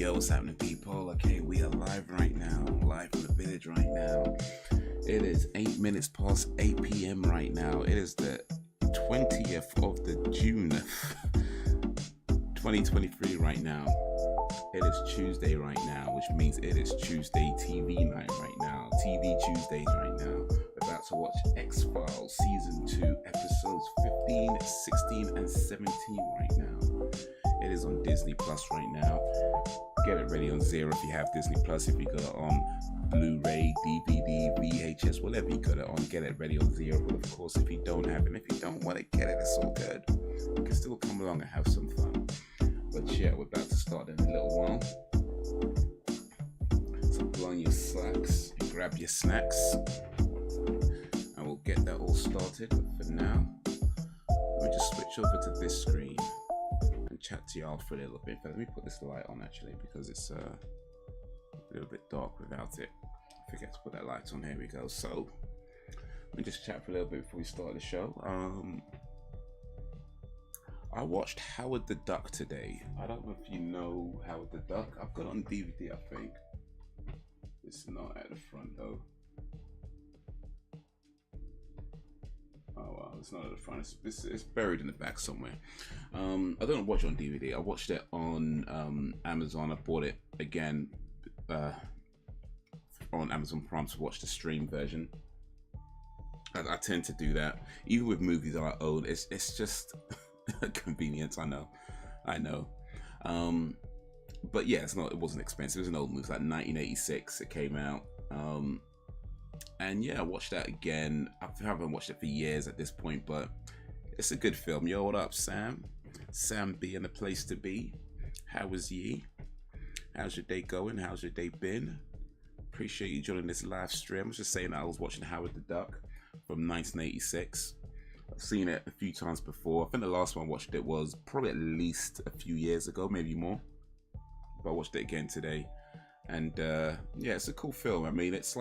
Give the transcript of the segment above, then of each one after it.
Yo, what's happening, people? Okay, we are live right now, live from the village right now. It is 8 minutes past 8 p.m. right now. It is the 20th of the June 2023 right now. It is Tuesday right now, which means it is Tuesday TV night right now. TV Tuesdays right now. We're about to watch X-Files Season 2, Episodes 15, 16, and 17 right now. It is on Disney Plus right now. Get it ready on Zero if you have Disney Plus. If you got it on Blu-ray, DVD, VHS, whatever you got it on, get it ready on Zero. But of course, if you don't have it, and if you don't want to get it, it's all good. You can still come along and have some fun. But yeah, we're about to start in a little while. So pull on your slacks, grab your snacks, and we'll get that all started. But for now, let me just switch over to this screen and chat to y'all for a little bit. Let me put this light on actually, because it's a little bit dark without it. I forget to put that light on. Here we go. So let me just chat for a little bit before we start the show. I watched Howard the Duck today. I don't know if you know Howard the Duck. I've got it on DVD, I think. It's not at the front though. Oh wow, it's not at the front. It's buried in the back somewhere. I don't watch it on DVD. I watched it on Amazon. I bought it again on Amazon Prime to watch the stream version. I tend to do that, even with movies that I own. It's just convenience. I know. But yeah, it wasn't expensive. It was an old movie, like 1986 it came out. And yeah, I watched that again. I haven't watched it for years at this point, but it's a good film. Yo, what up, Sam? Sam B in the place to be. How was ye? How's your day going? How's your day been? Appreciate you joining this live stream. I was just saying that I was watching Howard the Duck from 1986. I've seen it a few times before. I think the last one I watched it was probably at least a few years ago, maybe more. But I watched it again today. And yeah, it's a cool film. I mean, it's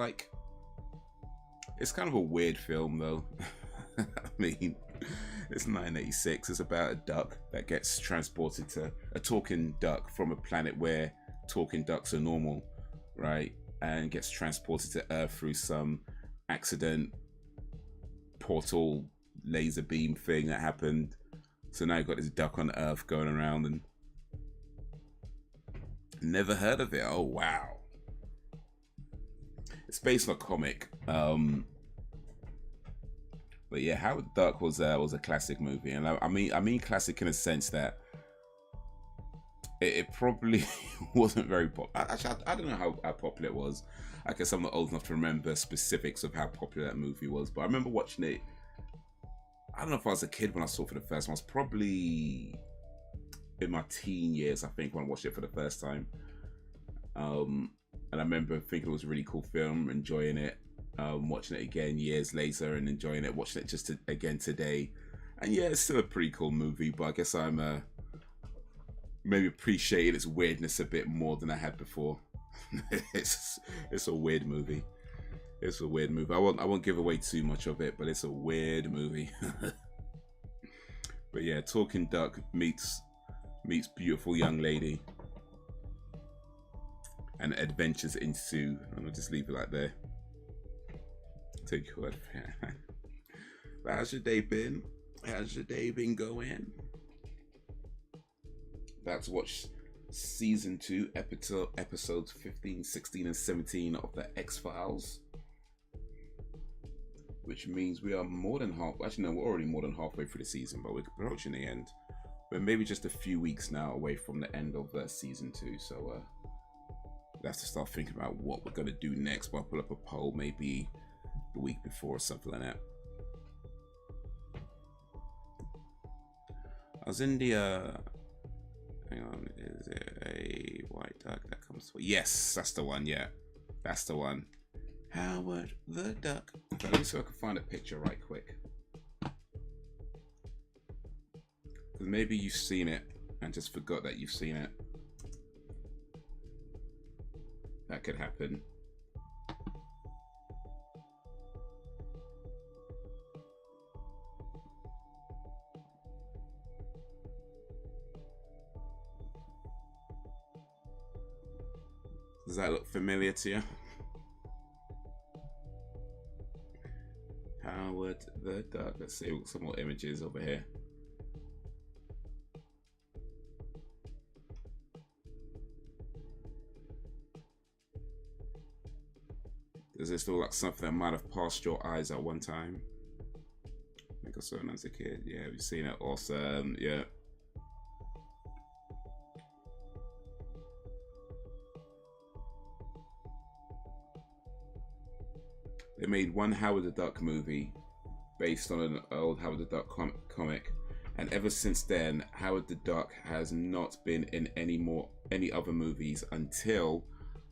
kind of a weird film though. I mean, it's 1986. It's about a duck that gets transported to a talking duck from a planet where talking ducks are normal, right? And gets transported to Earth through some accident, portal, laser beam thing that happened. So now you've got this duck on Earth going around, and never heard of it. Oh wow. It's based on a comic. But yeah, Howard the Duck was a classic movie, and I mean classic in a sense that it probably wasn't very popular. Actually, I don't know how popular it was. I guess I'm not old enough to remember specifics of how popular that movie was, but I remember watching it. I don't know if I was a kid when I saw it for the first time. I was probably in my teen years, I think, when I watched it for the first time. And I remember thinking it was a really cool film, enjoying it, watching it again years later and enjoying it, watching it just again today. And yeah, it's still a pretty cool movie, but I guess I'm maybe appreciating its weirdness a bit more than I had before. It's a weird movie. It's a weird movie. I won't give away too much of it, but it's a weird movie. But yeah, talking duck meets beautiful young lady, and adventures ensue. I'm gonna just leave it like there. Take your word. How's your day been? How's your day been going? About to watch Season 2, episodes 15, 16, and 17 of the X-Files. Which means we are more than half. Actually, no, we're already more than halfway through the season, but we're approaching the end. We're maybe just a few weeks now away from the end of Season 2, so we'll have to start thinking about what we're going to do next. I'll pull up a poll maybe the week before or something like that. I was in the hang on, is it a white duck that comes? Yes, that's the one. Yeah, that's the one. Howard the Duck. Okay, let me see if I can find a picture right quick. Because maybe you've seen it and just forgot that you've seen it. That could happen. Does that look familiar to you? Howard the Duck. Let's see some more images over here. Does this look like something that might have passed your eyes at one time? I think I saw it as a kid. Yeah, we've seen it. Awesome. Yeah. They made one Howard the Duck movie based on an old Howard the Duck comic, and ever since then, Howard the Duck has not been in any other movies until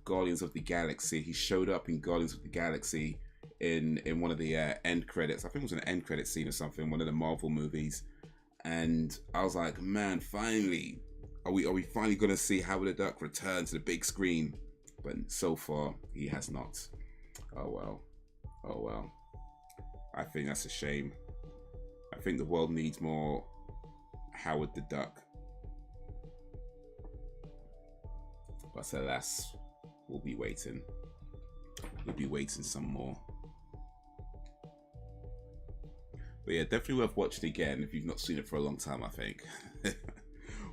Guardians of the Galaxy. He showed up in Guardians of the Galaxy in one of the end credits. I think it was an end credit scene or something, one of the Marvel movies. And I was like, man, finally, are we finally gonna see Howard the Duck return to the big screen? But so far, he has not. Oh well. Oh well. I think that's a shame. I think the world needs more Howard the Duck. But alas, we'll be waiting. We'll be waiting some more. But yeah, definitely worth watching again if you've not seen it for a long time, I think.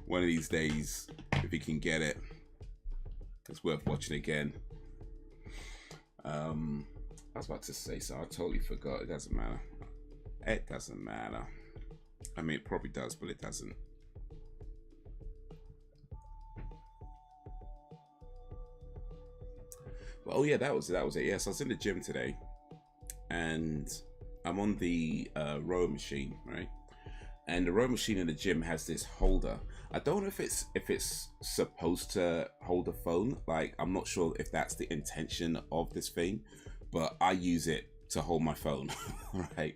One of these days, if you can get it, it's worth watching again. I was about to say so, I totally forgot. It doesn't matter. It doesn't matter. I mean, it probably does, but it doesn't. But, oh yeah, that was it. Yes, I was in the gym today, and I'm on the row machine, right? And the row machine in the gym has this holder. I don't know if it's supposed to hold a phone. Like, I'm not sure if that's the intention of this thing, but I use it to hold my phone, right?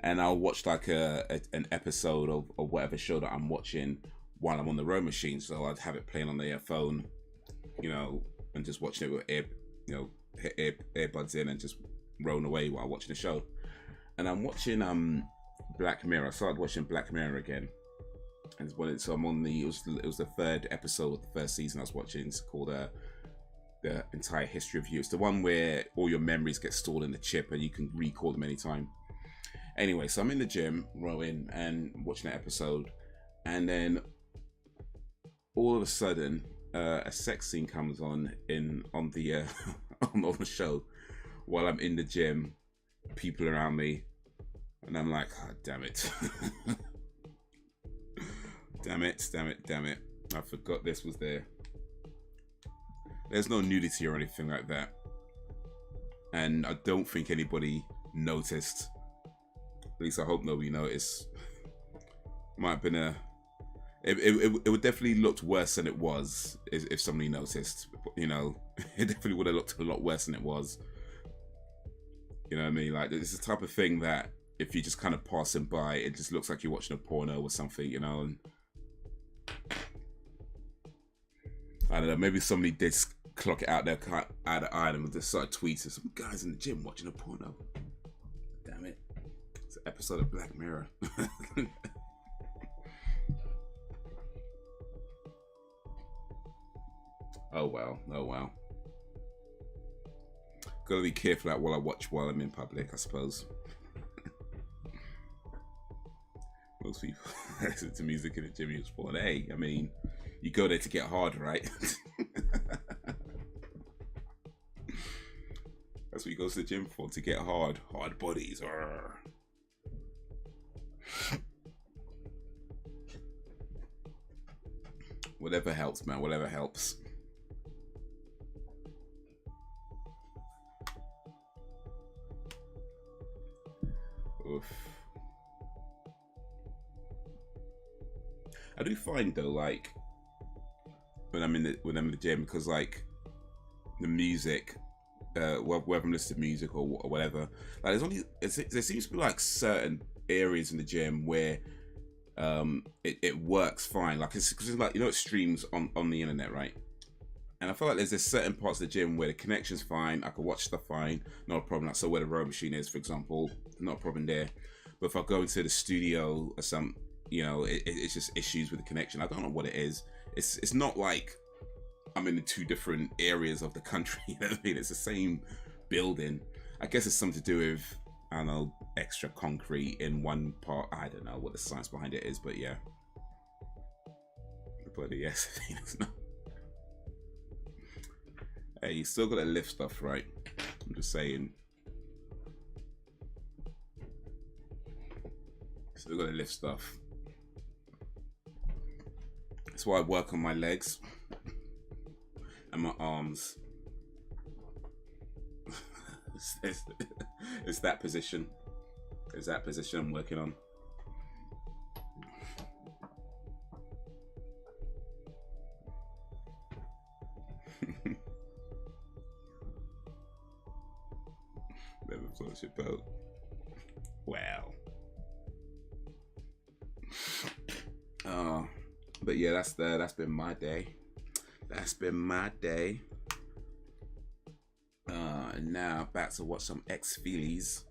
And I'll watch like an episode of whatever show that I'm watching while I'm on the row machine. So I'd have it playing on the phone, you know, and just watching it with earbuds in and just rolling away while watching the show. And I'm watching Black Mirror. I started watching Black Mirror again, and so I'm on it was the third episode of the first season I was watching. It's called The Entire History of You. It's the one where all your memories get stored in the chip and you can recall them anytime. Anyway, so I'm in the gym rowing and watching that episode, and then all of a sudden a sex scene comes on the on the show while I'm in the gym. People around me, and I'm like, oh, damn it. damn it. I forgot this was there. There's no nudity or anything like that, and I don't think anybody noticed. At least I hope nobody noticed. Might have been it would definitely looked worse than it was if somebody noticed. You know, it definitely would have looked a lot worse than it was. You know what I mean? Like, it's the type of thing that if you're just kind of passing by, it just looks like you're watching a porno or something, you know? And I don't know, maybe somebody did clock it out there, out of eye, and just started tweeting, some guys in the gym watching a porno. Damn it. It's an episode of Black Mirror. Oh well. Gotta be careful at what I watch while I'm in public, I suppose. Most people listen to music in the gym use porn. Hey, I mean, you go there to get hard, right? That's what you go to the gym for, to get hard. Hard bodies. Whatever helps, man. Whatever helps. Oof. I do find though, like when I'm in the gym, because like the music, whether I'm listening to music or whatever, like there seems to be like certain areas in the gym where it works fine. Like it's like, you know, it streams on the internet, right? And I feel like there's certain parts of the gym where the connection's fine, I can watch stuff fine, not a problem. Like, so where the row machine is, for example, not a problem there. But if I go into the studio or some, you know, it's just issues with the connection. I don't know what it is. It's not like I'm in the two different areas of the country. You know what I mean? It's the same building. I guess it's something to do with, I don't know, extra concrete in one part. I don't know what the science behind it is, but yeah. Bloody yes. Hey, you still gotta lift stuff, right? I'm just saying. Still gotta lift stuff. That's why I work on my legs and my arms. It's that position. It's that position I'm working on. Never floats your boat. Wow. But yeah, that's been my day. That's been my day. And now back to watch some X-Phillies.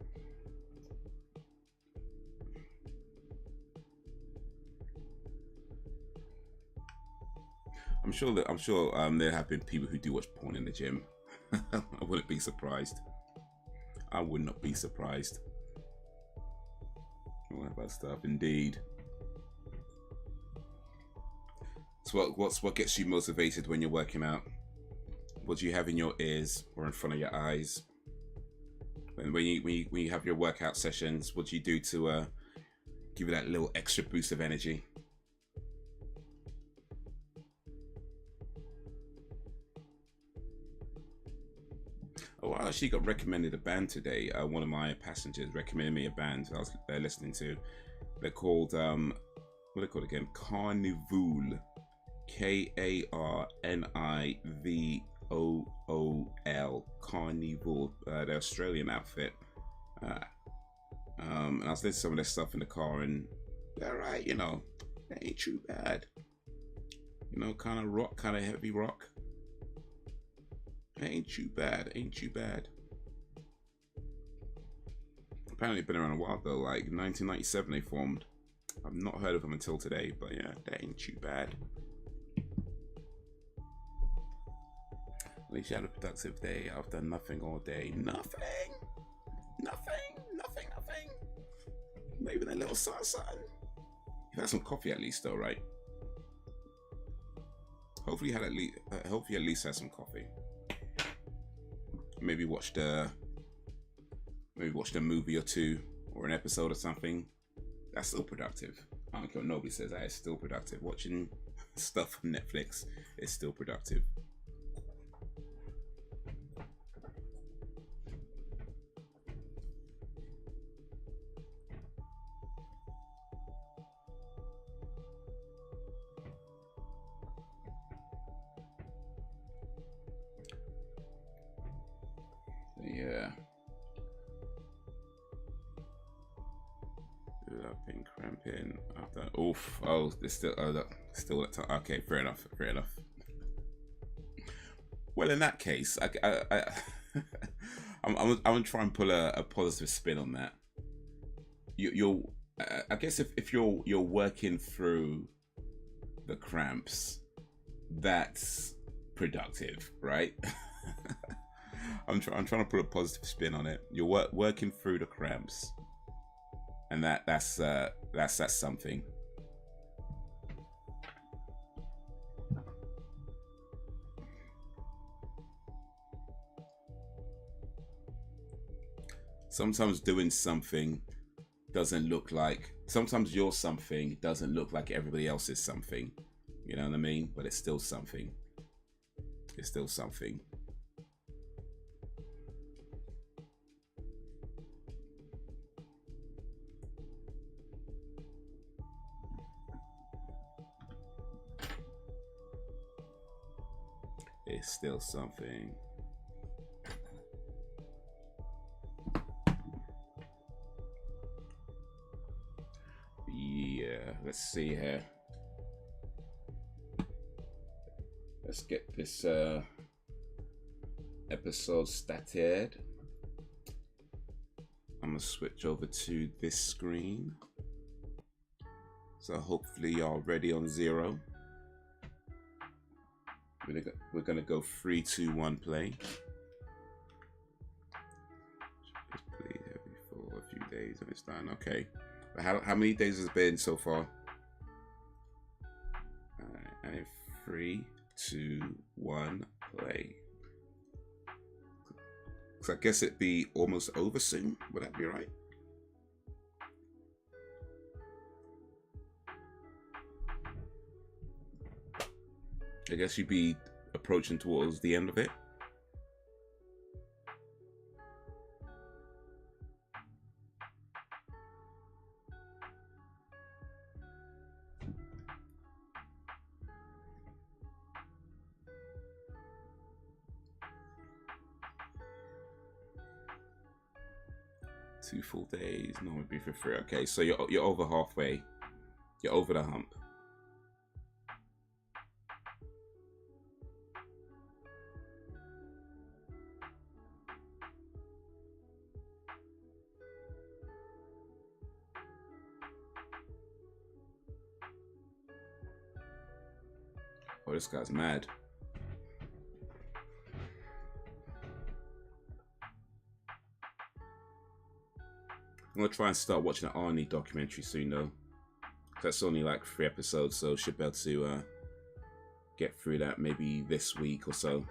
I'm sure there have been people who do watch porn in the gym. I wouldn't be surprised. I would not be surprised. All that bad stuff, indeed. So what gets you motivated when you're working out? What do you have in your ears or in front of your eyes? And when you have your workout sessions, what do you do to give you that little extra boost of energy? Oh, I actually got recommended a band today. One of my passengers recommended me a band I was listening to. They're called, what are they called again? Carnivool. K-A-R-N-I-V-O-O-L. Carnivool. They're Australian outfit. And I was listening to some of their stuff in the car, and they're right, you know, they ain't too bad. You know, kind of rock, kind of heavy rock. Ain't too bad, ain't too bad. Apparently been around a while though, like 1997 they formed. I've not heard of them until today, but yeah, that ain't too bad. At least you had a productive day. I've done nothing all day. Nothing. Maybe that little something. You had some coffee at least though, right? Hopefully you had at least had some coffee. Maybe watched a movie or two or an episode or something. That's still productive. I don't care what nobody says, that is still productive. Watching stuff on Netflix is still productive. Yeah. Been cramping. I've done. Oof. Oh, there's still. Still that time. Okay, fair enough. Fair enough. Well, in that case, I'm gonna try and pull a positive spin on that. You'll. I guess if you're working through the cramps, that's productive, right? I'm trying to put a positive spin on it. You're working through the cramps, and that's something. Sometimes doing something doesn't look like. Sometimes your something doesn't look like everybody else's something. You know what I mean? But it's still something. It's still something. It's still something. Yeah, let's see here. Let's get this episode started. I'm gonna switch over to this screen. So hopefully y'all ready on 0. we're gonna go 3, 2, 1, play. Just played heavy for a few days and it's done. Okay. How many days has it been so far? And 3, 2, 1, play. So I guess it'd be almost over soon. Would that be right? I guess you'd be approaching towards the end of it. Two full days, no would be for free. Okay, so you're over halfway. You're over the hump. Oh, this guy's mad. I'm gonna try and start watching the Arnie documentary soon though. That's only like 3 episodes, so should be able to get through that maybe this week or so.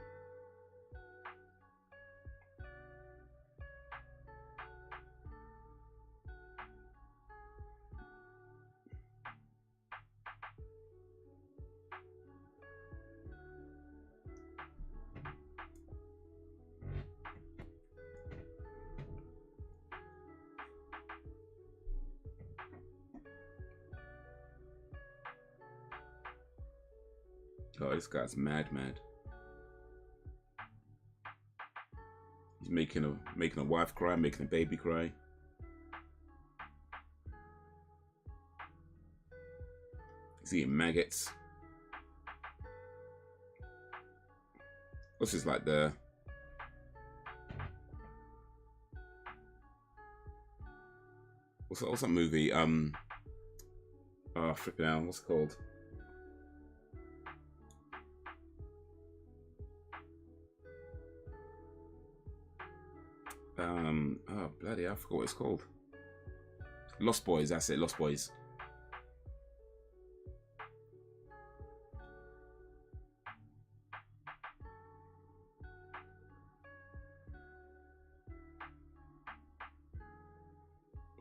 Oh, this guy's mad. He's making a wife cry, making a baby cry. He's eating maggots. What's this like the? What's that movie? Oh, flipping out. What's it called? Oh bloody, I forgot what it's called. Lost Boys, that's it, Lost Boys.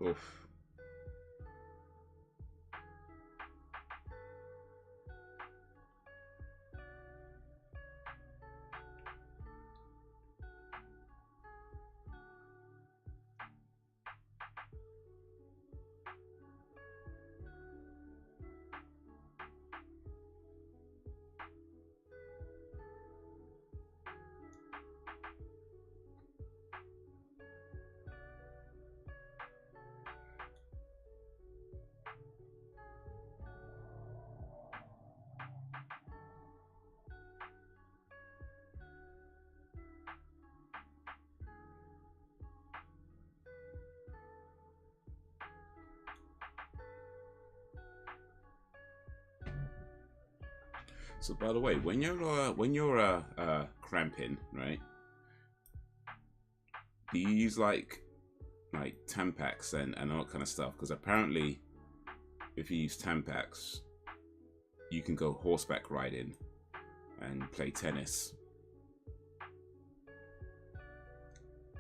Oof. So by the way, when you're cramping, right? Do you use like Tampax and all that kind of stuff? Because apparently, if you use Tampax, you can go horseback riding and play tennis,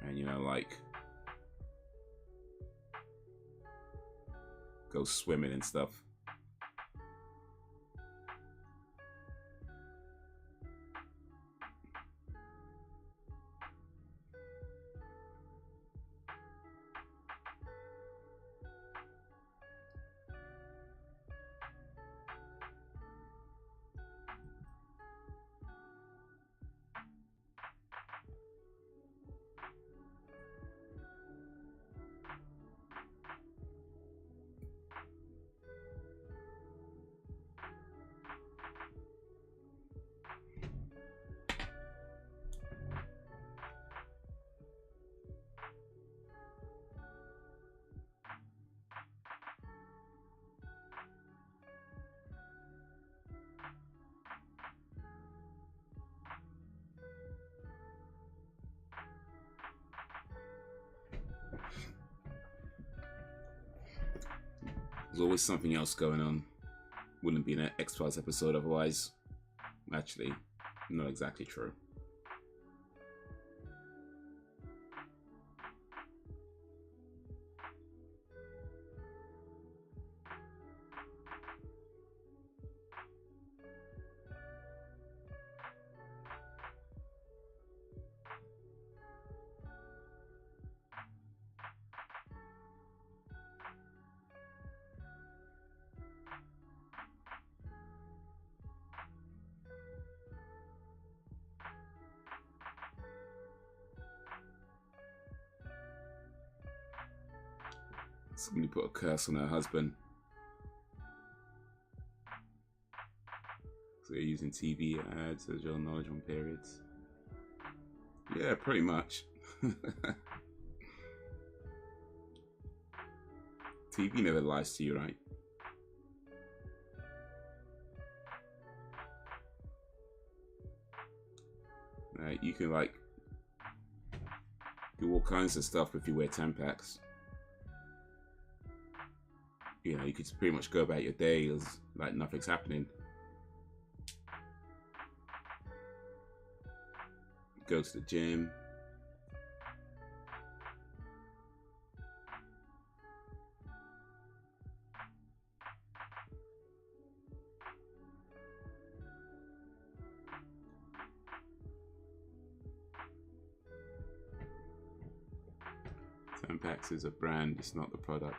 and like go swimming and stuff. There's always something else going on. Wouldn't be an X-Files episode otherwise. Actually, not exactly true. Somebody put a curse on her husband. So they're using TV ads as your knowledge on periods. Yeah, pretty much. TV never lies to you, right? You can like do all kinds of stuff if you wear Tampax. You know, you could pretty much go about your day as like nothing's happening. Go to the gym. Tampax is a brand, it's not the product.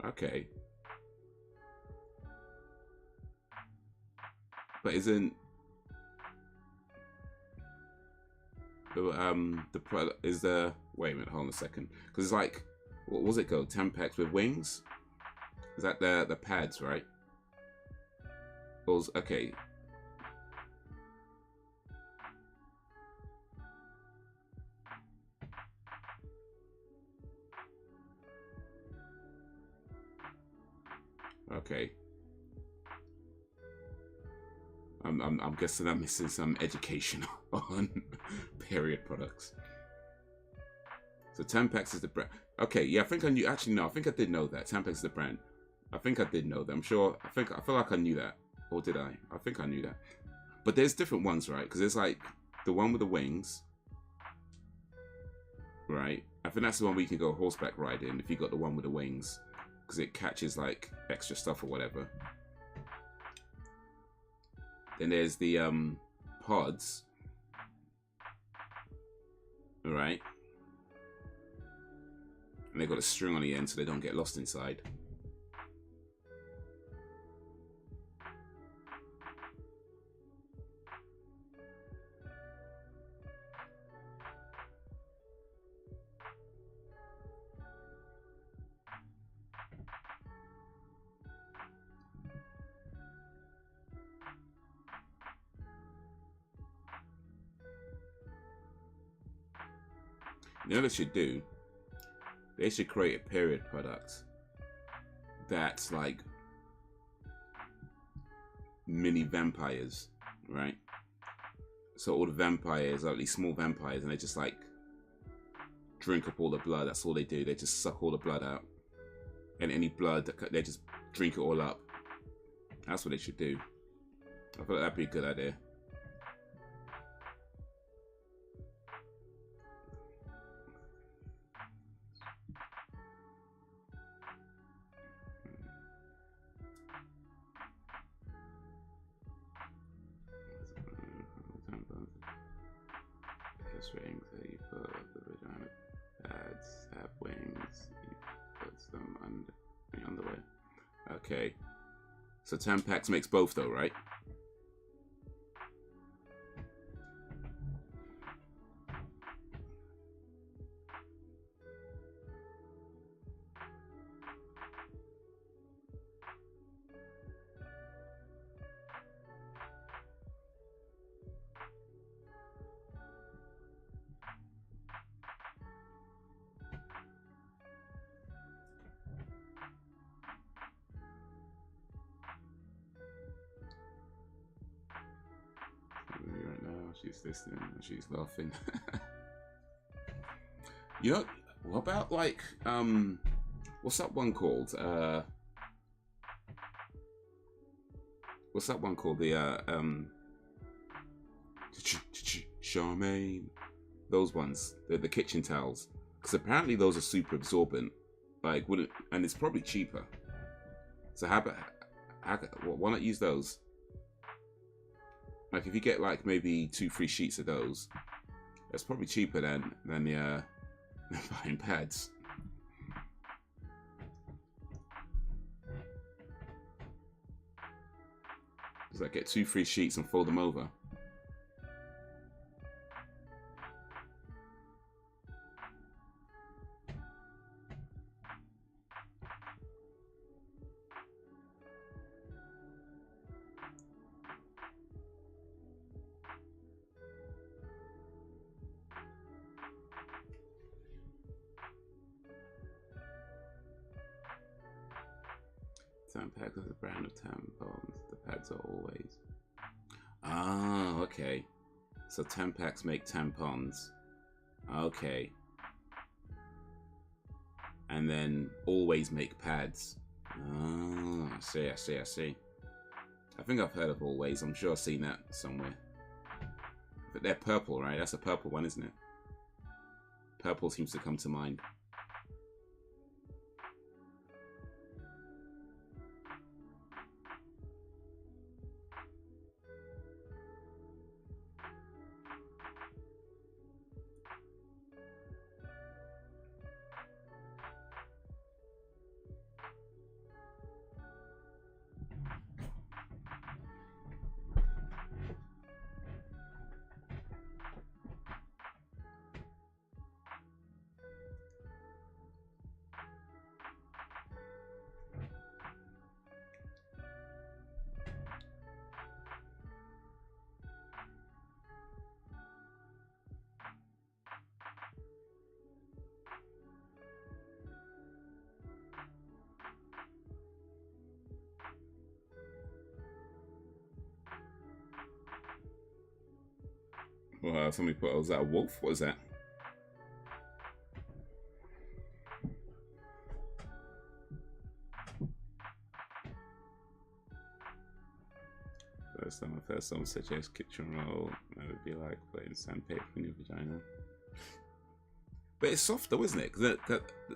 Okay. But isn't the product is the wait a minute, hold on a second, because it's like, what was it called? Tampax with wings? Is that the pads, right? Okay. Okay. I'm guessing I'm missing some education on period products. So Tampax is the brand. Okay, yeah, I think I knew. Actually, no, I think I did know that Tampax is the brand. I think I did know that. I'm sure. I feel like I knew that, or did I? I think I knew that. But there's different ones, right? Because there's like the one with the wings, right? I think that's the one where you can go horseback riding if you got the one with the wings, because it catches like extra stuff or whatever. Then there's the pods, right? And they got a string on the end so they don't get lost inside. You know what they should do? They should create a period product that's like mini vampires, right? So all the vampires are these small vampires, and they just like drink up all the blood. That's all they do. They just suck all the blood out, and any blood they just drink it all up. That's what they should do. I thought that'd be a good idea. Wings that you put the vagina pads have wings, you put them under the underwear. Okay, so Tampax makes both though, right? Right now, she's listening and she's laughing. You know, What about like what's that one called? What's that one called? The Charmaine. Those ones, the kitchen towels, because apparently those are super absorbent. Like, wouldn't, and it's probably cheaper. So why not use those? Like, if you get like maybe 2-3 sheets of those, that's probably cheaper than the buying pads. Just like get 2-3 sheets and fold them over. Tampax is a brand of tampons. The pads are always. Ah, okay. So Tampax make tampons. Okay. And then always make pads. Oh, I see. I think I've heard of Always. I'm sure I've seen that somewhere. But they're purple, right? That's a purple one, isn't it? Purple seems to come to mind. Well, somebody put, was that a wolf? What is that? First time I've heard someone suggest kitchen roll, that would be like putting sandpaper in your vagina. But it's soft though, isn't it? Because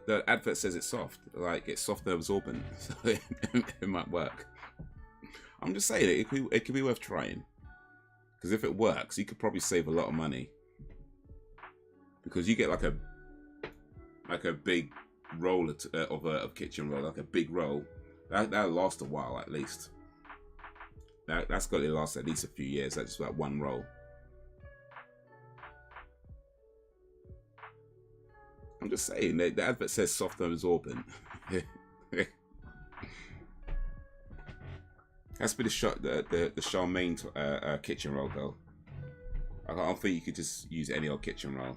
the advert says it's soft. Like, it's soft and absorbent. So it might work. I'm just saying, it could be worth trying. Because if it works, you could probably save a lot of money. Because you get like a big roll of kitchen roll, like a big roll. That'll last a while at least. That's got to last at least a few years. That's just like one roll. I'm just saying, the advert says soft and absorbent. Has to be the Charmaine kitchen roll though. I don't think you could just use any old kitchen roll.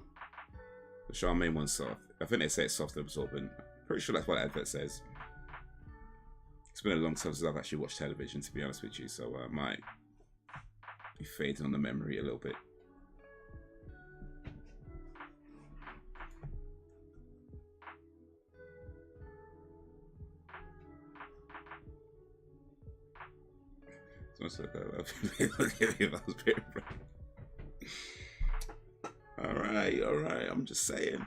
The Charmaine one's soft. I think they say it's soft and absorbent. Pretty sure that's what the advert says. It's been a long time since I've actually watched television, to be honest with you, so I might be fading on the memory a little bit. Alright, I'm just saying,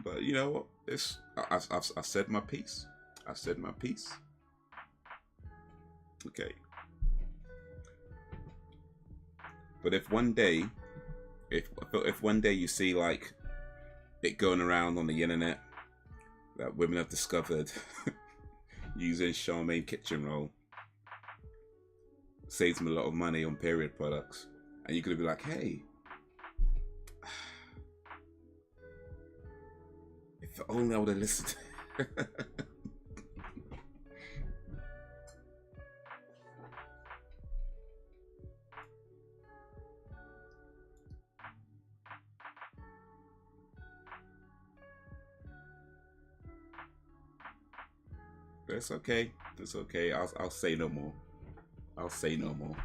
but you know what, I've said my piece. Okay. But if one day you see like it going around on the internet that women have discovered using Charmaine kitchen roll saves them a lot of money on period products, and you're gonna be like, hey, if only I would have listened. It's okay. It's okay. I'll say no more. I'll say no more.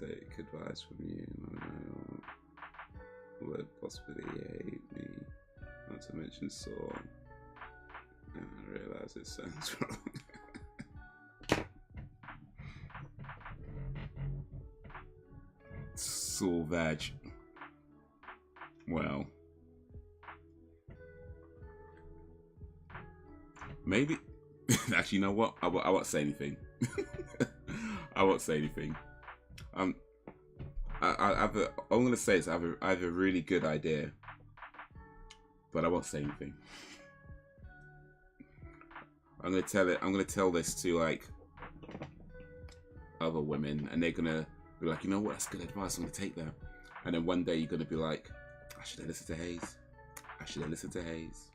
take advice from you. Would possibly hate me. Not to mention Saw. I realize it sounds wrong. Saw vag. Well, maybe. Actually, you know what? I won't say anything. I won't say anything. I'm gonna say is I have a really good idea, but I won't say anything. I'm gonna tell this to like other women, and they're gonna be like, you know what? That's good advice. I'm gonna take that. And then one day you're gonna be like, I should have listened to Haze. I should have listened to Haze.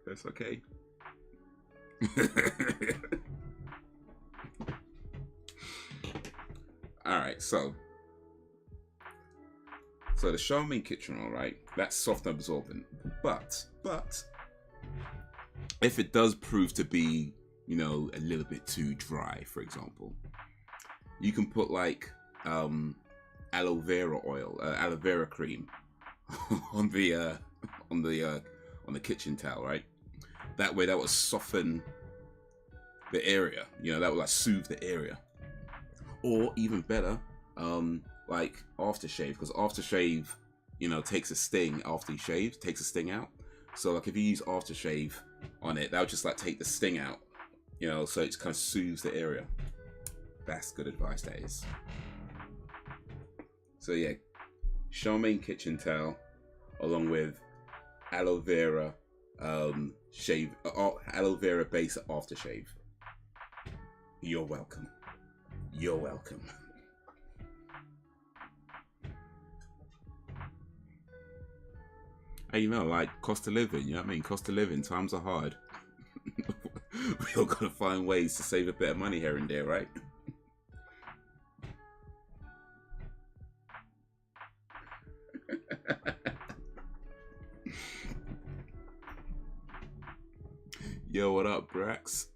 That's okay. All right, so the Xiaomi kitchen, all right, that's soft absorbent, but if it does prove to be, you know, a little bit too dry, for example, you can put like aloe vera oil, aloe vera cream on the kitchen towel, right? That way, that will soften the area. You know, that will like soothe the area. Or even better, like aftershave, because aftershave, you know, takes a sting after you shave, takes a sting out. So like if you use aftershave on it, that would just like take the sting out, you know, so it just kind of soothes the area. That's good advice, that is. So yeah, Xiaomi kitchen towel, along with aloe vera aloe vera base aftershave. You're welcome. You're welcome. Hey, you know, like cost of living, you know what I mean? Cost of living, times are hard. We all gotta find ways to save a bit of money here and there, right? Yo, what up, Brax?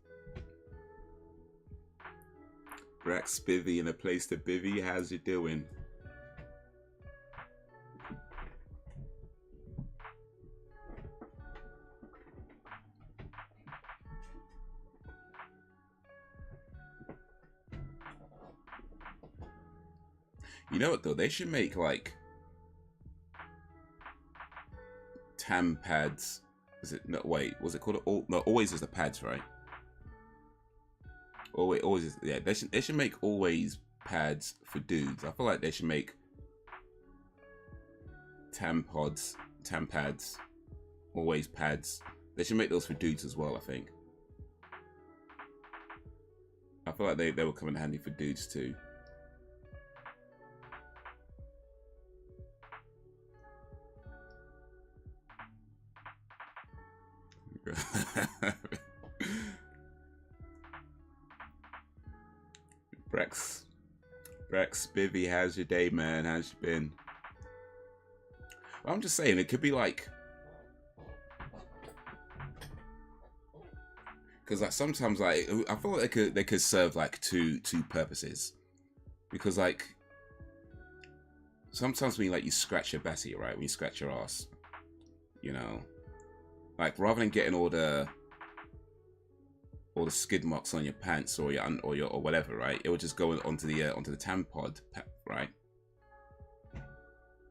Brax Spivvy in a place to bivvy. How's you doing? You know what though? They should make like tam pads. Is it no? Wait, was it called? No, always is the pads, right? Always is. Yeah, they should make always pads for dudes. I feel like they should make tam pads, always pads. They should make those for dudes as well. I think. I feel like they will come in handy for dudes too. Brex, Bivvy, how's your day, man? How's you been? I'm just saying, it could be like, because like sometimes like I feel like they could serve like two purposes, because like sometimes when you scratch your bassy, right? When you scratch your ass, you know, like rather than getting all the skid marks on your pants or or whatever, right? It will just go onto the tam pod, right?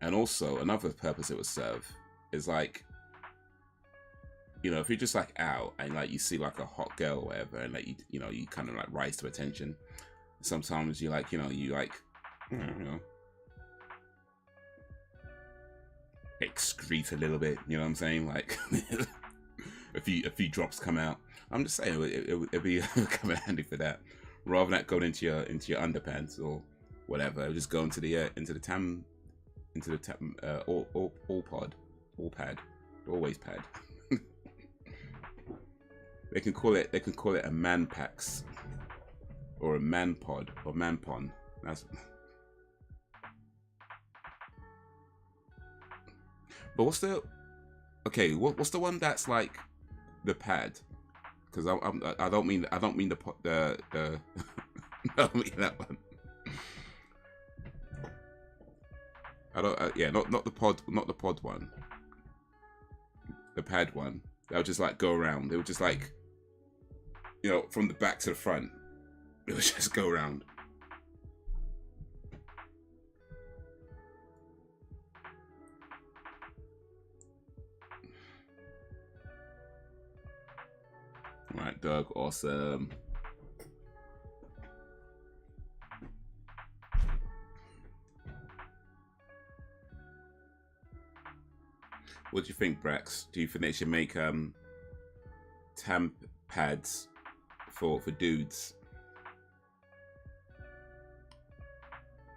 And also another purpose it would serve is like, you know, if you're just like out and like you see like a hot girl or whatever, and like you know you kind of like rise to attention. Sometimes you like, you know, you know, excrete a little bit. You know what I'm saying? Like a few drops come out. I'm just saying it'd be come in handy for that, rather than going into your underpants or whatever. It'll just go into the all pad, always pad. They can call it a man packs or a man pod or man pon. That's. But what's the one that's like the pad? because I don't mean the I don't mean that one. I don't yeah, not the pod one. The pad one. They'll just like go around. They would just like, you know, from the back to the front. It would just go around. Right, Doug, awesome. What do you think, Brax? Do you think they should make temp pads for dudes?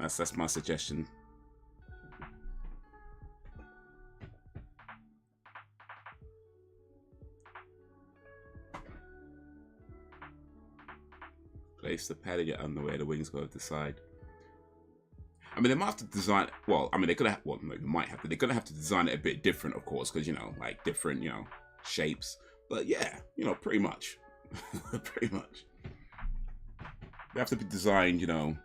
That's my suggestion. Place the pad in your underwear, the wings go to the side. I mean, they might have to design. Well, I mean, they're gonna have. Well, no, they might have to. They're gonna have to design it a bit different, of course, because you know, like different, you know, shapes. But yeah, you know, pretty much, pretty much. They have to be designed, you know,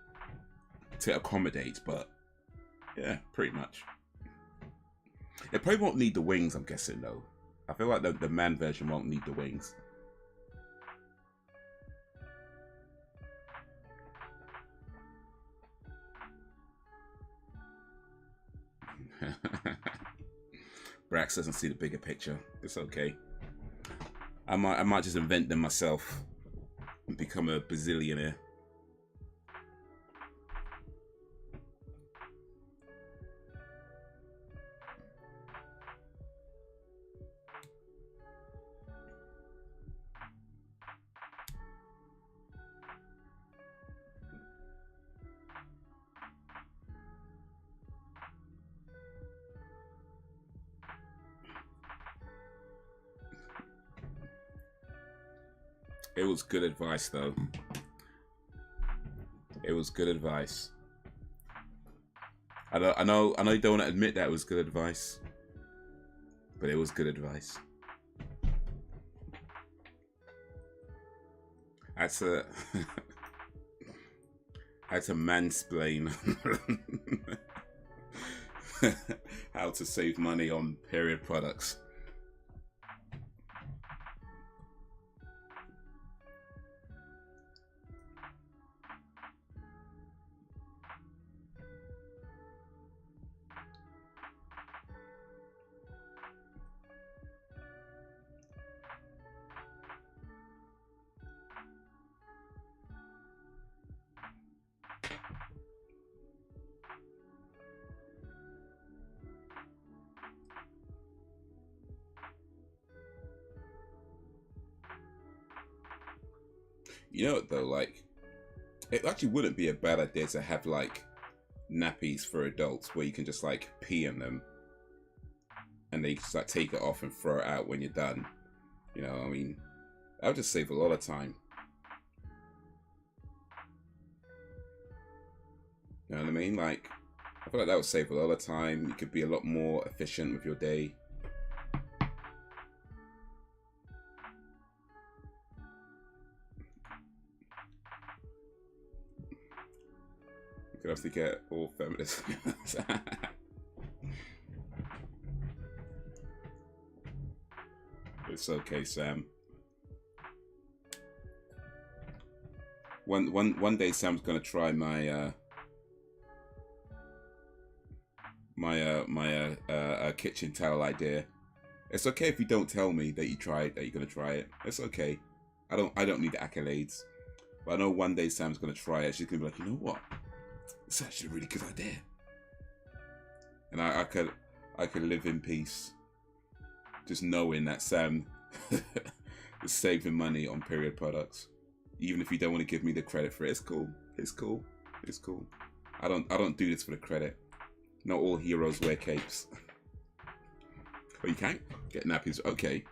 to accommodate. But yeah, pretty much. It probably won't need the wings. I'm guessing though. I feel like the man version won't need the wings. Brax doesn't see the bigger picture. It's okay. I might just invent them myself and become a bazillionaire. It was good advice, though. It was good advice. I know you don't want to admit that it was good advice, but it was good advice. I had to mansplain how to save money on period products. You know what though, like, it actually wouldn't be a bad idea to have like nappies for adults where you can just like pee in them and then you just like take it off and throw it out when you're done. You know, I mean, that would just save a lot of time. You know what I mean? Like, I feel like that would save a lot of time. You could be a lot more efficient with your day. You could have to get all feminists. It's okay, Sam. One day Sam's gonna try my kitchen towel idea. It's okay if you don't tell me that you tried, that you're gonna try it. It's okay. I don't need the accolades. But I know one day Sam's gonna try it. She's gonna be like, you know what? It's actually a really good idea. And I could live in peace, just knowing that Sam is saving money on period products. Even if you don't want to give me the credit for it, it's cool. It's cool. It's cool. I don't do this for the credit. Not all heroes wear capes. Oh, you can't get nappies. Okay.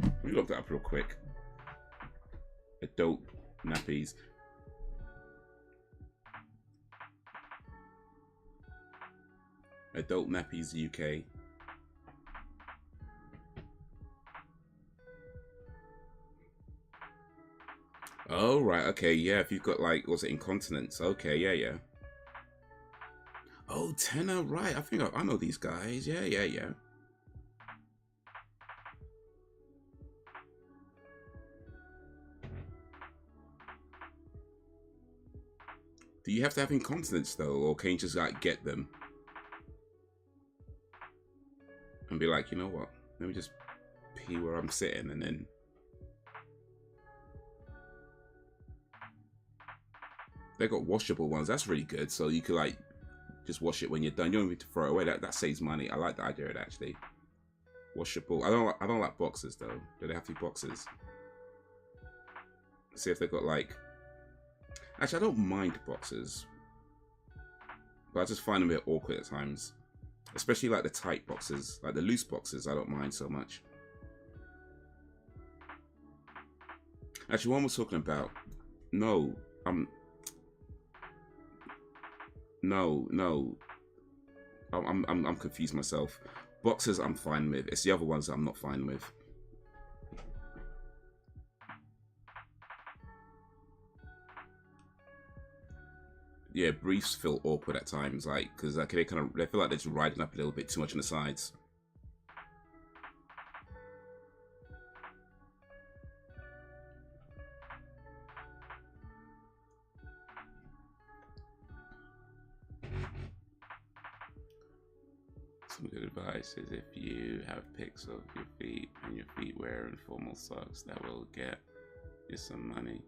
Let me look that up real quick. Adult nappies. Adult nappies UK. Oh, right. Okay. Yeah. If you've got like, was it incontinence? Okay. Yeah. Yeah. Oh, tenor. Right. I think I know these guys. Yeah. Yeah. Yeah. Do you have to have incontinence though, or can you just like get them and be like, you know what? Let me just pee where I'm sitting, and then. They got washable ones. That's really good. So you could like just wash it when you're done. You don't need to throw it away. That saves money. I like the idea of it actually. Washable. I don't like boxes though. Do they have to be boxes? Let's see if they've got like. Actually, I don't mind boxes, but I just find them a bit awkward at times. Especially like the tight boxes, like the loose boxes. I don't mind so much. Actually, one we're talking about. No, No, I'm confused myself. Boxes I'm fine with. It's the other ones that I'm not fine with. Yeah, briefs feel awkward at times, like because like they feel like they're just riding up a little bit too much on the sides. Some good advice is if you have pics of your feet and your feet wearing formal socks, that will get you some money.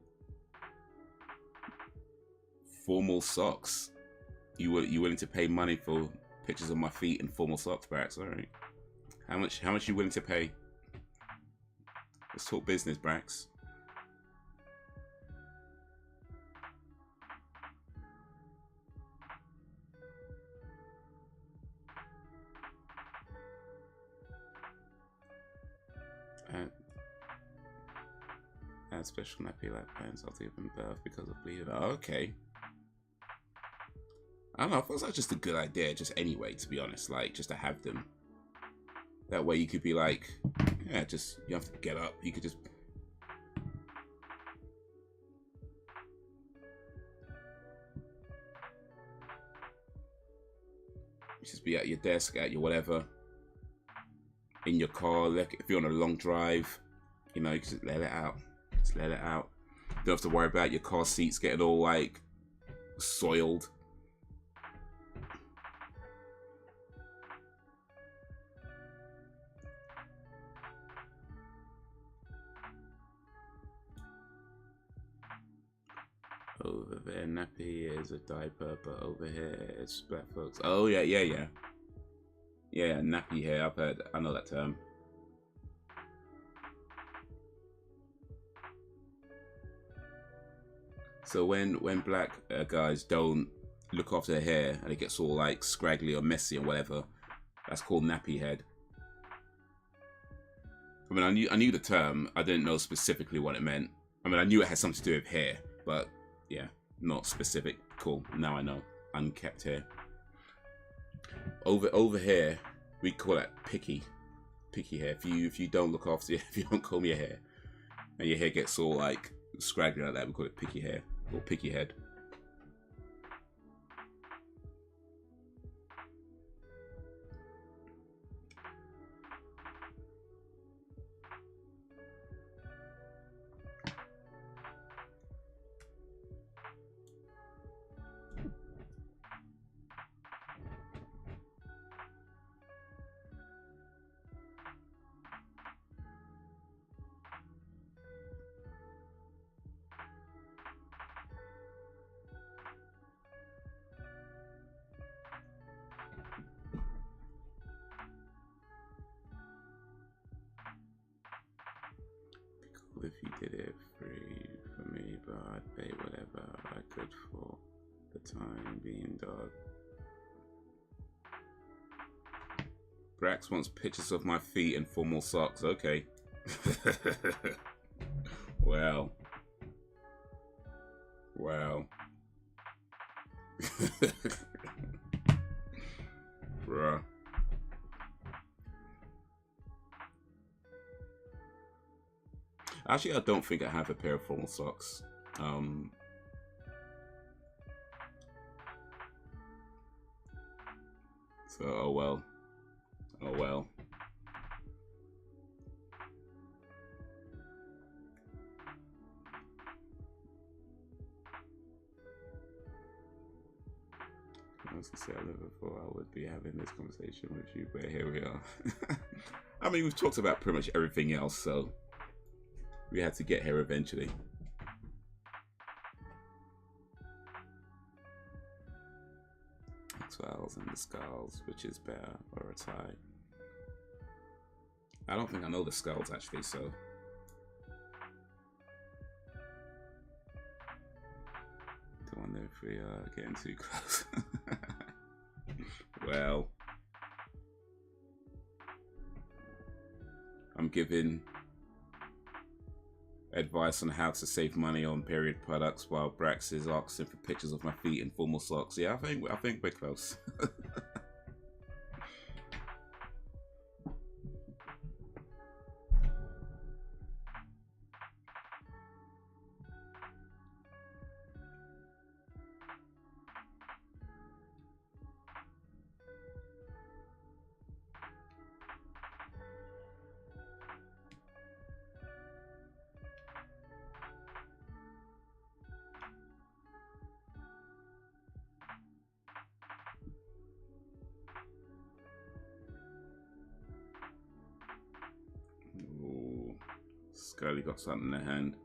Formal socks? You willing to pay money for pictures of my feet in formal socks, Brax? All right. How much you willing to pay? Let's talk business, Brax. Add special nappy lap pants after giving birth because of bleeding. Oh, okay. I don't know, it feels like just a good idea, just anyway, to be honest, like, just to have them. That way you could be like, yeah, just, you have to get up, you could just... Just be at your desk, at your whatever, in your car, like, if you're on a long drive, you know, you can just let it out. Just let it out. You don't have to worry about your car seats getting all, like, soiled. Over there, nappy is a diaper, but over here it's black folks. Oh yeah, yeah, yeah. Yeah, nappy hair. I know that term. So when black guys don't look after their hair and it gets all like scraggly or messy or whatever, that's called nappy head. I mean, I knew the term. I didn't know specifically what it meant. I mean, I knew it had something to do with hair, but yeah, not specific. Cool. Now I know. Unkept hair. Over here, we call it picky hair. If you don't look after, if you don't comb your hair, and your hair gets all like scraggly like that, we call it picky hair or picky head. If you did it free for me, but I'd pay whatever I could for the time being, dog. Brax wants pictures of my feet in formal socks. Okay. Wow. Wow. Bruh. Actually, I don't think I have a pair of formal socks. So, oh well. Oh well. I was gonna say, I never thought I would be having this conversation with you, but here we are. I mean, we've talked about pretty much everything else, so we had to get here eventually. Swells and the skulls, which is better, or a tie. I don't think I know the skulls actually, so. Don't wonder if we are getting too close. Well, I'm giving advice on how to save money on period products while Brax is asking for pictures of my feet in formal socks. Yeah, I think we're close. Ooh, Scully got something in her hand.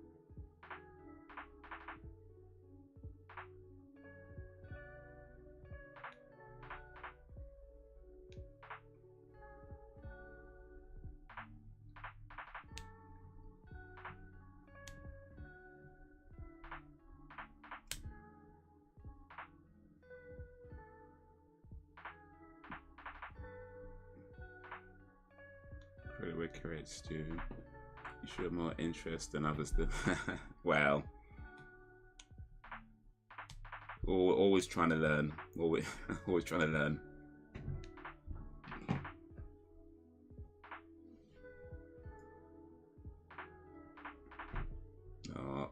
Creates to you show more interest than others do. Well, always trying to learn. Always trying to learn.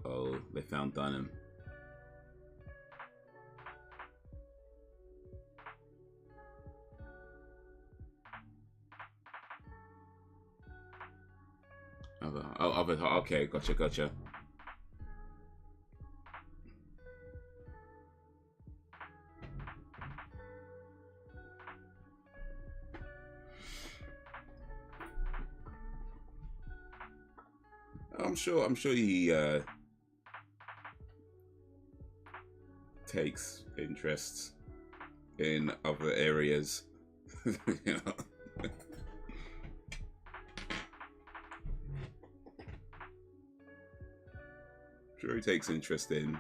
Oh, they found Dunham. Okay, gotcha. I'm sure he takes interests in other areas. You know. Sure, he takes interest in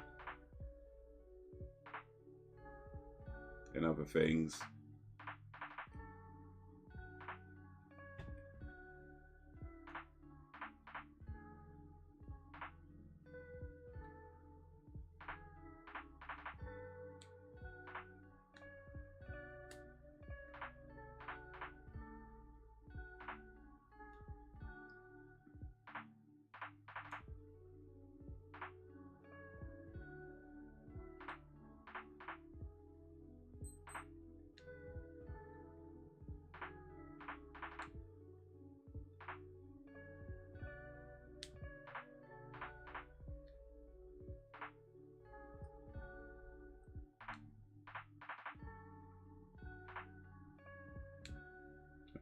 other things.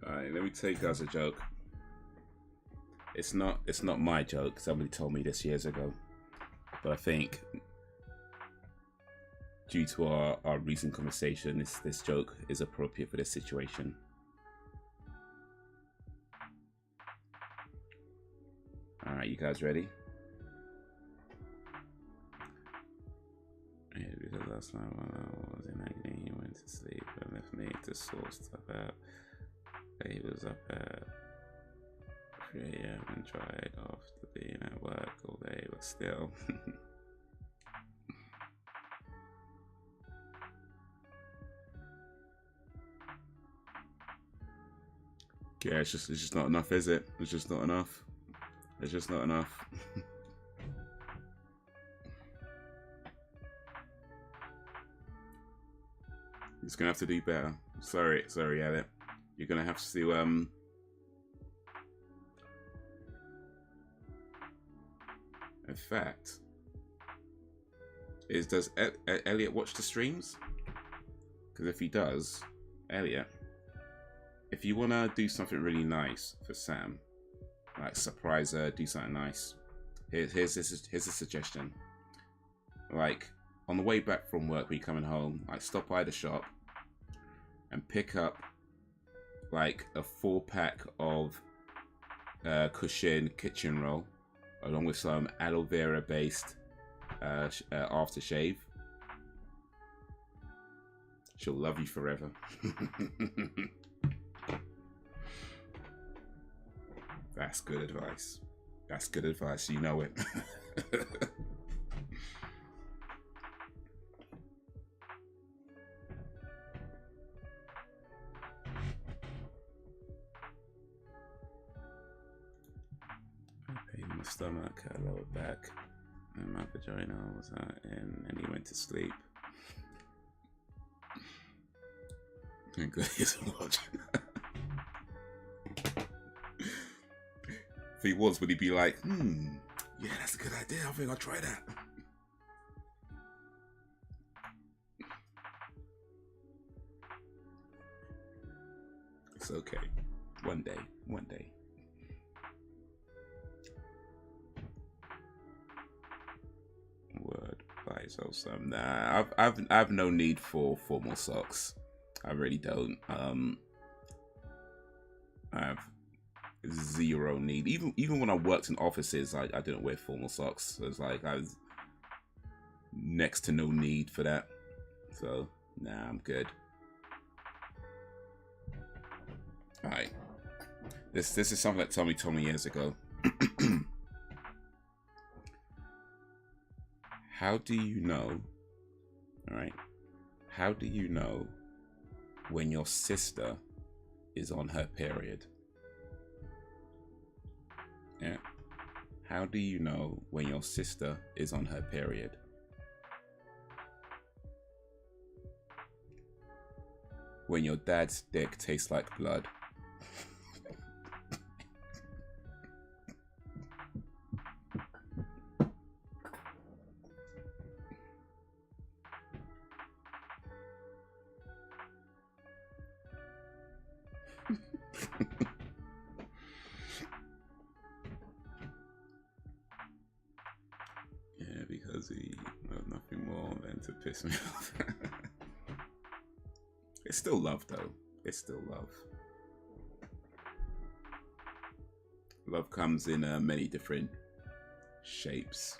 Alright, let me take that as a joke. It's not my joke. Somebody told me this years ago. But I think due to our recent conversation, this joke is appropriate for this situation. Alright, you guys ready? Yeah, because last night when I was in agony, he went to sleep and left me to sort stuff out. He was up at 3 AM and tried after being at work all day, but still. Yeah, it's just not enough, is it? It's just not enough. It's just not enough. He's gonna have to do better. Sorry, Elliot. You're gonna have to in fact, does Elliot watch the streams? Because if he does, Elliot, if you wanna do something really nice for Sam, like surprise her, do something nice. Here's a suggestion. Like on the way back from work, when you're coming home, like stop by the shop and pick up like a 4-pack of Cushion kitchen roll, along with some aloe vera based aftershave. She'll love you forever. That's good advice. That's good advice. You know it. Pain in my stomach, lower back, and my vagina was in, and he went to sleep. And good, he's watching. If he was, would he be like, yeah, that's a good idea. I think I'll try that. It's okay. One day. Word by yourself some. Nah, I've no need for formal socks. I really don't. I have zero need. Even when I worked in offices, I didn't wear formal socks. So it's like I was next to no need for that. So nah, I'm good. All right. This is something that Tommy told me years ago. How do you know? All right. How do you know when your sister is on her period? Yeah. How do you know when your sister is on her period? When your dad's dick tastes like blood. Yeah, because he has nothing more than to piss me off. It's still love, though. It's still love. Love comes in many different shapes.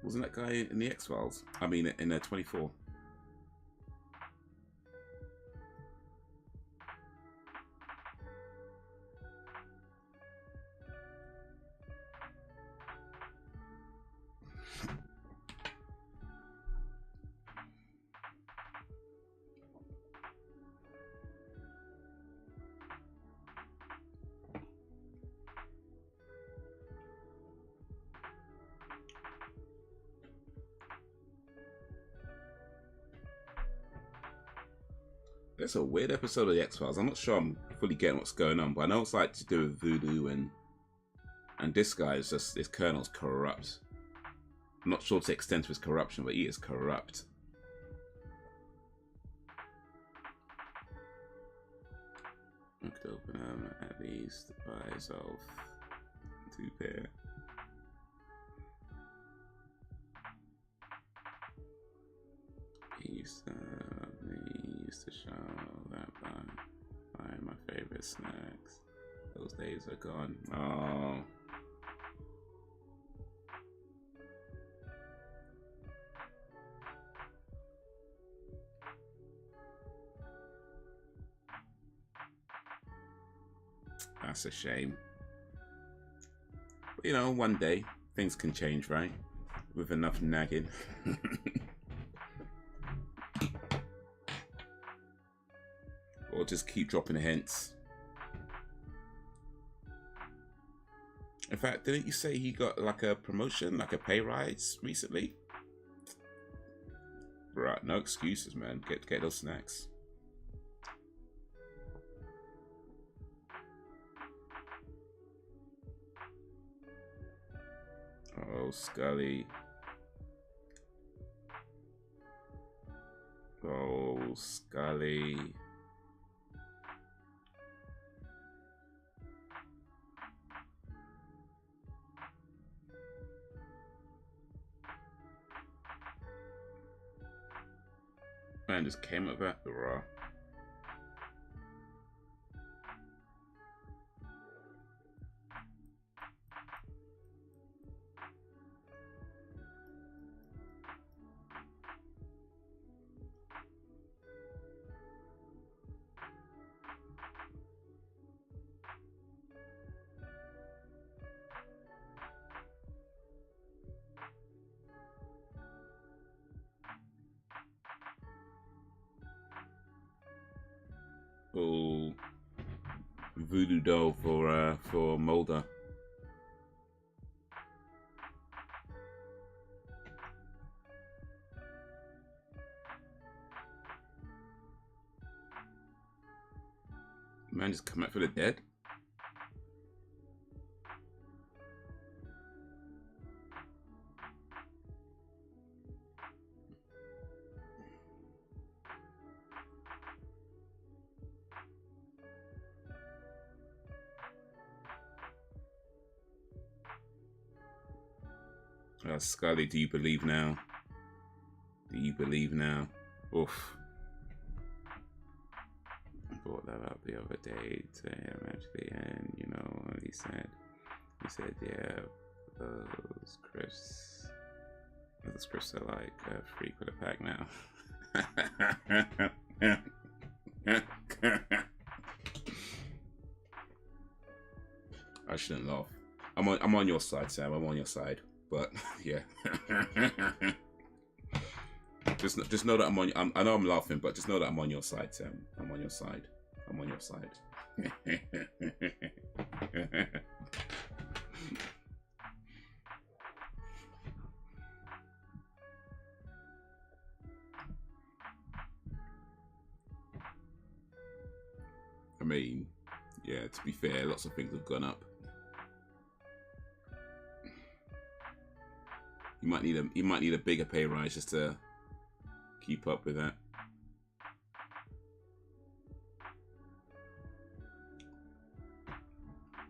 Wasn't that guy in the X-Files? I mean, in 24. It's a weird episode of the X-Files. I'm not sure I'm fully getting what's going on, but I know it's like to do with voodoo and this guy is just, this colonel's corrupt. I'm not sure to the extent of his corruption, but he is corrupt. I could open at least by myself. 2 pair. He used to show that by my favorite snacks. Those days are gone. Oh. That's a shame. But, you know, one day things can change, right? With enough nagging. Or just keep dropping hints. In fact, didn't you say he got like a promotion, like a pay rise recently? Right, no excuses, man. Get those snacks. Oh, Scully. Oh, Scully. Man just came up that raw. Oh, voodoo doll for Mulder. Man just come out for the dead. Scully, do you believe now? Do you believe now? Oof. I brought that up the other day to him actually, and you know what he said? He said, yeah, those crisps are like free for the pack now. I shouldn't laugh. I'm on your side, Sam. I'm on your side. But yeah, just know that I'm on. I know I'm laughing, but just know that I'm on your side, Sam. I'm on your side. I'm on your side. I mean, yeah. To be fair, lots of things have gone up. You might need a bigger pay rise just to keep up with that.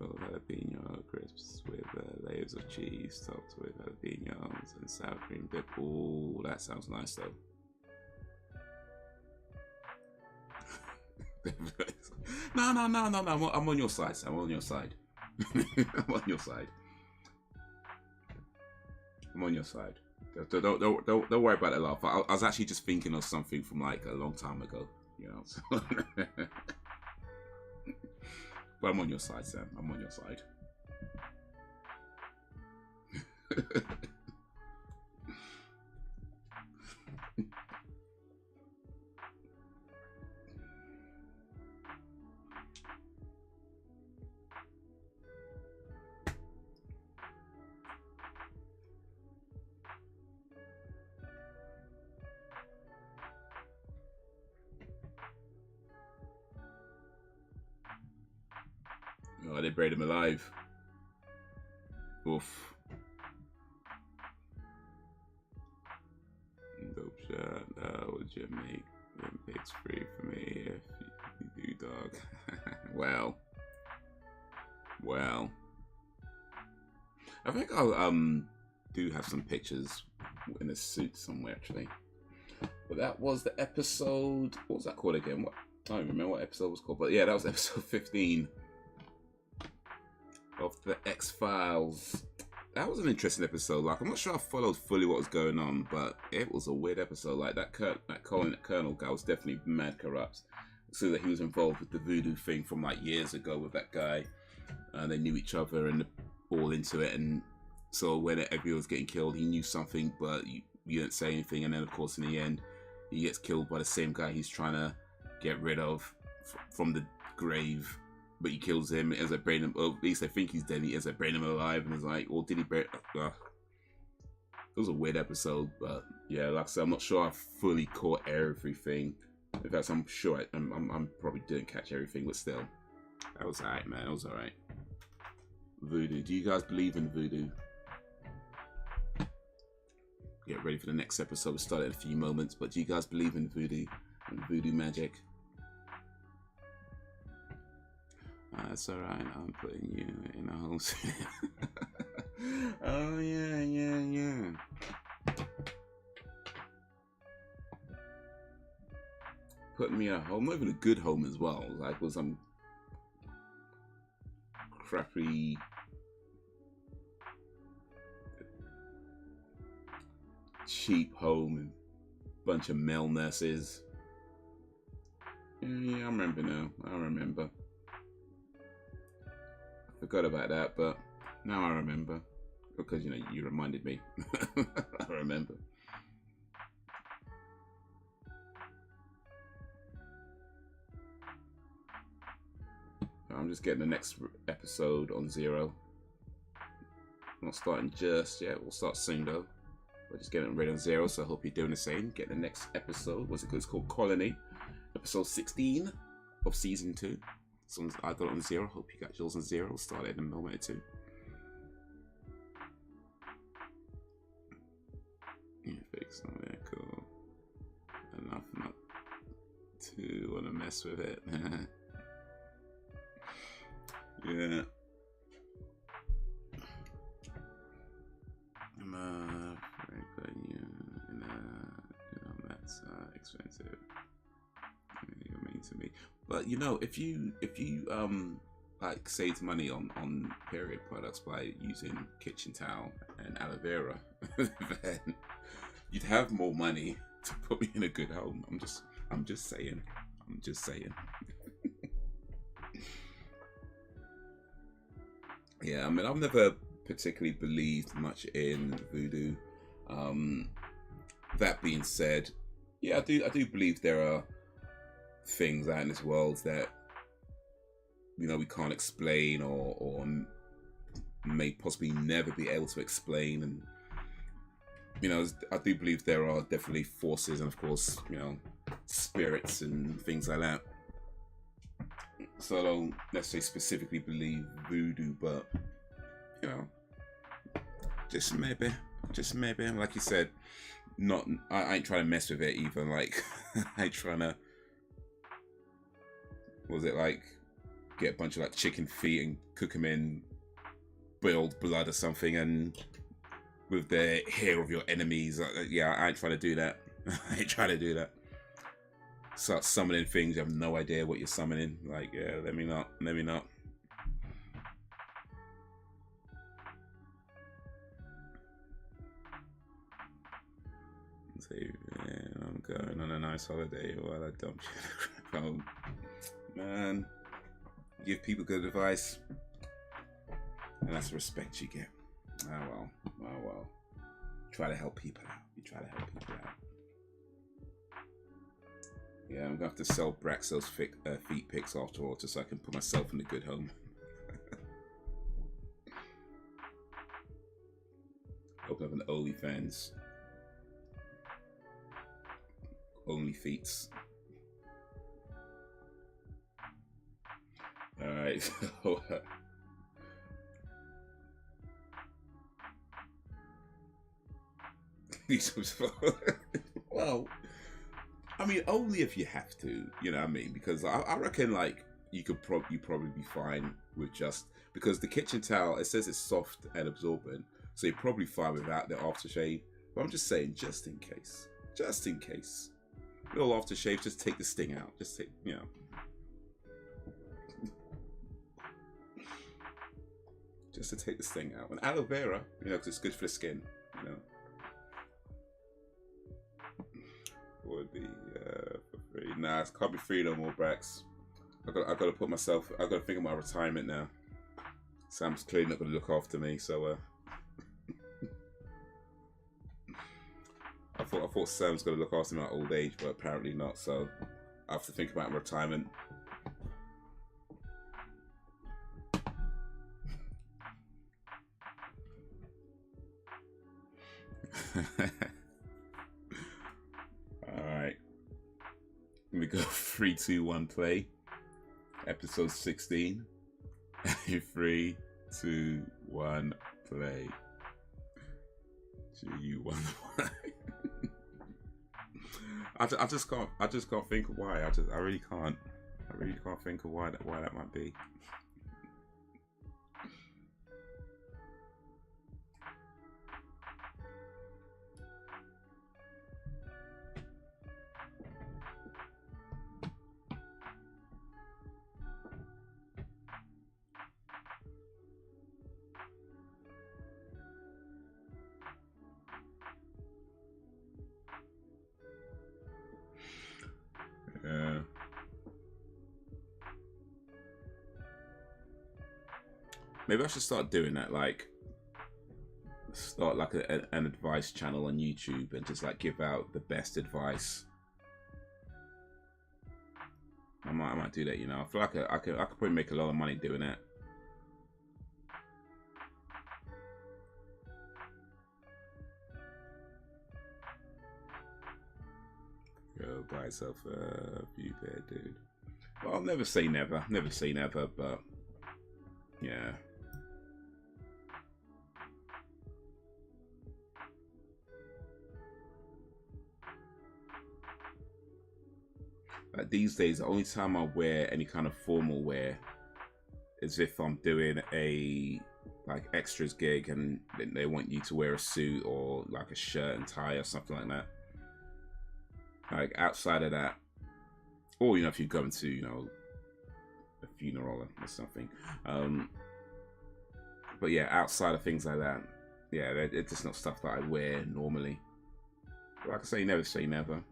Jalapeno crisps with layers of cheese topped with jalapenos and sour cream dip. Oh, that sounds nice though. No. I'm on your side, Sam. I'm on your side. I'm on your side. I'm on your side. Don't worry about the laugh. I was actually just thinking of something from like a long time ago, you know. So but I'm on your side, Sam. I'm on your side. Oh, they buried him alive. Oof. Dope shot. Would you make them pics free for me if you do, dog? Well. I think I'll do have some pictures in a suit somewhere actually. But that was the episode. What was that called again? I don't remember what episode was called, but yeah, that was episode 15. Of the X-Files. That was an interesting episode. Like, I'm not sure I followed fully what was going on, but it was a weird episode. Like, that Colonel guy was definitely mad corrupt. So that he was involved with the voodoo thing from like years ago with that guy. They knew each other and all into it. And so when everyone was getting killed, he knew something, but you didn't say anything. And then, of course, in the end, he gets killed by the same guy he's trying to get rid of from the grave. but he kills him. It ends up burning him. Well, at least I think he's dead. He ends up burning him alive, and it's like, well, did he burn? It was a weird episode, but yeah, like I said, I'm not sure I fully caught everything. In fact, I'm sure I'm probably didn't catch everything, but still, that was alright, man. It was alright. Voodoo. Do you guys believe in voodoo? Get ready for the next episode. We'll start in a few moments, but do you guys believe in voodoo and voodoo magic? That's alright. I'm putting you in a home. Oh yeah. Putting me in a home, not even a good home as well. Like, was some crappy, cheap home and bunch of male nurses. Yeah, I remember now. I remember. I forgot about that, but now I remember because you know you reminded me. I remember. I'm just getting the next episode on Zero. Not starting just yet. We'll start soon though. We're just getting ready on Zero, so I hope you're doing the same. Get the next episode. What's it called? It's called Colony. Episode 16 of season 2. So I got it on Zero. Hope you got yours on Zero. We'll start in a moment or two. Yeah, fix on there. Cool. Enough not to want to mess with it. Yeah. I'm putting you in a, that's expensive. You're mean to me. But you know, if you like save money on period products by using kitchen towel and aloe vera, then you'd have more money to put me in a good home. I'm just saying. Yeah, I mean, I've never particularly believed much in voodoo. That being said, yeah, I do believe there are things out in this world that you know we can't explain or may possibly never be able to explain, and you know, I do believe there are definitely forces and of course, you know, spirits and things like that. So I don't necessarily specifically believe voodoo, but you know, just maybe, like you said, I ain't trying to mess with it either. Like, I ain't trying to, what was it like, get a bunch of like chicken feet and cook them in boiled blood or something, and with the hair of your enemies. Yeah, I ain't trying to do that. I ain't trying to do that. Start summoning things you have no idea what you're summoning. Like, yeah, let me not. So, yeah, I'm going on a nice holiday while I dump you home. Man, give people good advice, and that's the respect you get. Oh well. Try to help people out. You try to help people out. Yeah, I'm gonna have to sell Braxel's feet pics after all, just so I can put myself in a good home. Open up an OnlyFans. Only feets. Alright. Well, I mean, only if you have to, you know what I mean? Because I reckon, like, you probably be fine with just, because the kitchen towel, it says it's soft and absorbent, so you're probably fine without the aftershave. But I'm just saying, just in case. Little aftershave, just take the sting out. Just take, you know. Just to take the sting out. And aloe vera, you know, because it's good for the skin, you know. Would be for free. Nah, it can't be free no more, Brax. I got to put myself. I got to think of my retirement now. Sam's clearly not going to look after me, so I thought Sam's going to look after me at old age, but apparently not. So I have to think about my retirement. Alright. We go 3, 2, 1, play. Episode 16. 3, 2, 1, play. You won. I just can't think of why. I really can't think of why that might be. Yeah. Maybe I should start doing that, like start like an advice channel on YouTube and just like give out the best advice. I might do that, you know. I feel like I could probably make a lot of money doing that. Go buy yourself a view there, dude. Well, I'll never say never. Never say never, but yeah. Like these days, the only time I wear any kind of formal wear is if I'm doing a like extras gig and they want you to wear a suit or like a shirt and tie or something like that. Like outside of that, or you know, if you're going to, you know, a funeral or something. But yeah, outside of things like that, yeah, it's just not stuff that I wear normally. But like I say, never say never.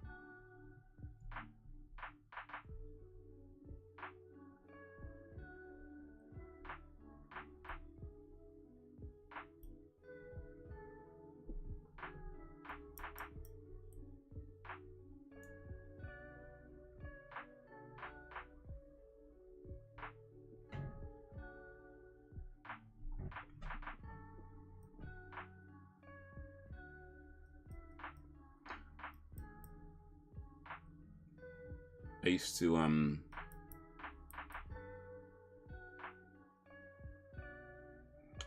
I used to I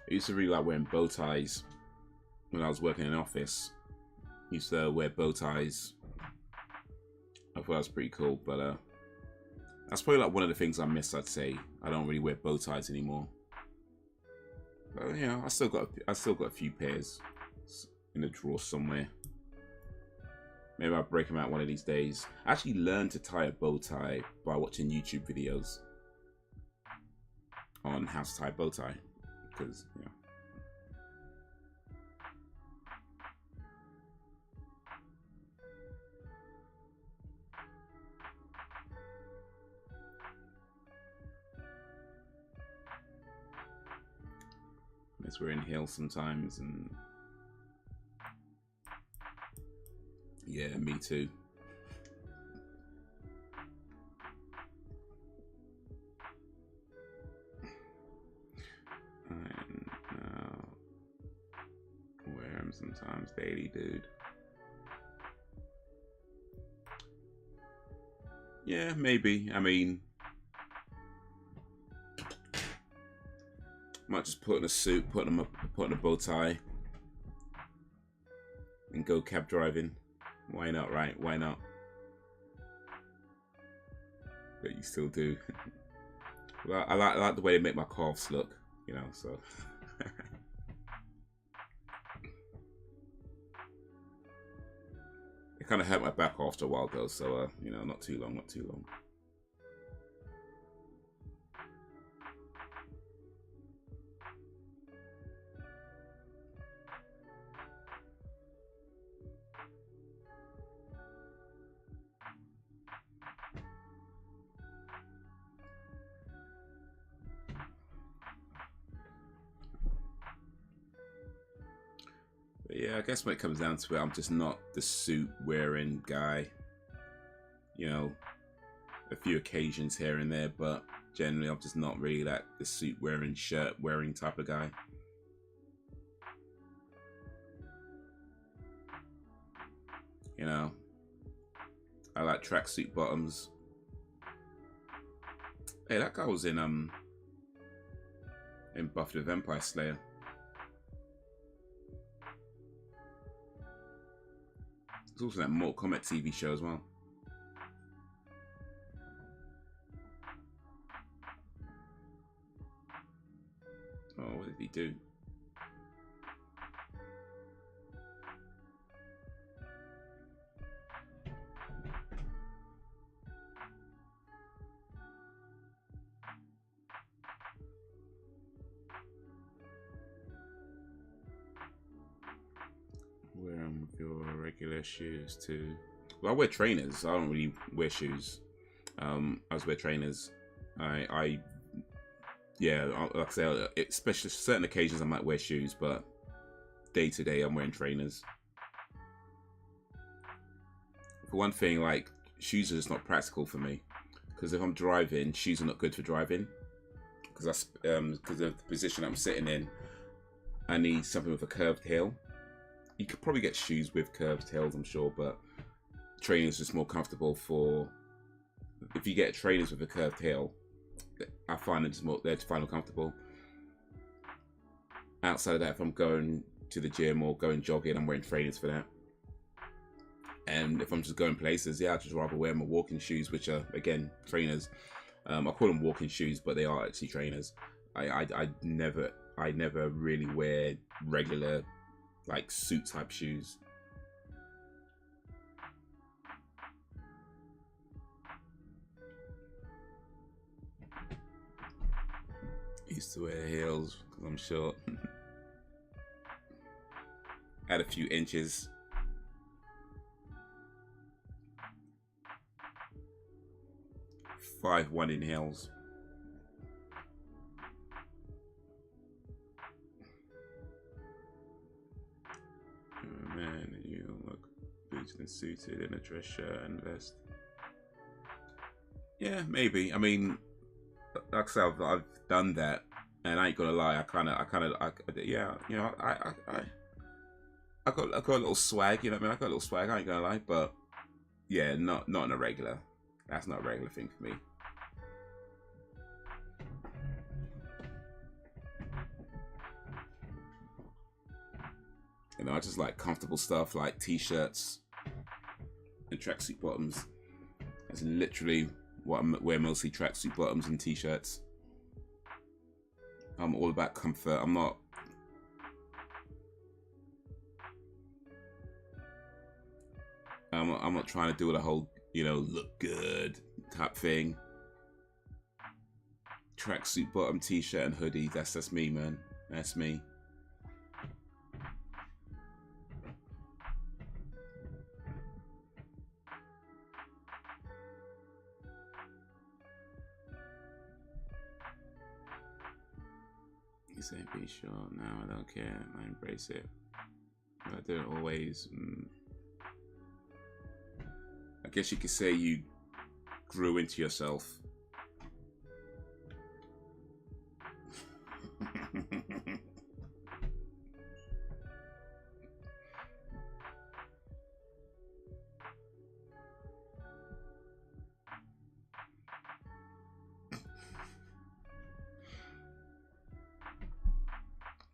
used to really like wearing bow ties when I was working in an office. I used to wear bow ties. I thought that was pretty cool, but that's probably like one of the things I miss. I'd say I don't really wear bow ties anymore. But you know, I still got a few pairs in the drawer somewhere. Maybe I'll break them out one of these days. I actually learned to tie a bow tie by watching YouTube videos on how to tie a bow tie, because you know. As we're in heels sometimes, and yeah, me too. And wear them sometimes daily, dude. Yeah, maybe. I mean, might just put in a suit, put in a bow tie, and go cab driving. Why not, right? Why not? But you still do. Well, I like the way they make my calves look, you know, so. It kind of hurt my back after a while though, so, you know, not too long, not too long. But yeah, I guess when it comes down to it, I'm just not the suit wearing guy. You know, a few occasions here and there, but generally I'm just not really like the suit wearing, shirt wearing type of guy. You know, I like tracksuit bottoms. Hey, that guy was in Buffy the Vampire Slayer. There's also that Mortal Kombat TV show as well. Oh, what did he do? Wear your regular shoes too. Well, I wear trainers. I don't really wear shoes. I just wear trainers. Yeah, like I say, especially certain occasions I might wear shoes, but day to day I'm wearing trainers. For one thing, like, shoes are just not practical for me, because if I'm driving, shoes are not good for driving, because of the position I'm sitting in. I need something with a curved heel. You could probably get shoes with curved heels, I'm sure, but trainers just more comfortable for. If you get trainers with a curved heel, I find them just more. They're just more comfortable. Outside of that, if I'm going to the gym or going jogging, I'm wearing trainers for that. And if I'm just going places, yeah, I'd just rather wear my walking shoes, which are, again, trainers. I call them walking shoes, but they are actually trainers. I never really wear regular, like, suit type shoes. Used to wear heels because I'm short. Add a few inches. Five 1 in heels. Oh man, you look booted and suited in a dress shirt and vest. Yeah, maybe. I mean, like I said, I've done that, and I ain't gonna lie. Yeah, you know, I got a little swag. You know what I mean? I got a little swag. I ain't gonna lie, but yeah, not in a regular. That's not a regular thing for me. You know, I just like comfortable stuff like t-shirts and tracksuit bottoms. That's literally what I wear mostly, tracksuit bottoms and t-shirts. I'm all about comfort. I'm not trying to do the whole, you know, look good type thing. Tracksuit bottom, t-shirt and hoodie. That's me, man. That's me. You say be sure. No, I don't care. I embrace it. But I don't always. I guess you could say you grew into yourself.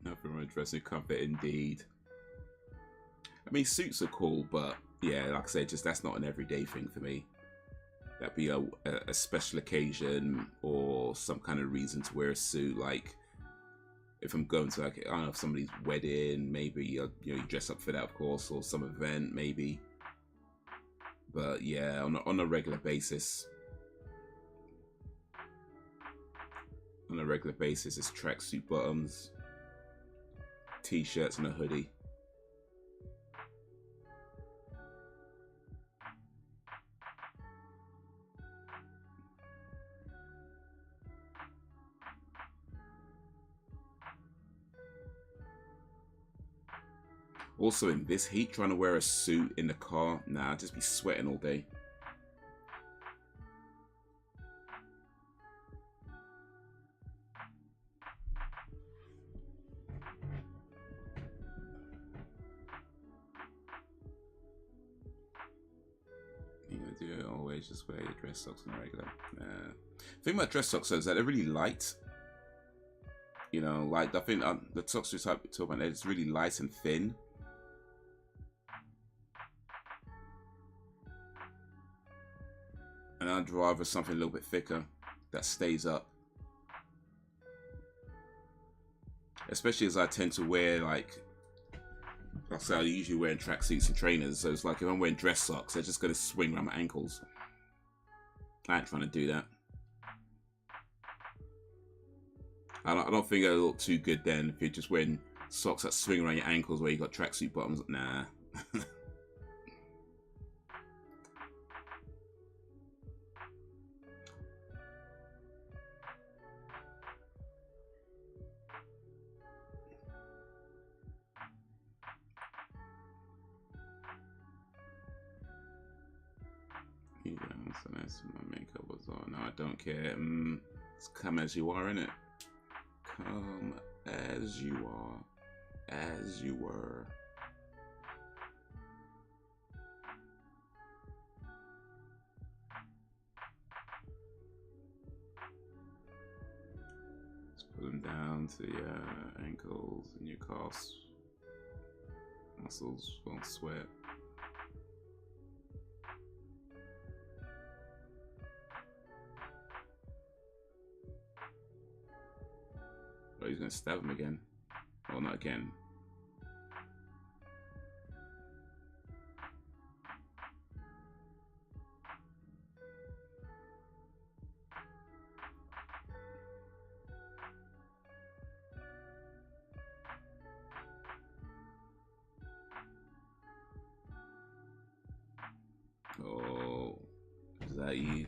Nothing wrong with dressing comfort indeed. I mean, suits are cool, but yeah, like I said, just that's not an everyday thing for me. That'd be a special occasion or some kind of reason to wear a suit. Like if I'm going to, like, I don't know, somebody's wedding, maybe you know, you dress up for that, of course, or some event maybe. But yeah, on a regular basis. On a regular basis, it's tracksuit bottoms, t-shirts and a hoodie. Also, in this heat, trying to wear a suit in the car, nah, I'd just be sweating all day. do it always, just wear your dress socks on the regular. The thing about dress socks is that they're really light. You know, like I think the socks we talk about, it's really light and thin. And I'd rather something a little bit thicker that stays up. Especially as I tend to wear, like I say, I usually wear tracksuits and trainers, so it's like if I'm wearing dress socks, they're just going to swing around my ankles. I ain't trying to do that. I don't think it'll look too good then if you're just wearing socks that swing around your ankles where you got tracksuit bottoms. Nah. Yeah, so that's my makeup was on. No, I don't care. It's come as you are, innit? Come as you are, as you were. Just put them down to your ankles and your calves. Muscles won't sweat. Oh, he's gonna stab him again. Well, not again. Oh, is that you?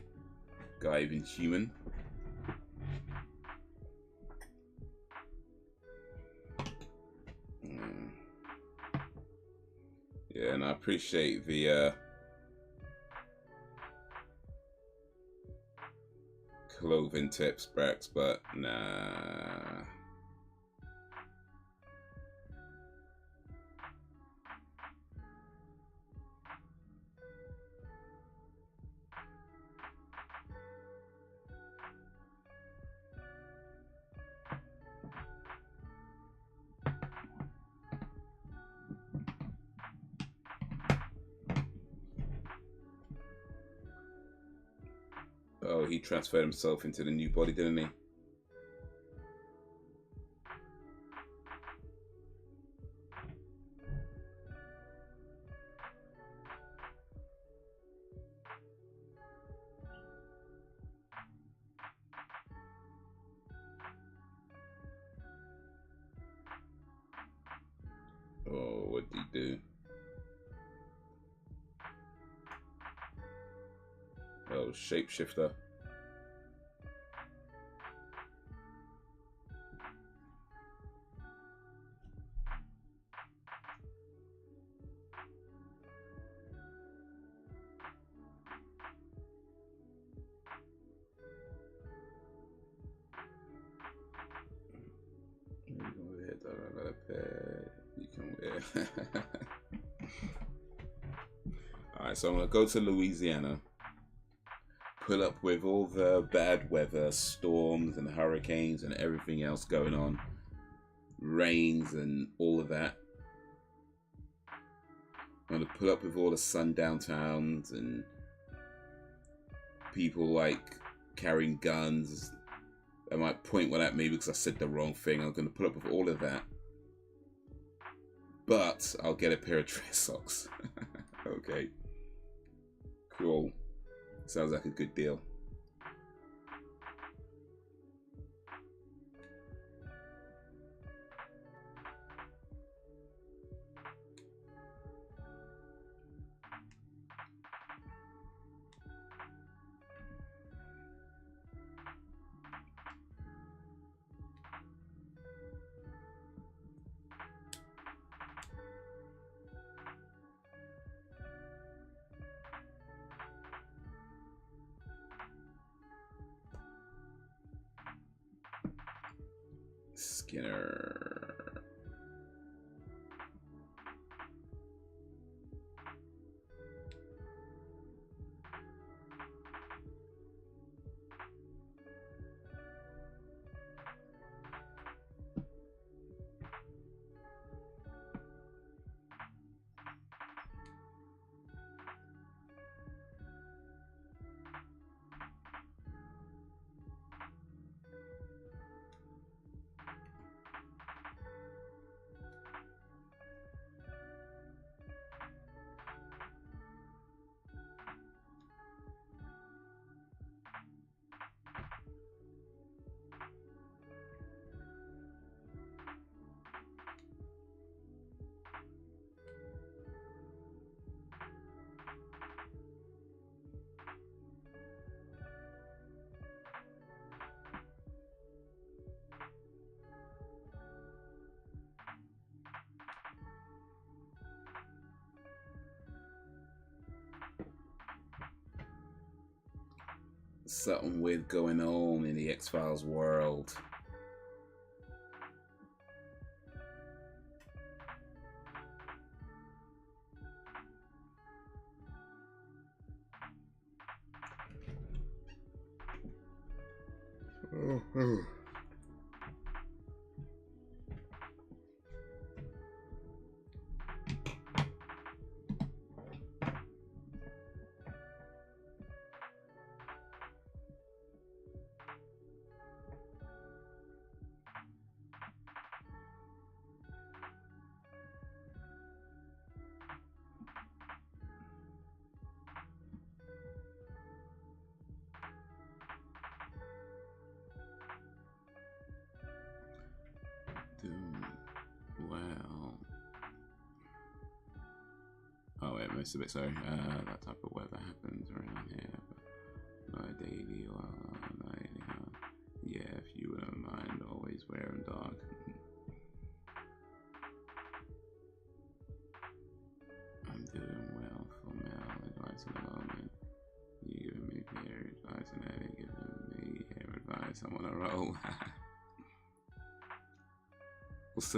Guy even human? Yeah, and I appreciate the clothing tips, Brax, but nah. Oh, he transferred himself into the new body, didn't he? Oh, what did he do? Oh, shapeshifter. You can wear. Alright, so I'm gonna go to Louisiana, pull up with all the bad weather, storms and hurricanes and everything else going on, rains and all of that. I'm gonna pull up with all the sundown towns and people like carrying guns. They might point one at me because I said the wrong thing. I'm gonna pull up with all of that. But I'll get a pair of dress socks. Okay. Cool. Sounds like a good deal. Skinner. something weird going on in the X-Files world. Oh. Well. Oh wait, most of it. Sorry, that type of weather happens around here, but not daily or night. Yeah, if you wouldn't mind, always wearing dark. I'm doing well for male advice at the moment. You giving me hair advice and I ain't giving me hair advice. I'm on a roll. What's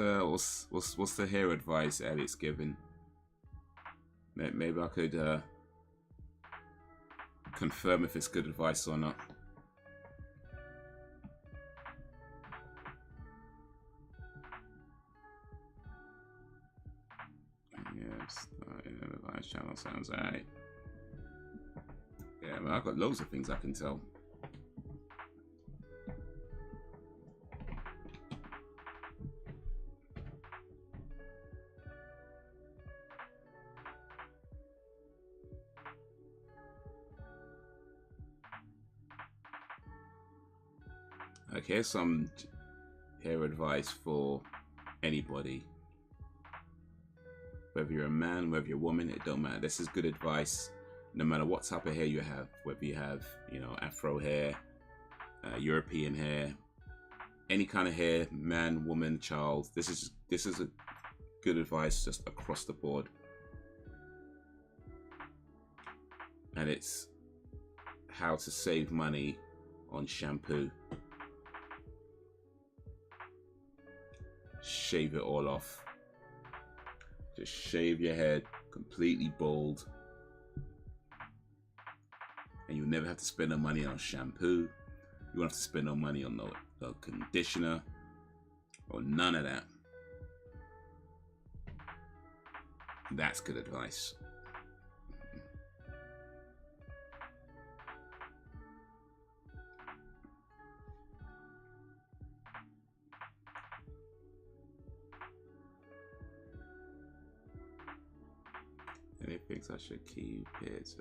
the hair advice Elliot's giving? Maybe I could confirm if it's good advice or not. Yeah, starting an advice channel sounds alright. Yeah, man, I've got loads of things I can tell. Okay, some hair advice for anybody. Whether you're a man, whether you're a woman, it don't matter. This is good advice, no matter what type of hair you have. Whether you have, Afro hair, European hair, any kind of hair, man, woman, child. This is a good advice just across the board, and it's how to save money on shampoo. Shave it all off. Just shave your head completely bald, and you'll never have to spend no money on shampoo. You won't have to spend no money on no conditioner or none of that. That's good advice. And he thinks I should keep it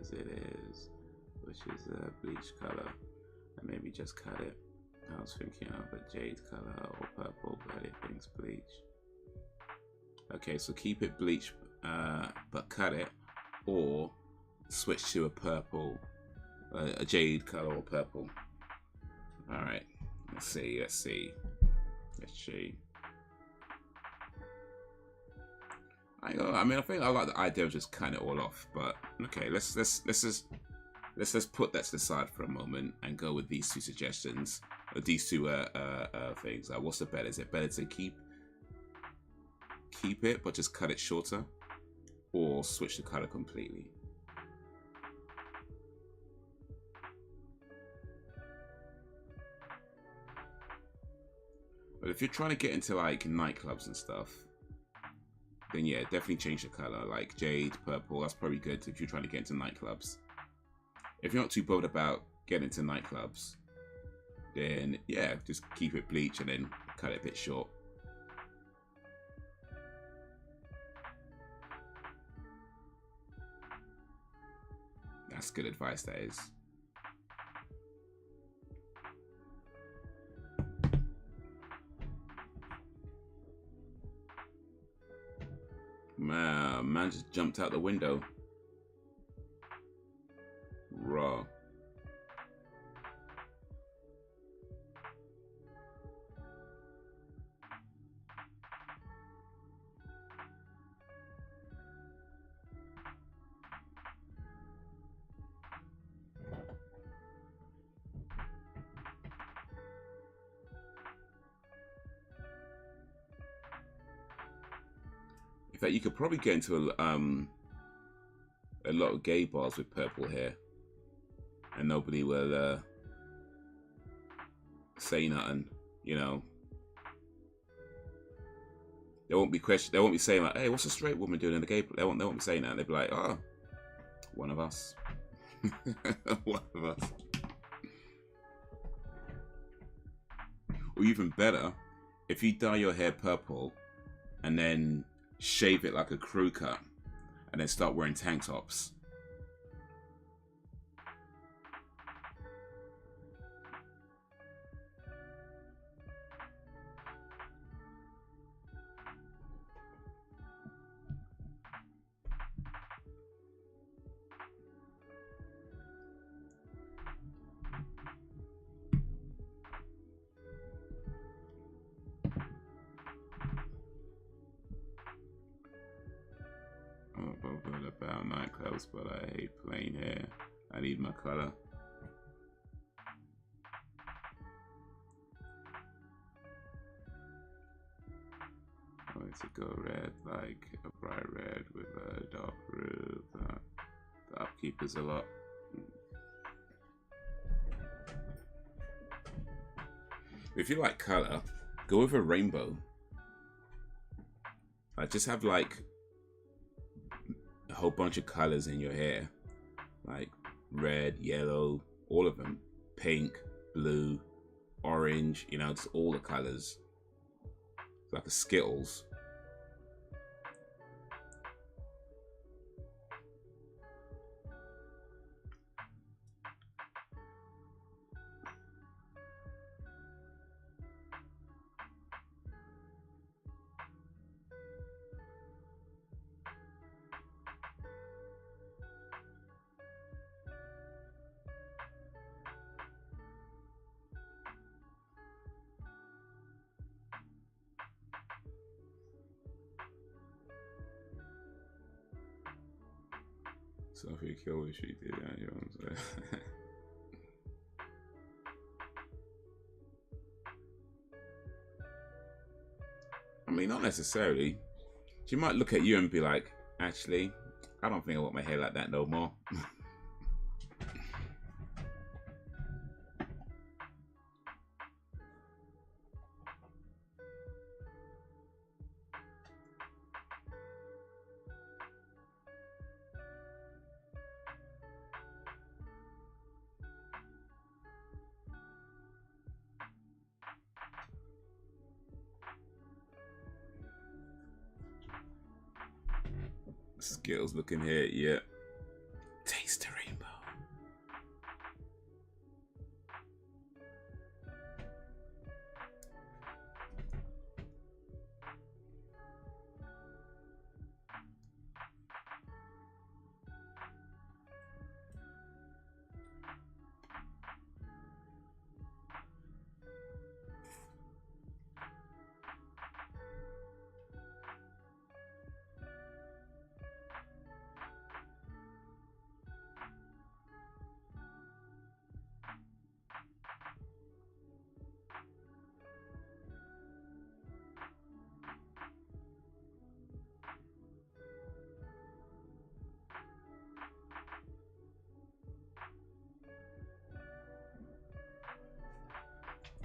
as it is, which is a bleach color, and maybe just cut it. I was thinking of a jade color or purple, but it thinks bleach. Okay, so keep it bleach, but cut it, or switch to a purple, a jade color or purple. All right, let's see. I think I like the idea of just cutting it all off, but okay, let's just put that to the side for a moment and go with these two suggestions, or these two things. What's the better? Is it better to keep it but just cut it shorter, or switch the color completely? But if you're trying to get into like nightclubs and stuff, then yeah, definitely change the color. Like jade, purple, that's probably good if you're trying to get into nightclubs. If you're not too bothered about getting into nightclubs, then yeah, just keep it bleach and then cut it a bit short. That's good advice, that is. Man just jumped out the window. Raw. In fact, you could probably get into a lot of gay bars with purple hair, and nobody will say nothing. You know, they won't be They won't be saying like, "Hey, what's a straight woman doing in the gay?" They won't be saying that. They'll be like, "Oh, one of us." One of us. Or even better, if you dye your hair purple and then shave it like a crew cut and then start wearing tank tops. I'm not bothered about nightclubs, but I hate plain hair. I need my color. I want to go red, like a bright red with a dark roof. The upkeep is a lot. If you like color, go with a rainbow. Like, just have like a whole bunch of colors in your hair, like red, yellow, all of them, pink, blue, orange, you know, just all the colors. It's like a Skittles. Sophie kill what she did, you know what I'm saying? I mean, not necessarily. She might look at you and be like, actually, I don't think I want my hair like that no more. Skittles looking here, yeah. Taste the rainbow.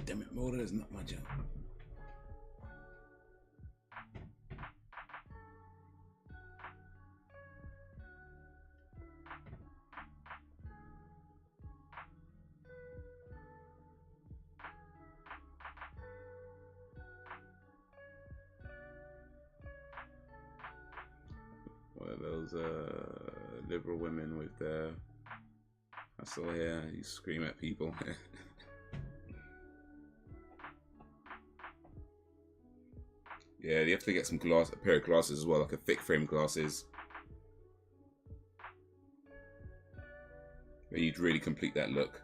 Damn it, motor is not my job. One of those liberal women with I saw here, you scream at people. Yeah, you have to get some a pair of glasses as well, like a thick frame glasses. Where you'd really complete that look.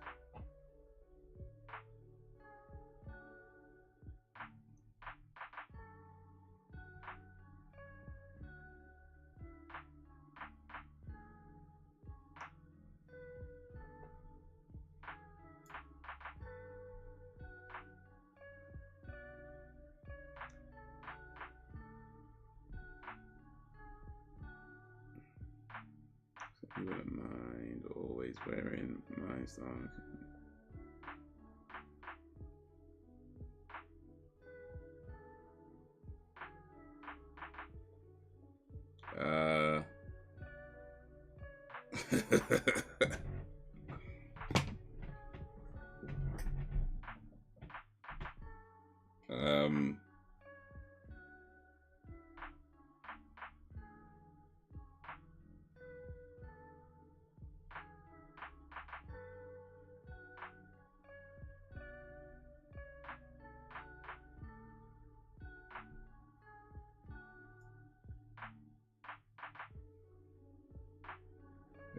clearing my song.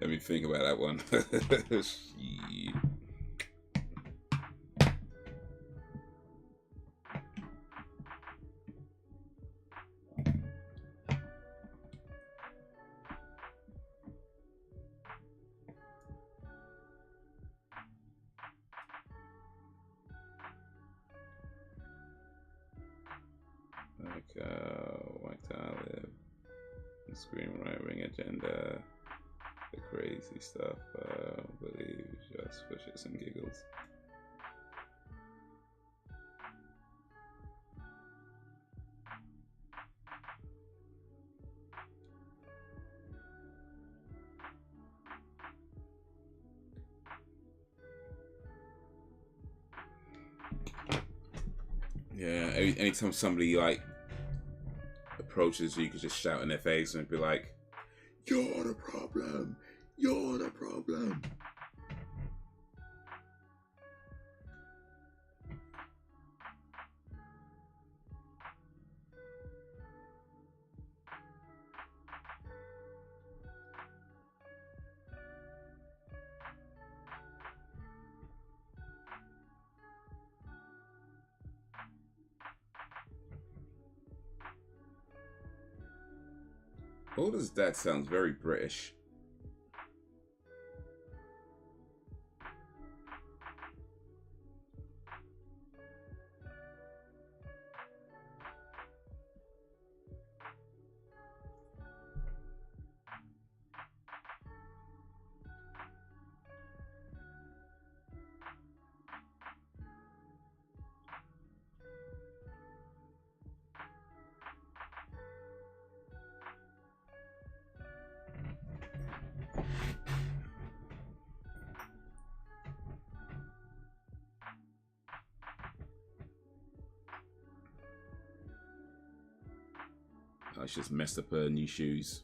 Let me think about that one. Shit. Like, white olive, screenwriting agenda, the crazy stuff, believe, just for shits and giggles. Yeah, anytime somebody like approaches you, you could just shout in their face and be like, "You're the problem. You're the problem." All does that sounds very British. I just messed up her new shoes.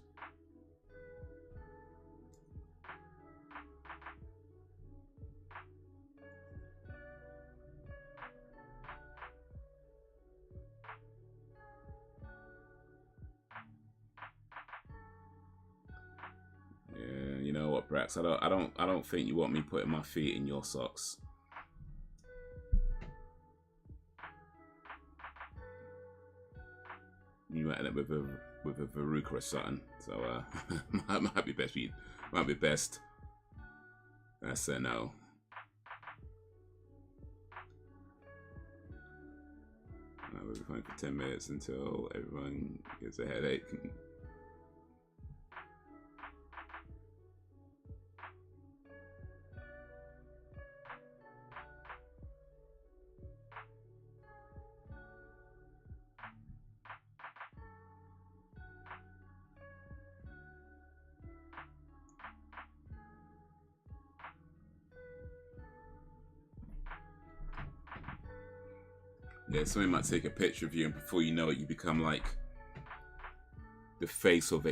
Yeah, you know what, Brax? I don't think you want me putting my feet in your socks. You might end up with a verruca or something, so might be best. Might be best. That's a no. We'll be fine for 10 minutes until everyone gets a headache. Yeah, somebody might take a picture of you, and before you know it, you become like the face of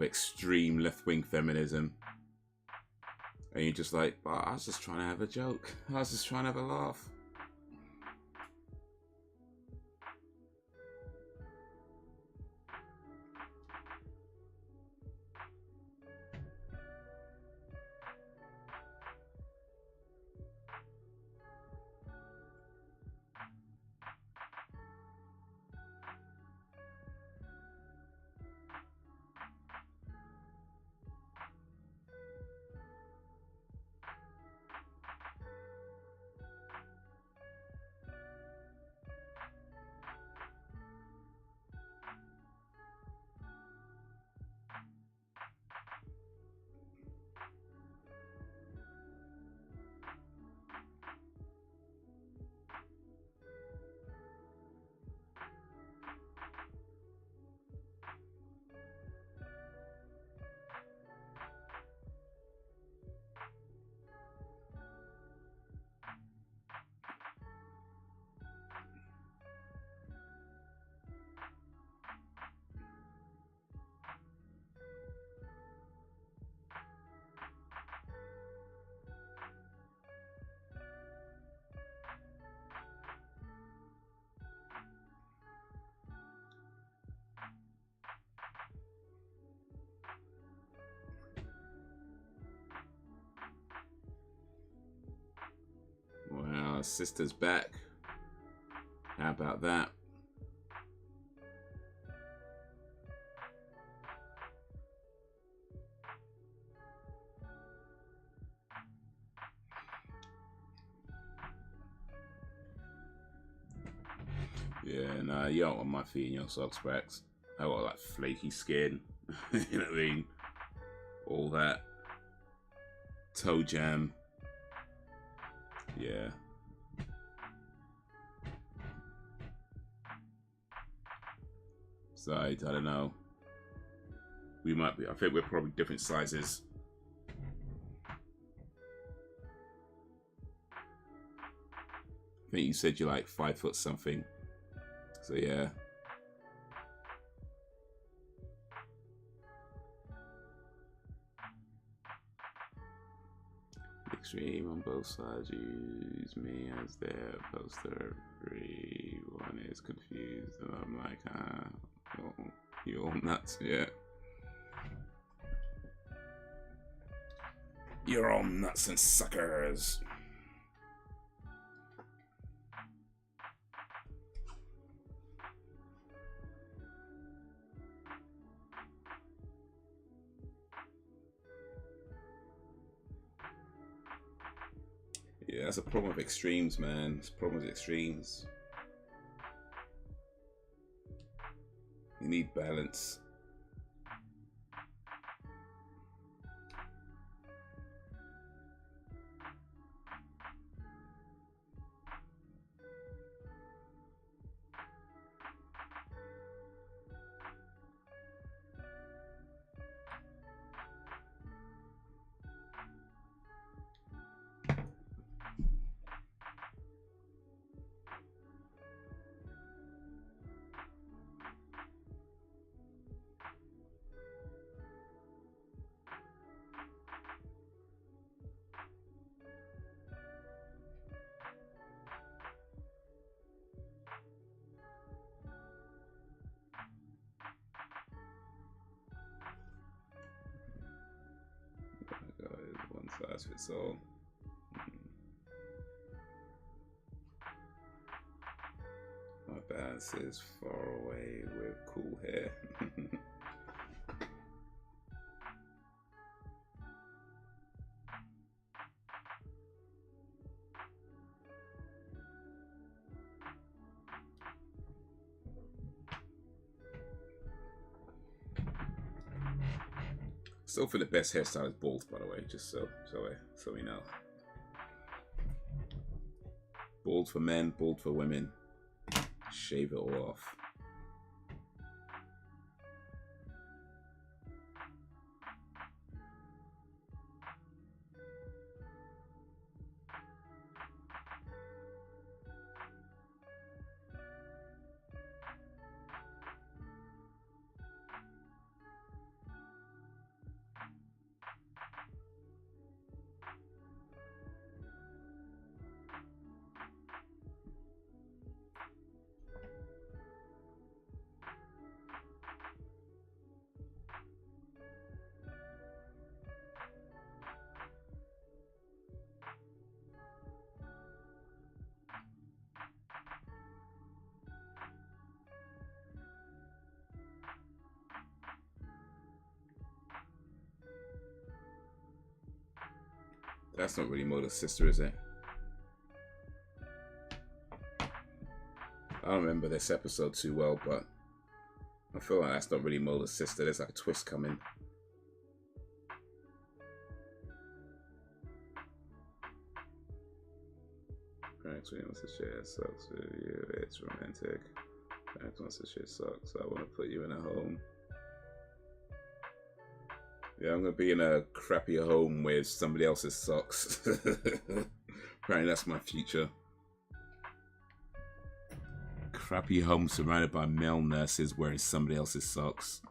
extreme left-wing feminism. And you're just like, oh, I was just trying to have a joke. I was just trying to have a laugh. sister's back. How about that? Yeah, nah, you don't want my feet in your socks, Brax. I got like flaky skin. You know what I mean? All that. Toe jam. Yeah. So I don't know. We might be. I think we're probably different sizes. I think you said you're like 5 foot something. So yeah. Extreme on both sides. Use me as their poster. Everyone is confused. And I'm like, you all nuts, yeah. You're all nuts and suckers. Yeah, that's a problem with extremes, man. It's a problem with extremes. You need balance. One size fits all. My balance is far away with cool hair. Still for the best hairstyle is bald, by the way, just so we know. Bald for men, bald for women. Shave it all off. That's not really Motor's sister, is it? I don't remember this episode too well, but I feel like that's not really Motor's sister. There's like a twist coming. Frank wants to share sucks with you. It's romantic. Frank wants to share sucks. I want to put you in a home. Yeah, I'm gonna be in a crappier home with somebody else's socks. Apparently that's my future. Crappy home surrounded by male nurses wearing somebody else's socks.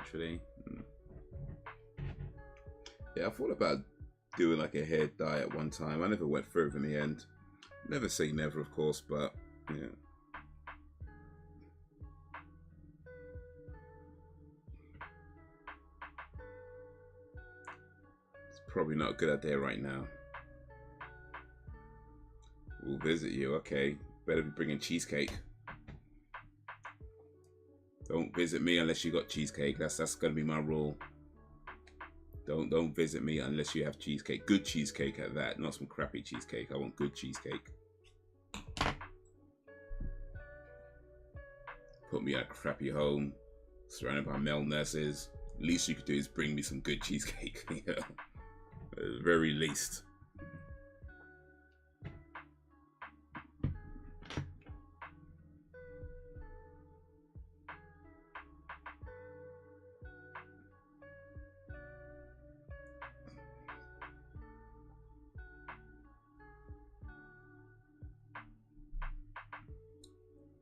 actually. Yeah, I thought about doing like a hair dye at one time. I never went through it in the end. Never say never, of course, but yeah. It's probably not a good idea right now. We'll visit you, okay. Better be bringing cheesecake. Don't visit me unless you got cheesecake. That's gonna be my rule. Don't visit me unless you have cheesecake. Good cheesecake at that, not some crappy cheesecake. I want good cheesecake. Put me at a crappy home, surrounded by male nurses. Least you could do is bring me some good cheesecake. You know? At the very least.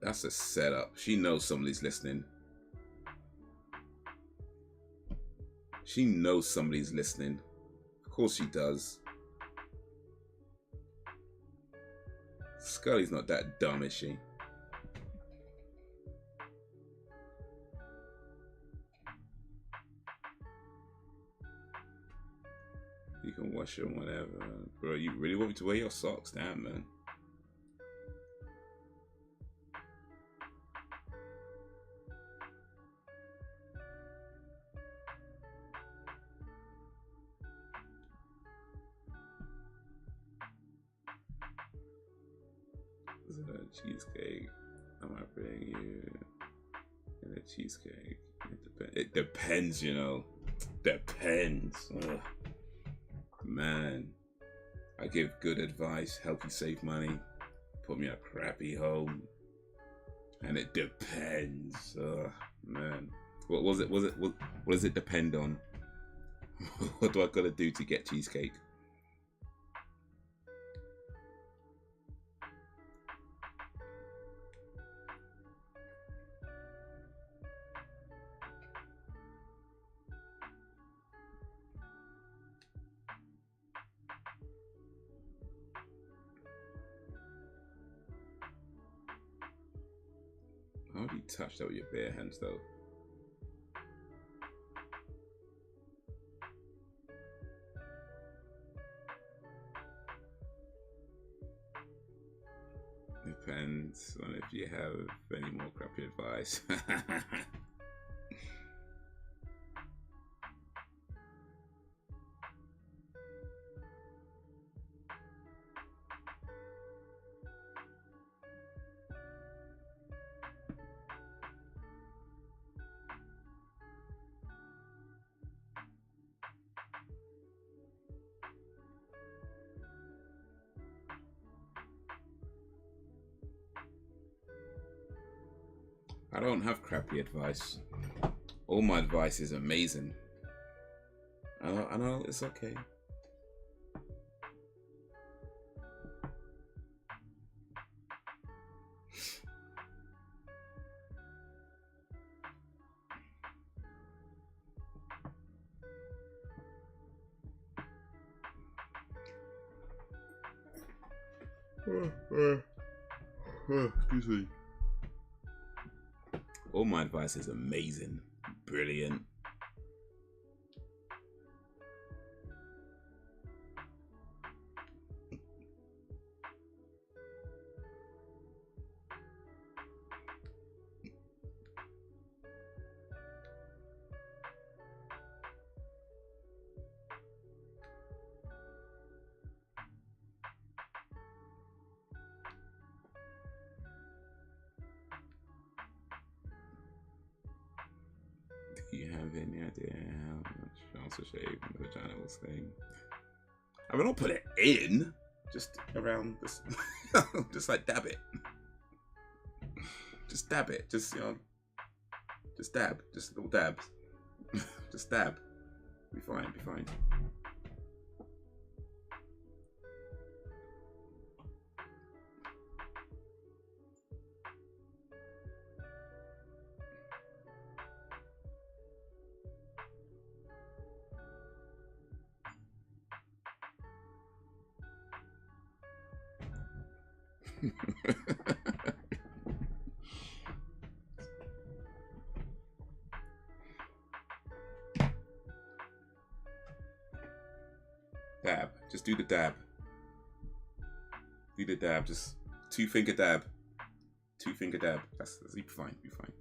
That's a setup. She knows somebody's listening. She knows somebody's listening. Of course she does. Scully's not that dumb, is she? You can wash them whenever. Bro, you really want me to wear your socks? Damn, man. Cheesecake. I might bring you in a cheesecake. It depends, you know. Depends. Ugh. Man, I give good advice, help you save money, put me in a crappy home, and it depends. Man, what was it? What does it depend on? What do I gotta do to get cheesecake? How do you touch that with your bare hands, though? Depends on if you have any more crappy advice. I don't have crappy advice. All my advice is amazing. I know, it's okay. Excuse me. All my advice is amazing, brilliant. Do you have any idea how much sponsorship and the channels thing? I mean, I'll put it in, just around this, just like dab it. Just dab it, just, you know, just dab, just little dabs. Just dab. Be fine, be fine. Dab. Just do the dab. Do the dab. Just 2-finger dab. 2-finger dab. That's you'll be fine. You'll be fine.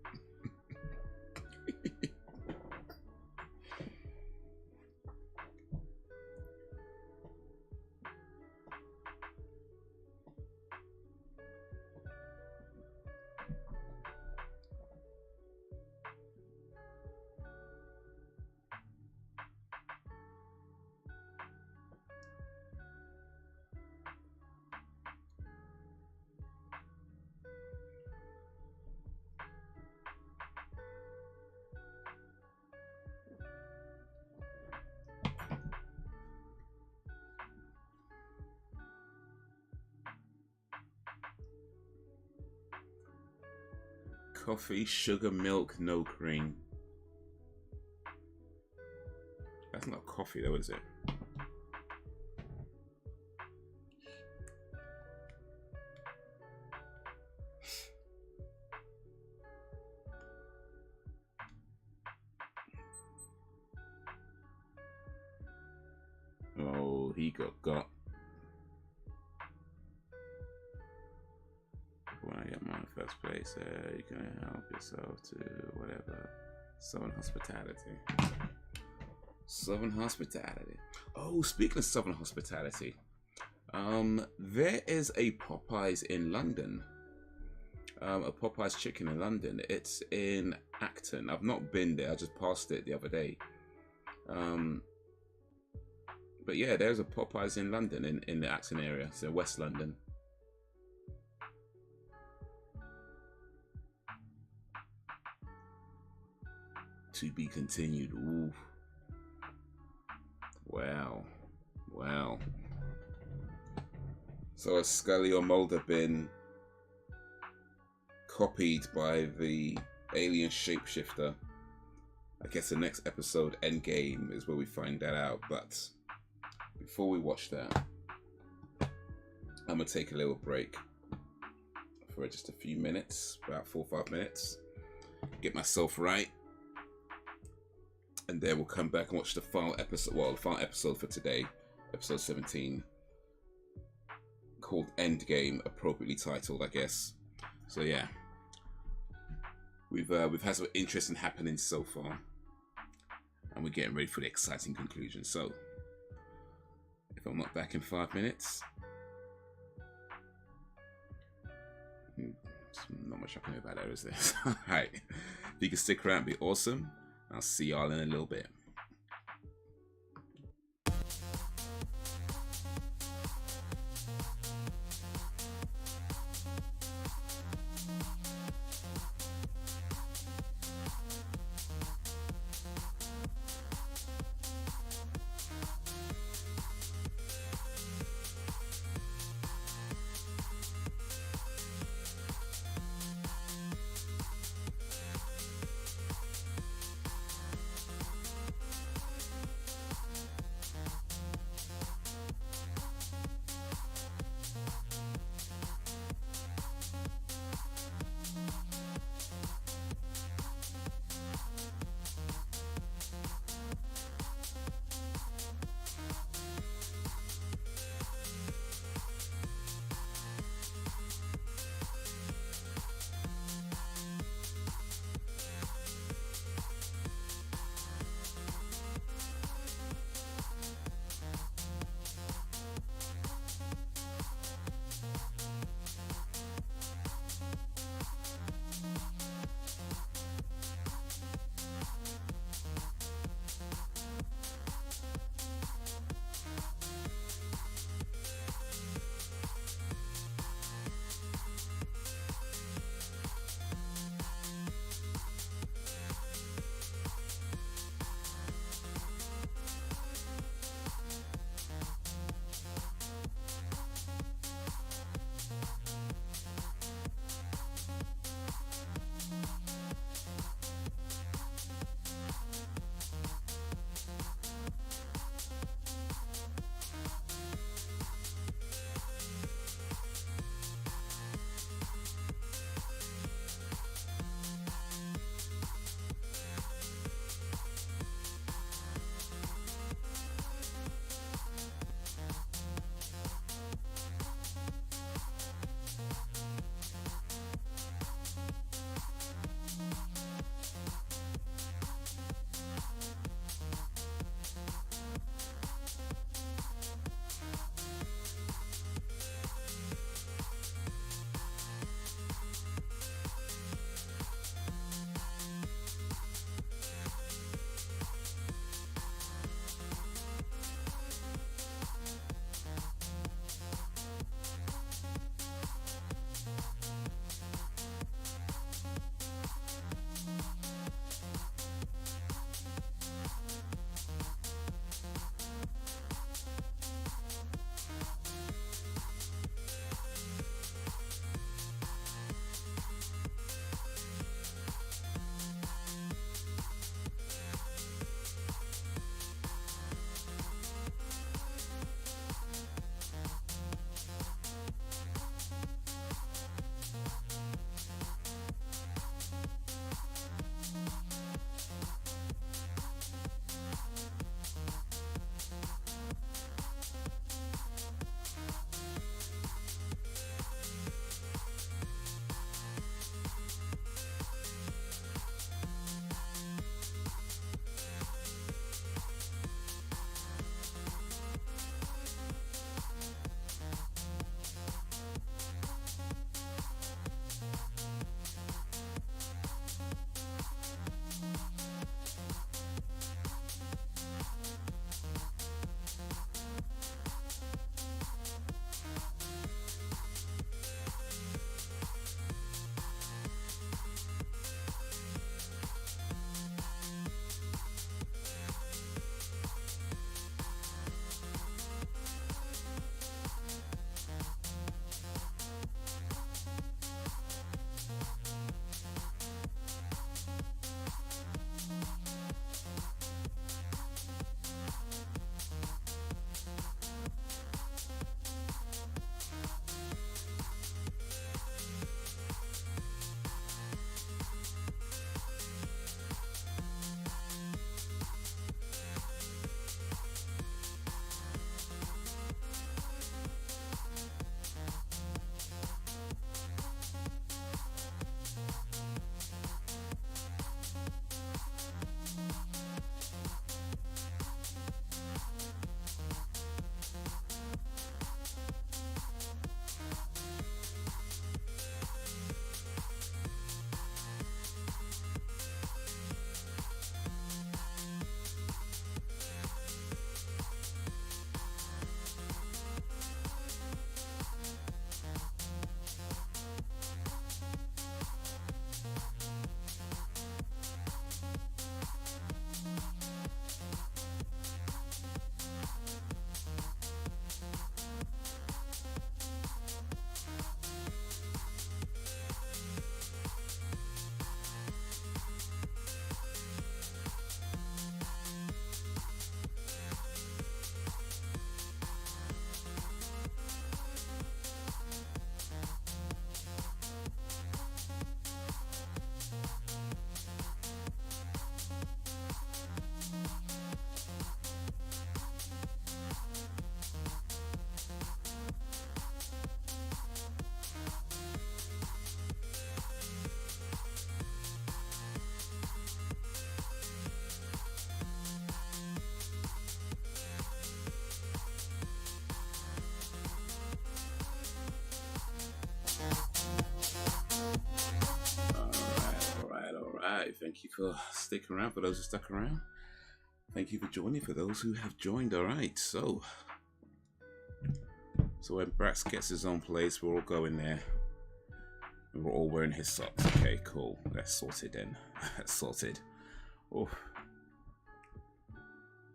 Coffee, sugar, milk, no cream. That's not coffee though, is it? Oh, he got. When I get my first place, you can help yourself to whatever. Southern hospitality. Southern hospitality. Oh, speaking of Southern hospitality, there is a Popeyes in London. A Popeyes chicken in London. It's in Acton. I've not been there. I just passed it the other day. But yeah, there's a Popeyes in London in the Acton area. So West London. To be continued. Ooh. Wow. Wow. So has Scully or Mulder been copied by the alien shapeshifter? I guess the next episode, Endgame, is where we find that out. But before we watch that, I'm going to take a little break for just a few minutes, about 4 or 5 minutes. Get myself right. And then we'll come back and watch the final episode. Well, the final episode for today, episode 17, called Endgame, appropriately titled, I guess. So yeah, we've had some interesting happenings so far, and we're getting ready for the exciting conclusion. So, if I'm not back in 5 minutes, not much I can do about that, is there? All right, if you can stick around, it'd be awesome. I'll see y'all in a little bit. right, thank you for sticking around. For those who stuck around, thank you for joining. For those who have joined, all right. So when Brax gets his own place, we're all going there. We're all wearing his socks. Okay, cool. That's sorted then. That's sorted. Oh.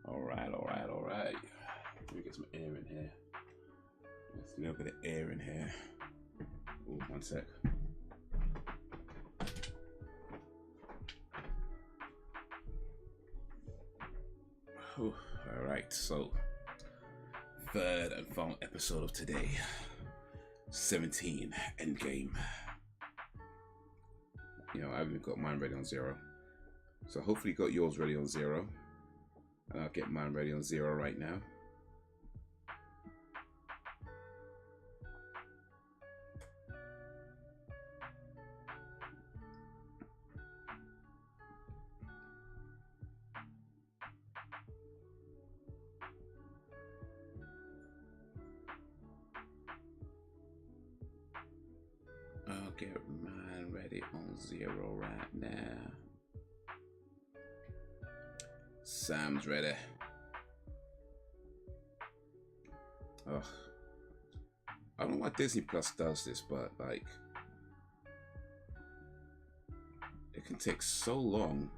All right. Let me get some air in here. Let's get a little bit of air in here. Oh, one sec. All right, so third and final episode of today, 17 Endgame. You know, I haven't got mine ready on 0, so hopefully you got yours ready on 0, and I'll get mine ready on 0 right now. I'll get mine ready on 0 right now. Sam's ready. Oh, I don't know why Disney Plus does this, but like, it can take so long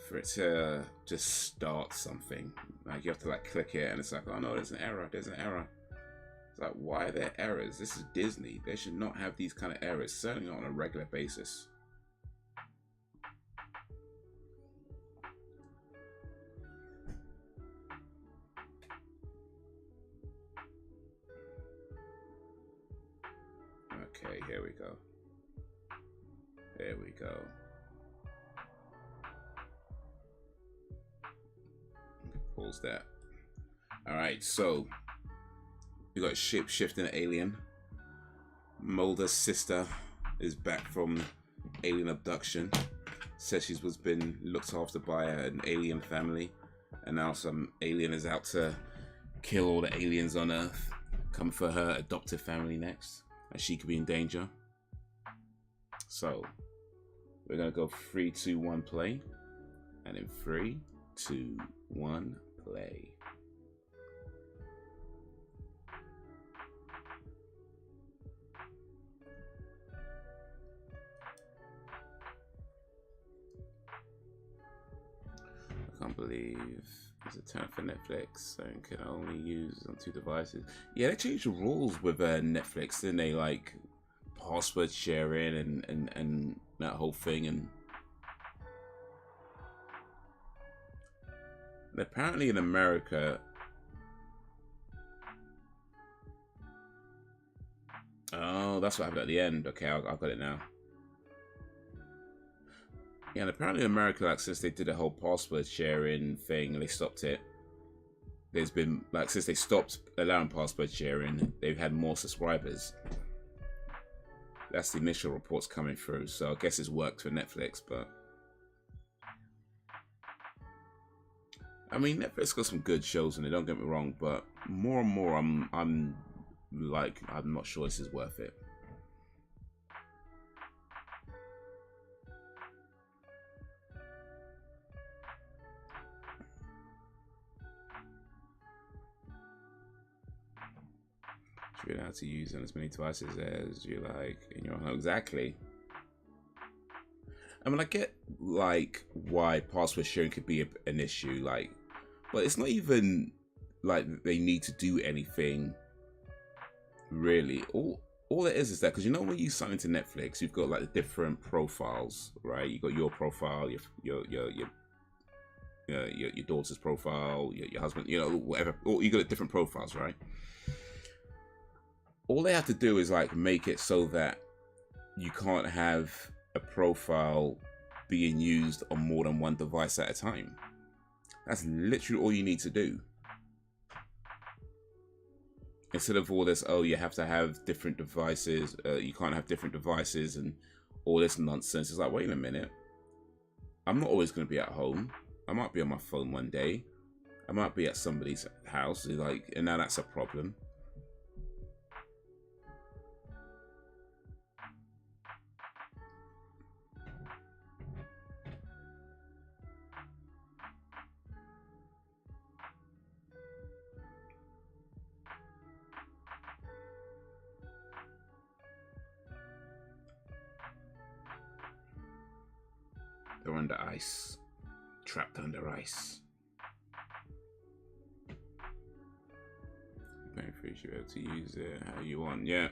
for it to just start something. Like, you have to like click it, and it's like, oh no, there's an error. There's an error. It's like, why are there errors? This is Disney. They should not have these kind of errors, certainly not on a regular basis. Okay, here we go. There we go. Pause that. All right, so we got ship-shifting alien. Mulder's sister is back from alien abduction. Says she's been looked after by an alien family, and now some alien is out to kill all the aliens on Earth. Come for her adoptive family next, and she could be in danger. So we're gonna go 3, 2, 1, play, and in 3, 2, 1, play. I can't believe it's a turn for Netflix and can only use on 2 devices. Yeah, they changed the rules with Netflix, didn't they? Like password sharing and that whole thing. And apparently in America, oh, that's what happened at the end. Okay, I got it now. Yeah, and apparently in America, like, since they did a whole password sharing thing and they stopped it, there's been, like, since they stopped allowing password sharing, they've had more subscribers. That's the initial reports coming through, so I guess it's worked for Netflix, but I mean, Netflix got some good shows in it, don't get me wrong, but more and more I'm not sure this is worth it. You're allowed to use on as many devices as you like in your home. Exactly. I mean, I get like why password sharing could be an issue, like, but it's not even like they need to do anything really. All it is that, because you know when you sign into Netflix, you've got like the different profiles, right? You got your profile, your daughter's profile, your husband, you know, whatever. You got different profiles, right? All they have to do is like make it so that you can't have a profile being used on more than one device at a time. That's literally all you need to do. Instead of all this, oh, you have to have different devices, you can't have different devices and all this nonsense. It's like, wait a minute. I'm not always going to be at home. I might be on my phone one day. I might be at somebody's house, like, and now that's a problem. or under ice. Trapped under ice. Very free, you able to use it how you want. Yeah.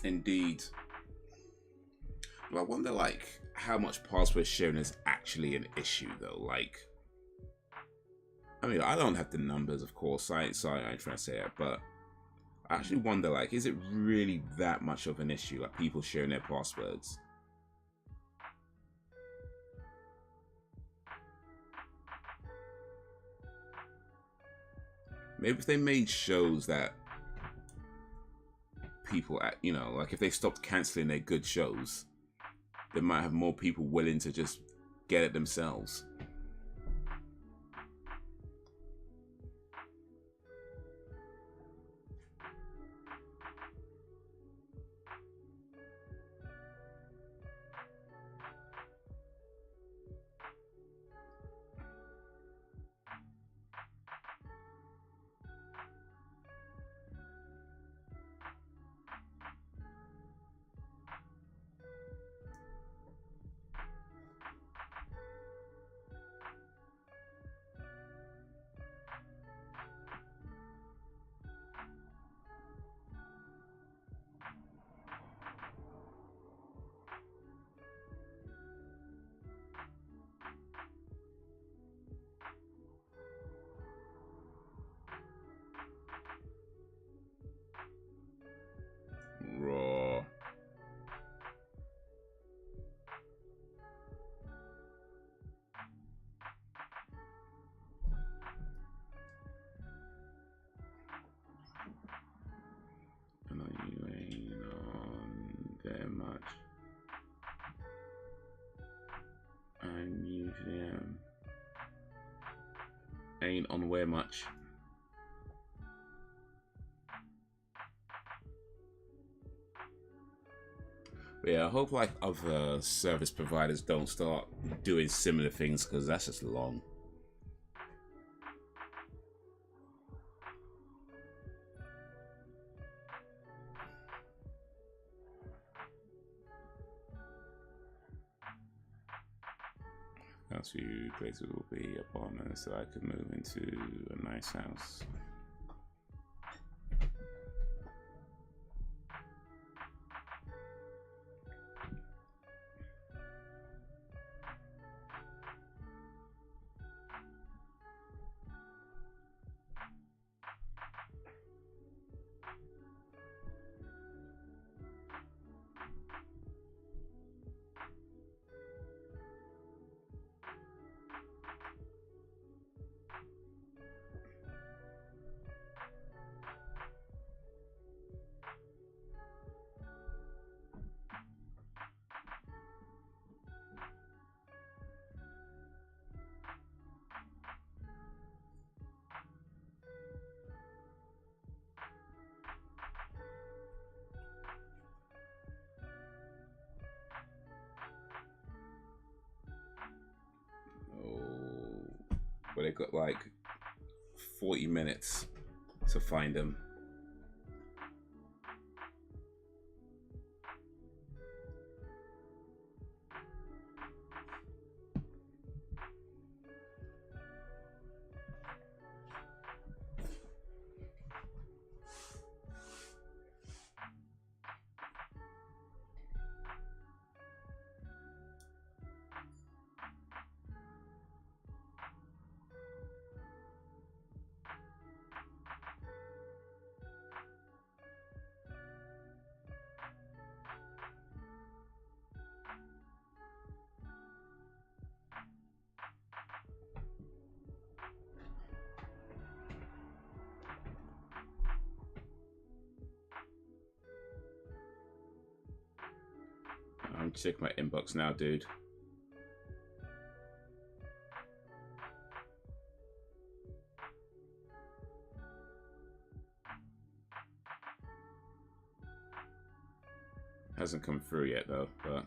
Indeed. But I wonder, like, how much password sharing is actually an issue, though. Like, I mean, I don't have the numbers, of course. I ain't trying to say it, but I actually wonder, like, is it really that much of an issue? Like, people sharing their passwords? Maybe if they made shows that people, you know, like if they stopped canceling their good shows, they might have more people willing to just get it themselves. Raw. I know you ain't on that much. I'm usually ain't on where much. But yeah, I hope like other service providers don't start doing similar things, because that's just long. That's few places will be apartments, so I could move into a nice house. But they got like 40 minutes to find them. I'm checking my inbox now, dude. Hasn't come through yet though, but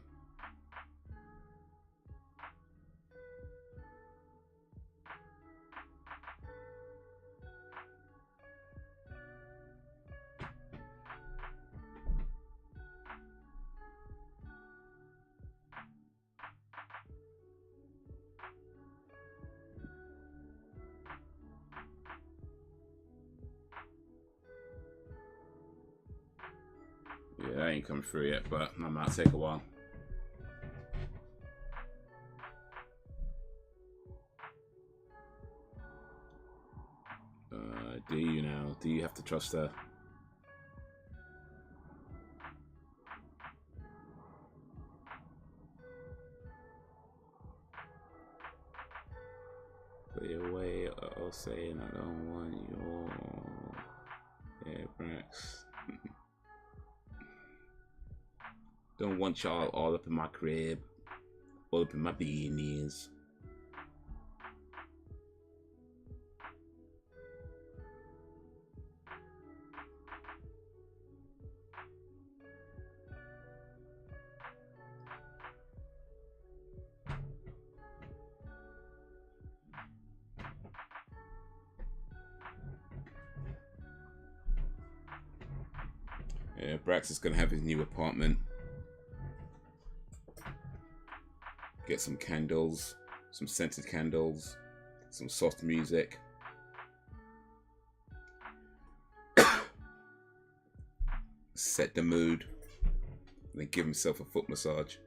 that ain't come through yet, but that might take a while. Do you now? Do you have to trust her? Put your way or saying I don't want your Brax. Don't want y'all all up in my crib, all up in my beanies. Yeah, Brax is gonna have his new apartment. Get some candles, some scented candles, some soft music. Set the mood, and then give himself a foot massage.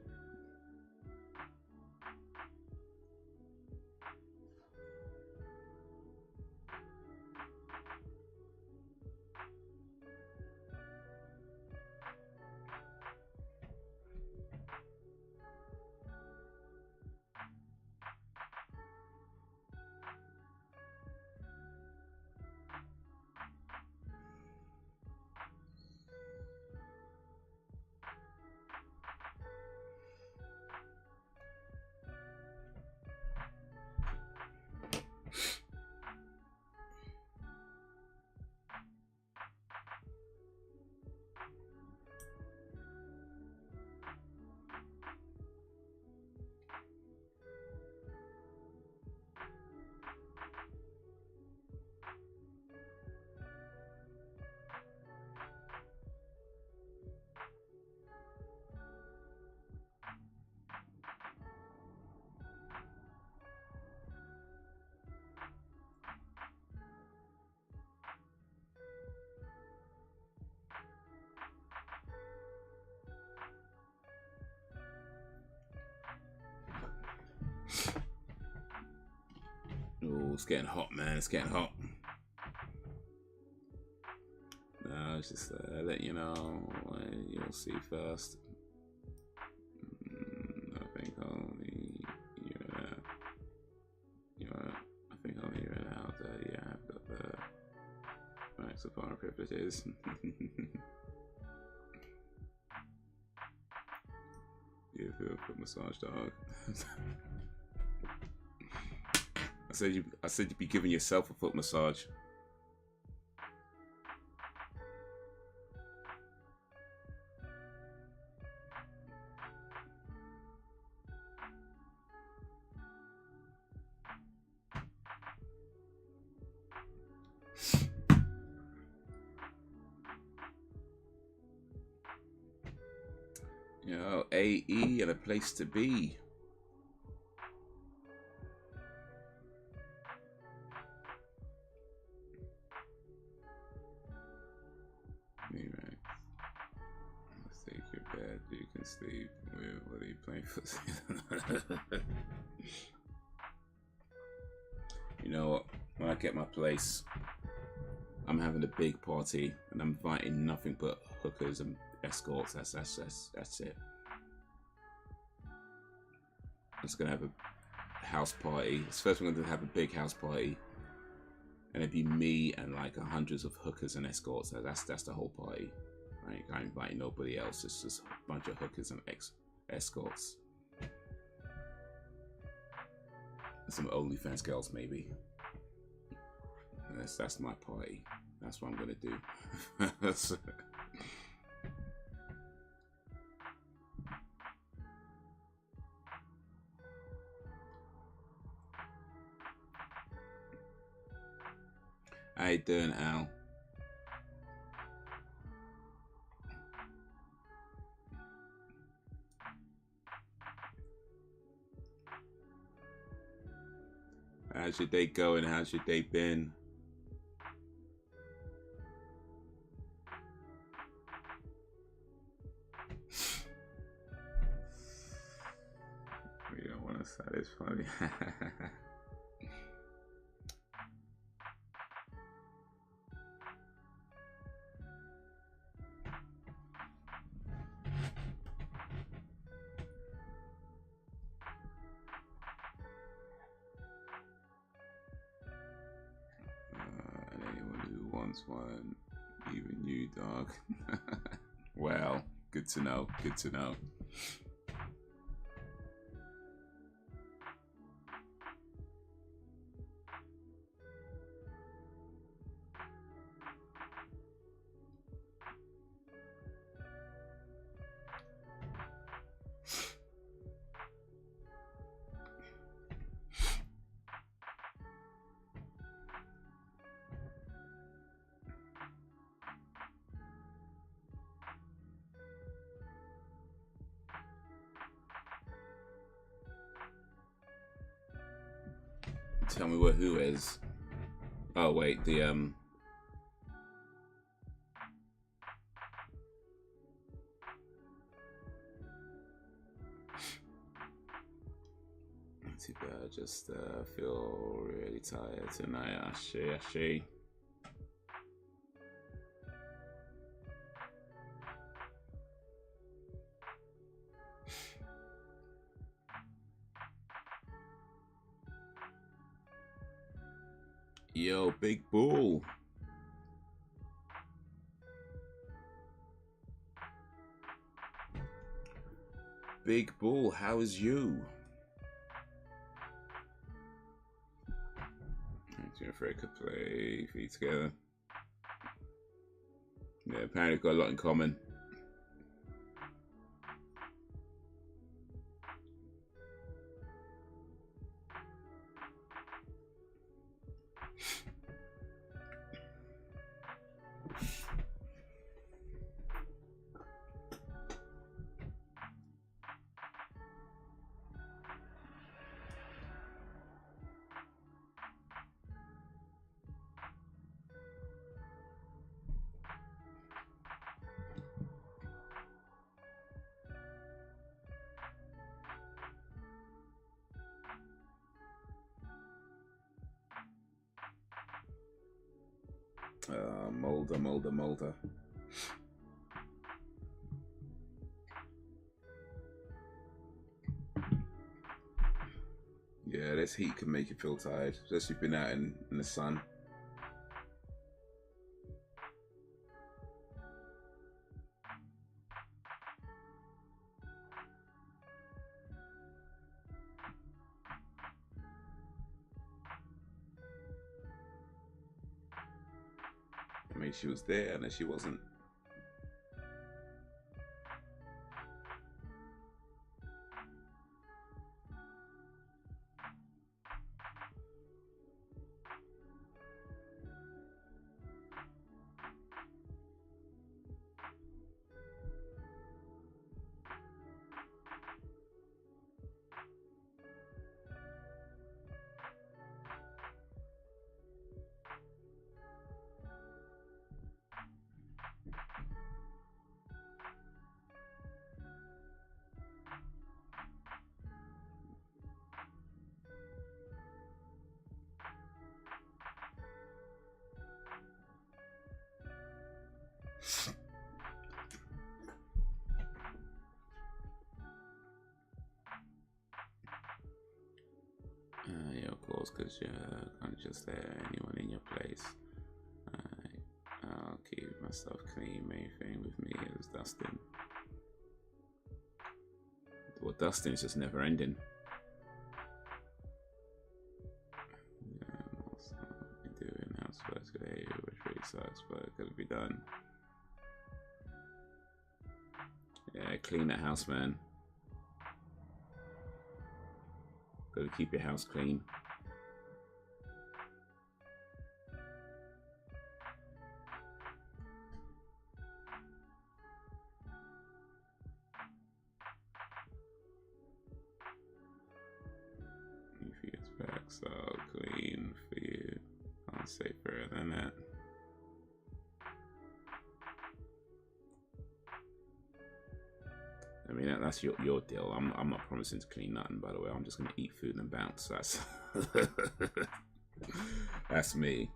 Oh, it's getting hot, man. It's getting hot. No, it's just let you know. You'll see first. I think only I think only you're allowed. Yeah, I've got the max of power privileges. You feel a foot massage, dog. I said you'd be giving yourself a foot massage. You know, AE and a place to be. Let's take your bed. You can sleep. What are you playing for? You know what? When I get my place, I'm having a big party, and I'm inviting nothing but hookers and escorts. That's it. I'm just gonna have a house party. It's first we're gonna have a big house party, and it'd be me and like hundreds of hookers and escorts. That's the whole party. Right? I ain't inviting nobody else. It's just a bunch of hookers and escorts. And some OnlyFans girls maybe. That's my party. That's what I'm gonna do. How you doing, Al? How's your day going? How's your day been? Jokes. That is funny. And anyone who wants one, even you, dog. Well, good to know. Good to know. Tell me what who is. Oh wait, the too bad. Just feel really tired tonight. Ashi. Yo, Big Bull. Big Bull, how is you? Afraid could play feet together. Yeah, apparently got a lot in common. Molder. Yeah, this heat can make you feel tired, especially if you've been out in the sun. I mean, she was there and then she wasn't. Yeah, of course, because you're kind of just there, anyone in your place. I'll keep myself clean. Main thing with me is dusting. Well, dusting is just never ending. Also, doing housework today, which really sucks, but it could be done. Yeah, clean that house, man. Gotta keep your house clean. If he gets back, so clean for you. Can't say further than that. I mean, that's your deal. I'm not promising to clean nothing, by the way. I'm just gonna eat food and bounce. That's that's me.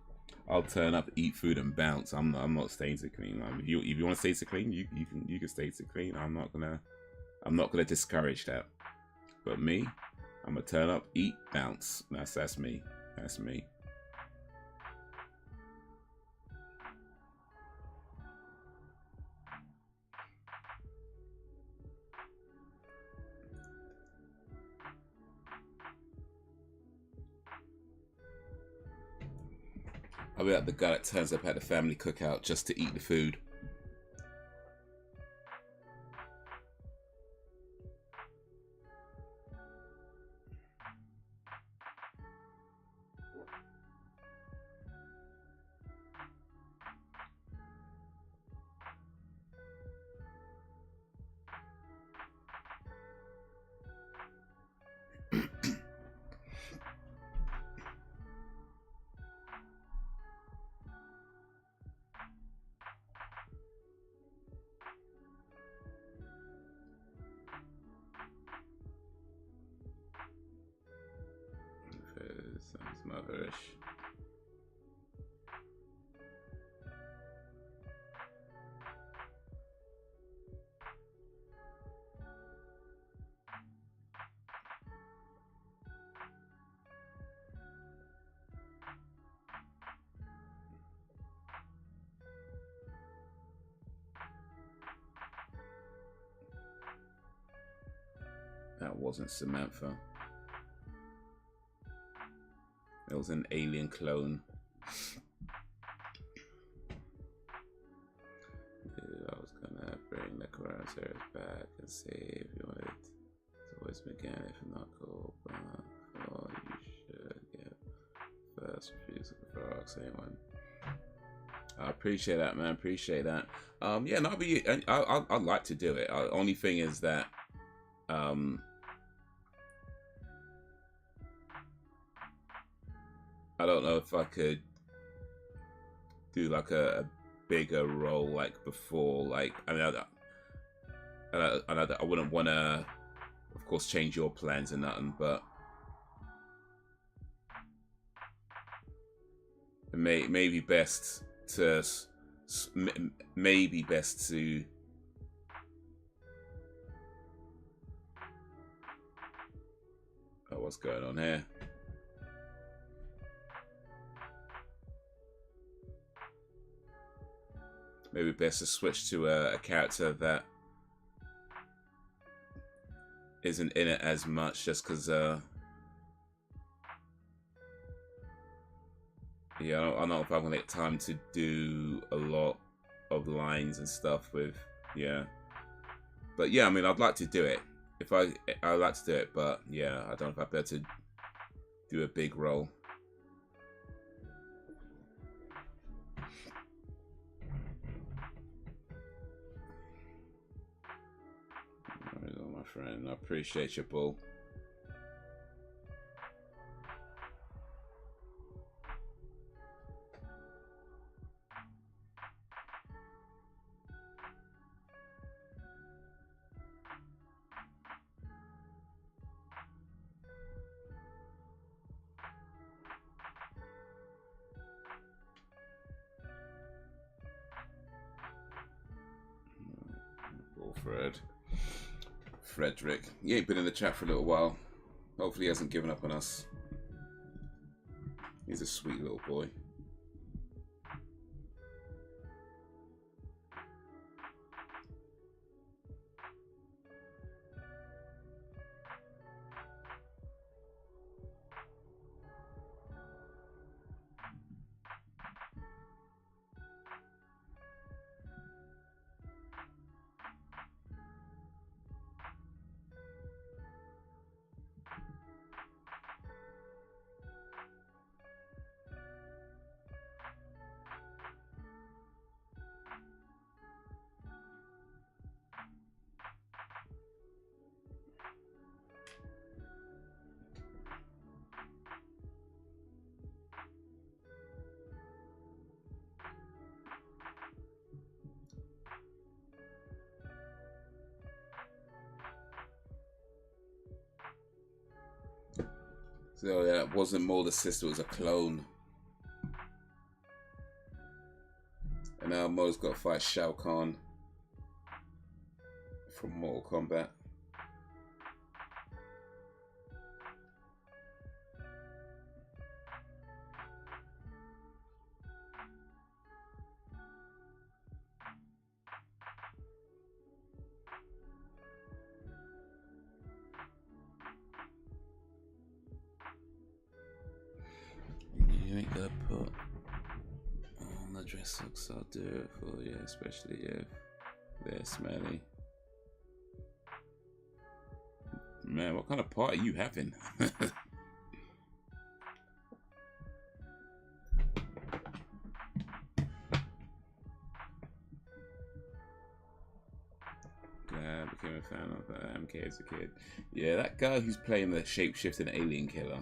I'll turn up, eat food, and bounce. I'm not staying to clean. If you want to stay to clean, you can stay to clean. I'm not gonna discourage that. But me, I'm gonna turn up, eat, bounce. That's me. That's me. I'll be like the guy that turns up at the family cookout just to eat the food. Sounds motherish. That wasn't Samantha. It was an alien clone. Dude, I was gonna bring the Corsair back and see if you wanted to voice me again. If not, go back. Oh, you should get first refusal for anyone. I appreciate that, man. Appreciate that. Yeah, no, I'd like to do it. Only thing is that I don't know if I could do like a bigger role like before. Like, I mean, I wouldn't want to, of course, change your plans and nothing, but it may be best to oh, what's going on here? Maybe best to switch to a character that isn't in it as much, just because yeah, I don't know if I'm gonna get time to do a lot of lines and stuff with, yeah. But yeah, I mean, I'd like to do it. I'd like to do it, but yeah, I don't know if I'd be able to do a big role. My friend, I appreciate you, Bull. Frederick. He ain't been in the chat for a little while. Hopefully he hasn't given up on us. He's a sweet little boy. So yeah, that wasn't Mulder's sister, it was a clone. And now Mo's got to fight Shao Kahn from Mortal Kombat. You ain't gotta put on the dress looks, I'll do it for you, especially if they're smelly. Man, what kind of party are you having? Glad I became a fan of MK as a kid. Yeah, that guy who's playing the shape-shifting alien killer,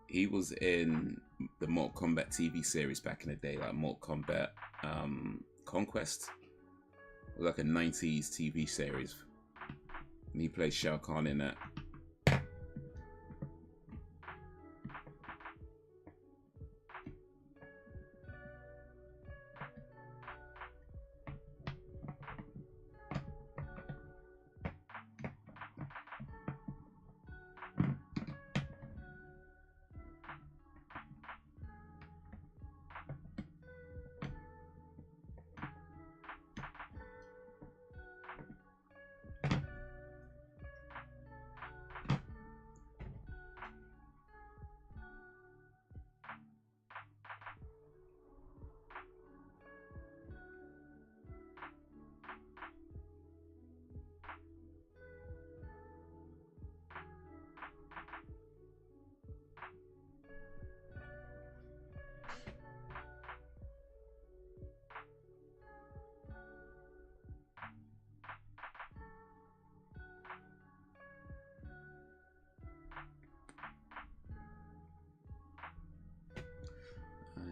he was in the Mortal Kombat TV series back in the day, like Mortal Kombat Conquest. It was like a 90s TV series. And he plays Shao Kahn in that.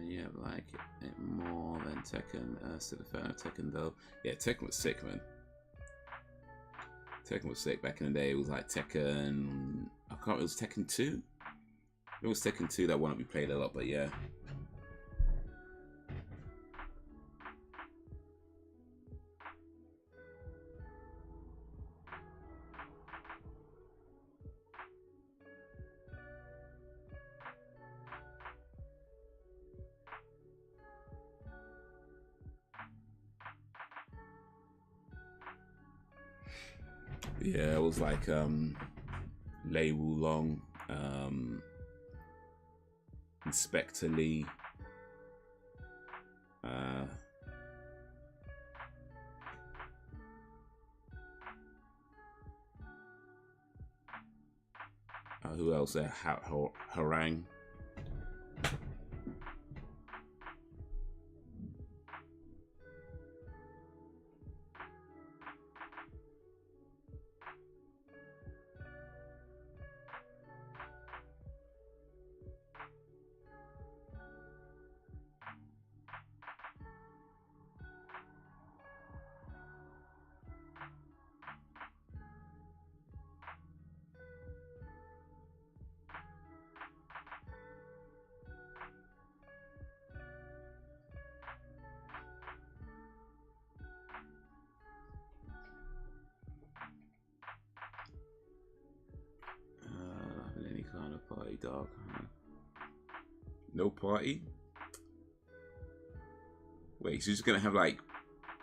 Yeah, like it more than Tekken. Still a fan of Tekken though. Yeah, Tekken was sick, man. Tekken was sick back in the day. It was like Tekken. I can't. It was Tekken 2. It was Tekken 2 that one that we played a lot, but yeah. Yeah, it was like Lei Wulong, Inspector Lee, who else there? Harang. Any kind of party, dog. No party? Wait, so you're just gonna have like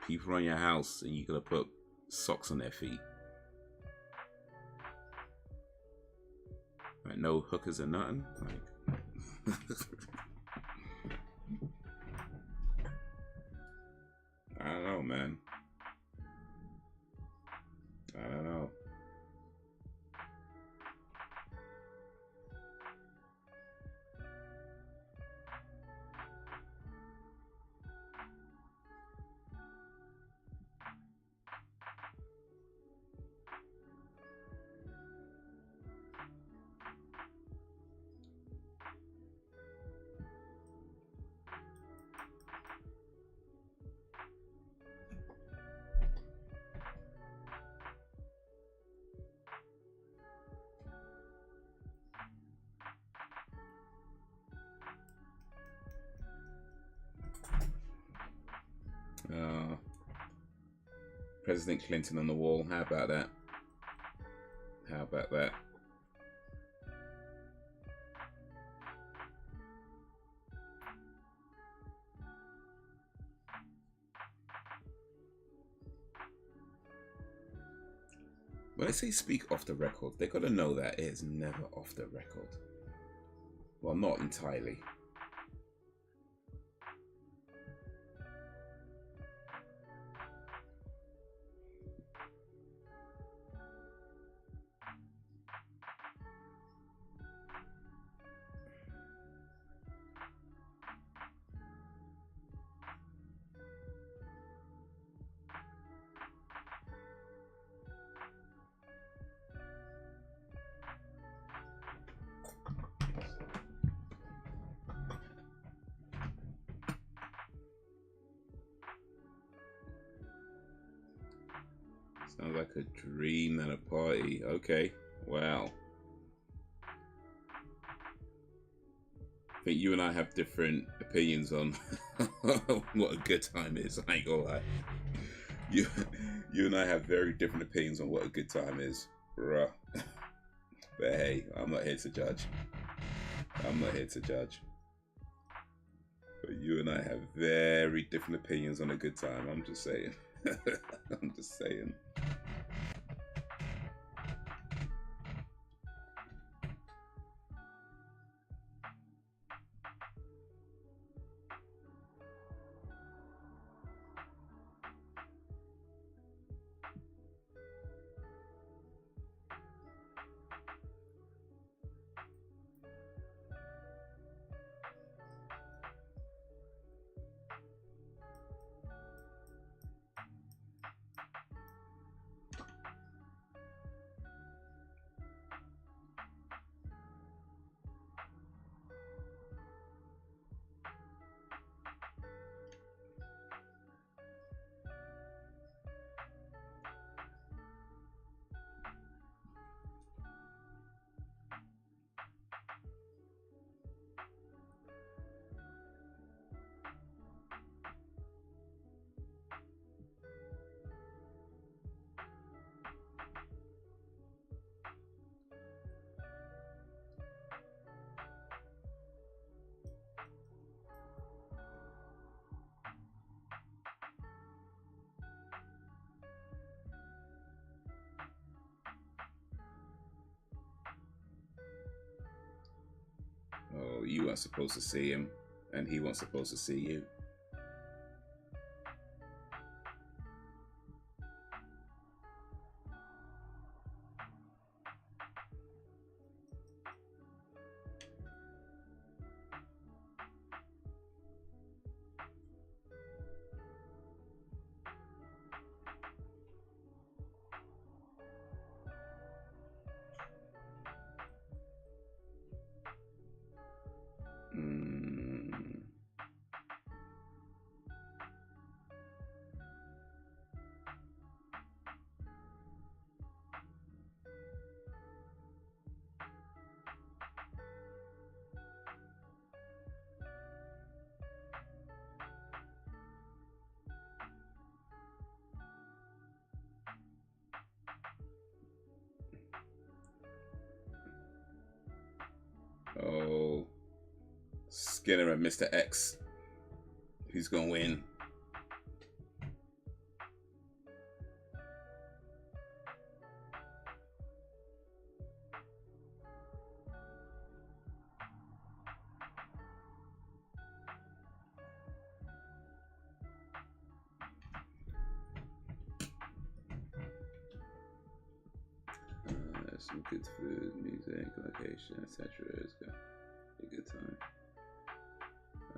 people on your house and you're gonna put socks on their feet? Like no hookers or nothing? Like I don't know, man. I don't know. President Clinton on the wall. How about that? How about that? When I say speak off the record, they got to know that it is never off the record. Well, not entirely. Sounds like a dream and a party. Okay, wow. I think you and I have different opinions on what a good time is. I ain't gonna lie. You and I have very different opinions on what a good time is. Bruh. But hey, I'm not here to judge. I'm not here to judge. But you and I have very different opinions on a good time. I'm just saying. I'm just saying. Oh, you weren't supposed to see him, and he wasn't supposed to see you. Oh, Skinner and Mr. X. Who's gonna win? Some good food, music, location, etc. It's gonna be a good time.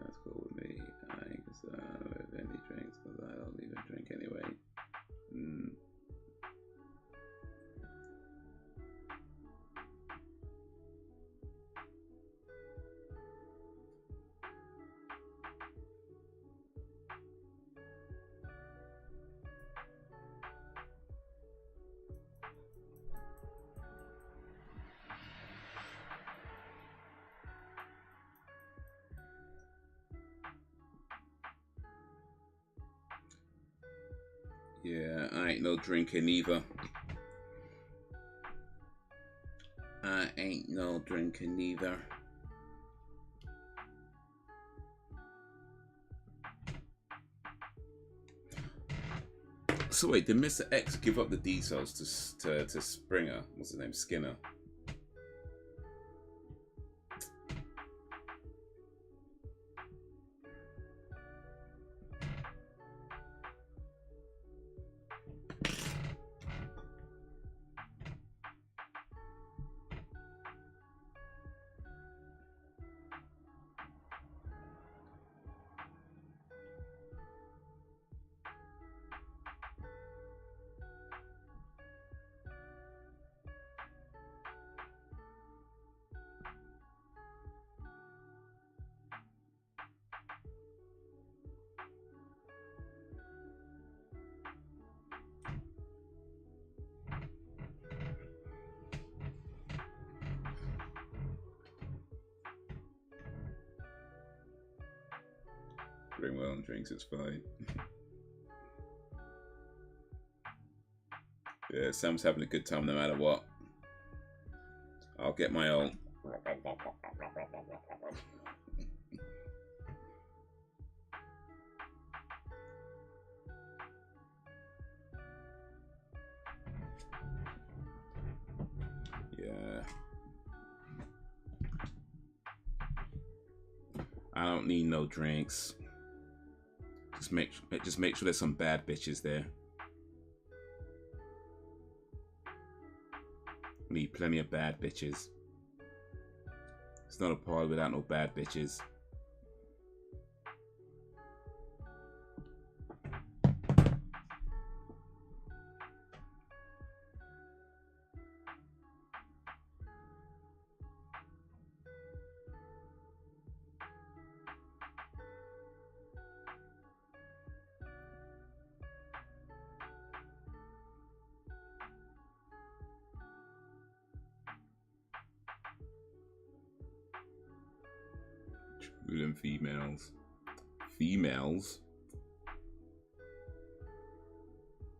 That's cool with me. I ain't concerned with any drinks because I don't even drink anyway. Yeah, I ain't no drinking either. I ain't no drinking either. So wait, did Mr. X give up the details to Springer? What's his name? Skinner. Bring my own drinks, it's fine. Yeah, Sam's having a good time no matter what. I'll get my own. Yeah. I don't need no drinks. Just make sure there's some bad bitches there. Need plenty of bad bitches. It's not a party without no bad bitches. True and females. Females?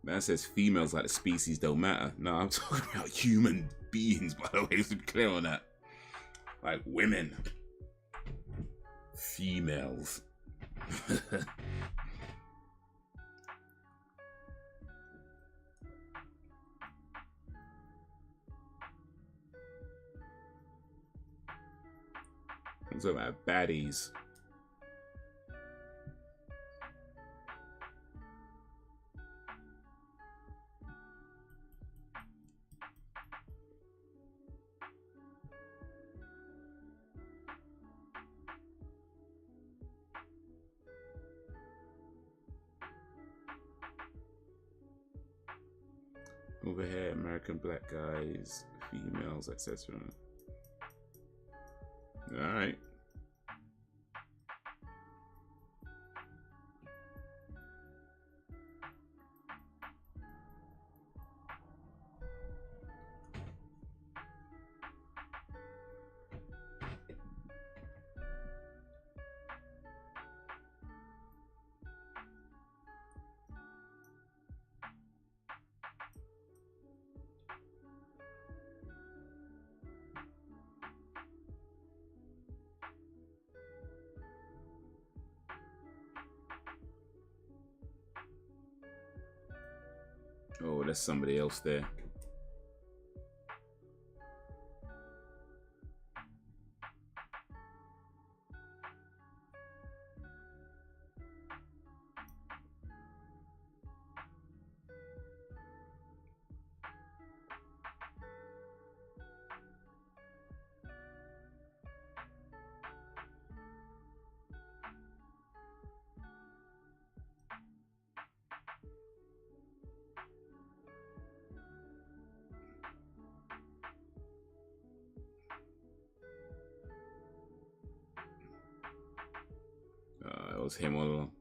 Man says females like the species don't matter. No, I'm talking about human beings, by the way. Let's be clear on that. Like women. Females. I'm talking about baddies. Over here, American black guys, females, etc. Alright. Oh, there's somebody else there. It was him all along.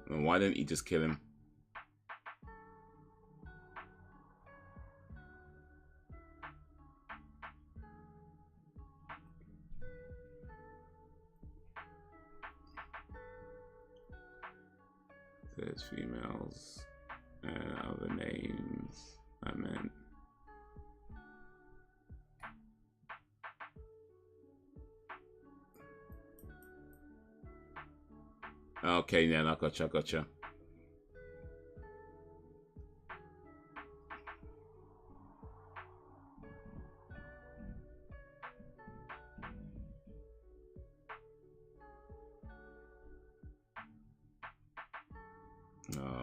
And why didn't he just kill him? There's females and other names I meant. Okay, yeah, I gotcha.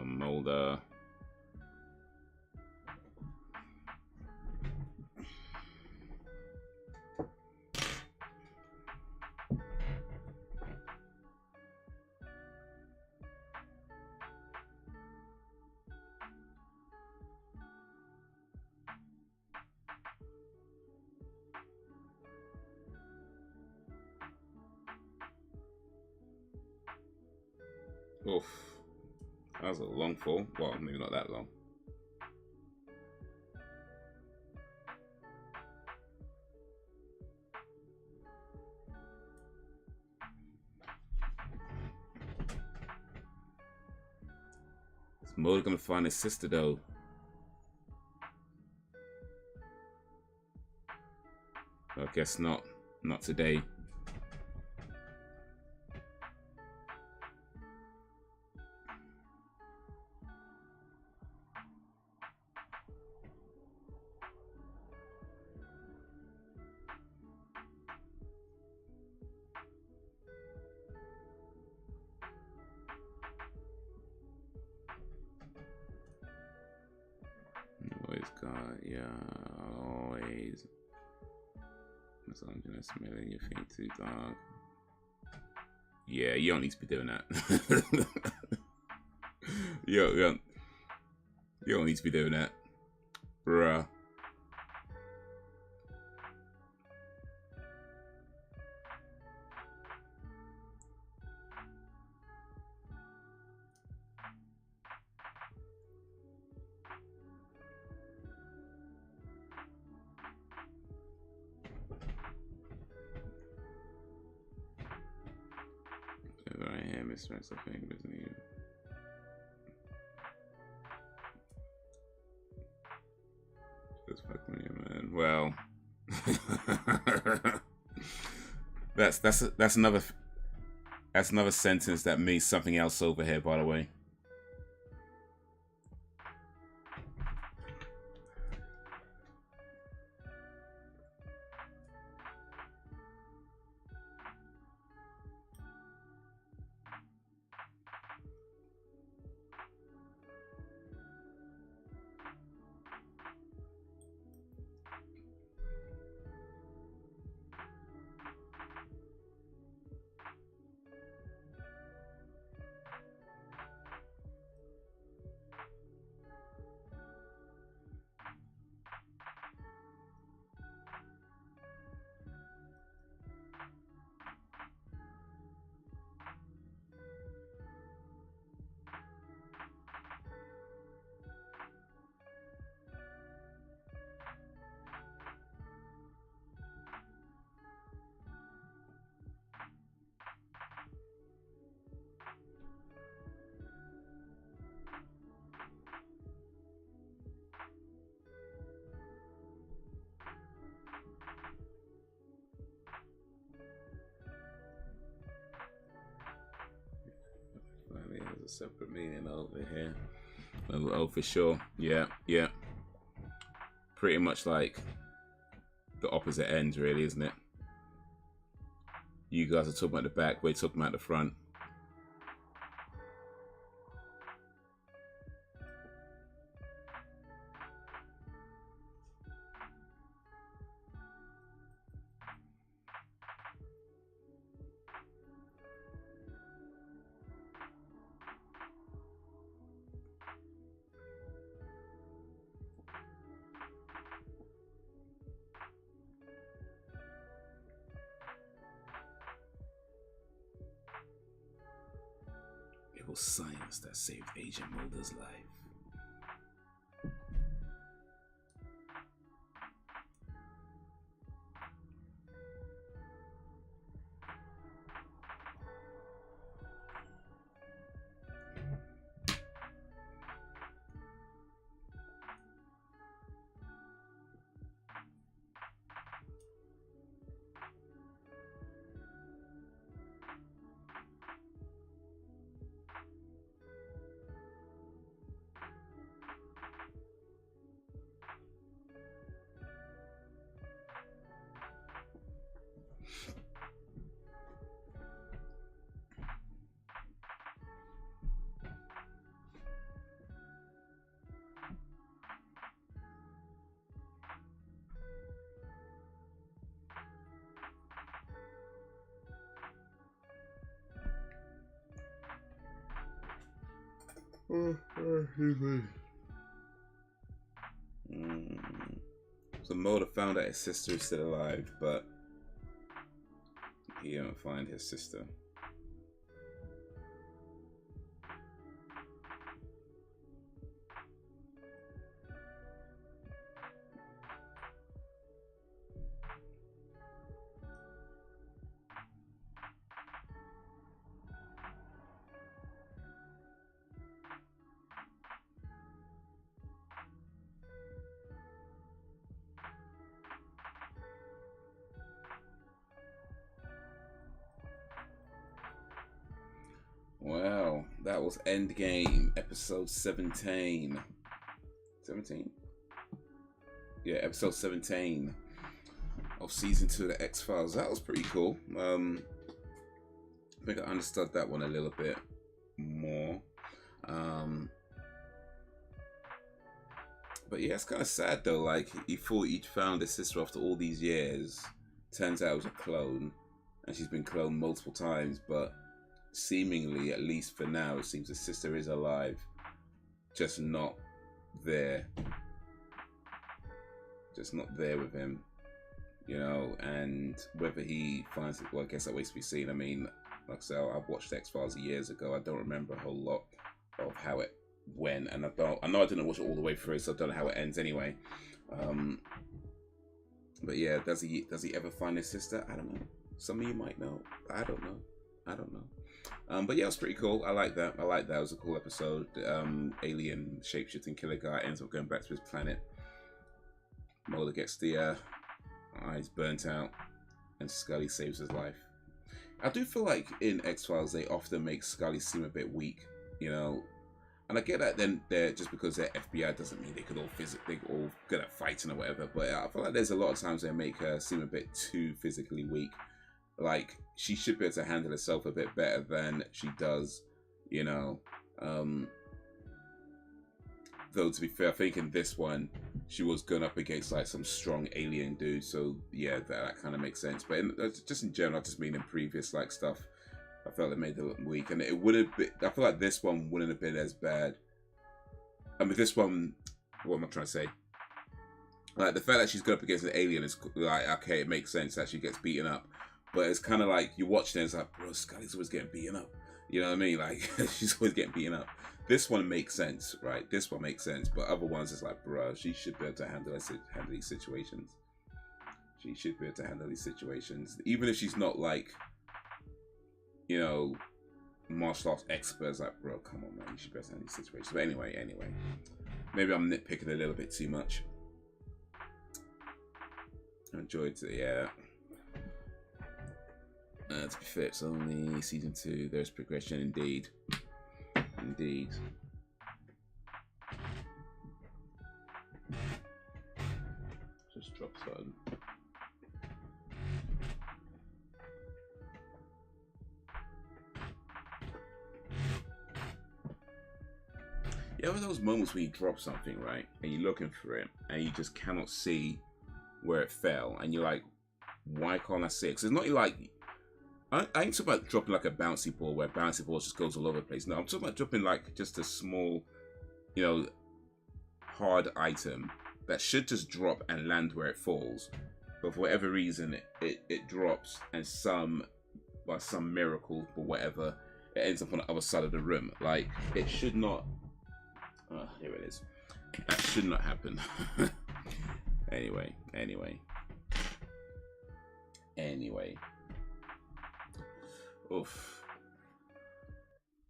Molder. Oof. That was a long fall. Well, maybe not that long. Is Mulder gonna find his sister though? I guess not. Not today. Always. Misogynist, smelling your feet too dark. Yeah, you don't need to be doing that. you don't need to be doing that. Bruh. Strengths of fingers needed. Just fuck me, man. Well, that's another sentence that means something else over here, by the way. A separate meaning over here. Oh, for sure. Yeah. Pretty much like the opposite ends, really, isn't it? You guys are talking about the back, we're talking about the front. It was science that saved Agent Mulder's life. So Mulder found out his sister is still alive, but he don't find his sister. Wow, that was Endgame, episode 17. 17? Yeah, episode 17 of season 2 of the X-Files. That was pretty cool. I think I understood that one a little bit more. But yeah, it's kind of sad though. Like, he thought he'd found his sister after all these years. Turns out it was a clone, and she's been cloned multiple times, but seemingly, at least for now, it seems the sister is alive, just not there with him, you know. And whether he finds it, well, I guess that waits to be seen. I mean, like I said, I've watched X-Files years ago. I don't remember a whole lot of how it went, and I know I didn't watch it all the way through, so I don't know how it ends anyway. But yeah, does he ever find his sister? I don't know. Some of you might know. I don't know. But yeah, it was pretty cool. I like that. It was a cool episode. Alien shapeshifting killer guy ends up going back to his planet. Mulder gets the eyes burnt out, and Scully saves his life. I do feel like in X-Files they often make Scully seem a bit weak, you know. And I get that then they're just because they're FBI doesn't mean they all good at fighting or whatever. But I feel like there's a lot of times they make her seem a bit too physically weak. Like, she should be able to handle herself a bit better than she does, you know. Though, to be fair, I think in this one, she was going up against, like, some strong alien dude. So, yeah, that kind of makes sense. But just in general, I just mean in previous, like, stuff, I felt it made her look weak. And it would have been, I feel like this one wouldn't have been as bad. I mean, this one, what am I trying to say? Like, the fact that she's going up against an alien is, like, okay, it makes sense that she gets beaten up. But it's kind of like, you watch it and it's like, bro, Scully's always getting beaten up. You know what I mean? Like, she's always getting beaten up. This one makes sense, right? This one makes sense. But other ones, it's like, bro, she should be able to handle these situations. She should be able to handle these situations. Even if she's not like, you know, martial arts experts, like, bro, come on, man. You should be able to handle these situations. But anyway. Maybe I'm nitpicking a little bit too much. I enjoyed it, yeah. To be fair, it's only season 2. There's progression, indeed. Just drop something. Yeah, with those moments when you drop something, right, and you're looking for it, and you just cannot see where it fell, and you're like, why can't I see it? Because it's not like, I ain't talking about dropping like a bouncy ball where bouncy ball just goes all over the place. No, I'm talking about dropping like just a small, you know, hard item that should just drop and land where it falls. But for whatever reason, it drops, and by some miracle or whatever, it ends up on the other side of the room. Like, it should not. Here it is. That should not happen. Anyway. Oof.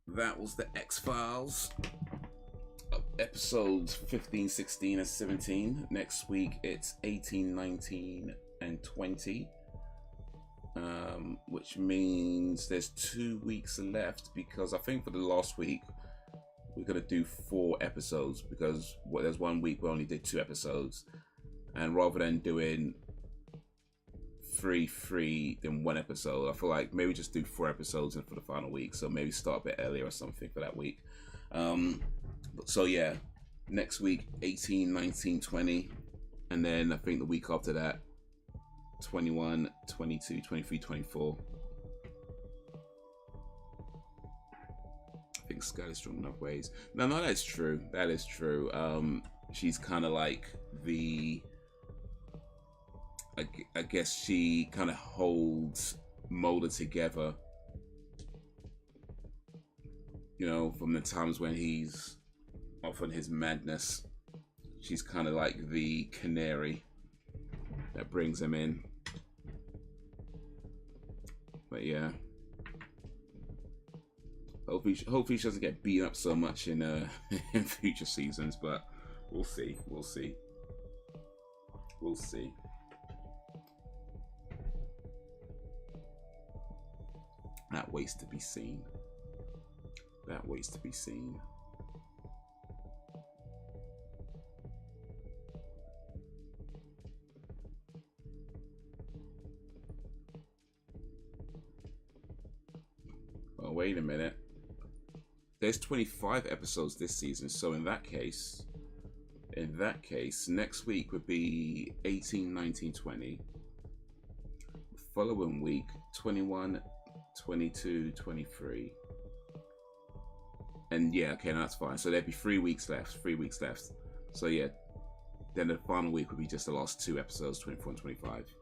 That was the X-Files. Episodes 15, 16, and 17. Next week it's 18, 19, and 20. Which means there's 2 weeks left, because I think for the last week we're gonna do 4 episodes, because there's 1 week we only did 2 episodes, and rather than doing 3 then 1 episode, I feel like maybe just do 4 episodes for the final week. So maybe start a bit earlier or something for that week. So yeah, next week 18, 19, 20, and then I think the week after that 21, 22, 23, 24. I think Skylar is strong enough ways. No, that's true. That is true. She's kind of like the. I guess she kind of holds Mulder together. You know, from the times when he's off on his madness, she's kind of like the canary that brings him in. But yeah, hopefully she doesn't get beaten up so much in in future seasons. But we'll see. We'll see. We'll see. That waits to be seen. That waits to be seen. Oh, wait a minute. There's 25 episodes this season, so in that case, next week would be 18, 19, 20. The following week, 21, 22, 23. And yeah, okay, no, that's fine. So there'd be 3 weeks left. 3 weeks left. So yeah, then the final week would be just the last 2 episodes, 24 and 25.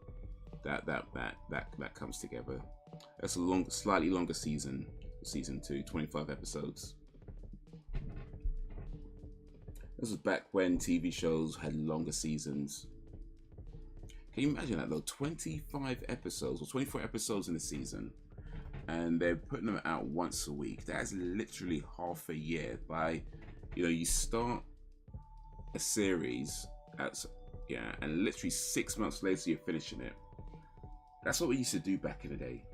That comes together. That's a slightly longer season 2, 25 episodes. This was back when TV shows had longer seasons. Can you imagine that though? 25 episodes or 24 episodes in a season, and they're putting them out once a week. That's literally half a year. By, you know, you start a series and literally 6 months later you're finishing it. That's what we used to do back in the day.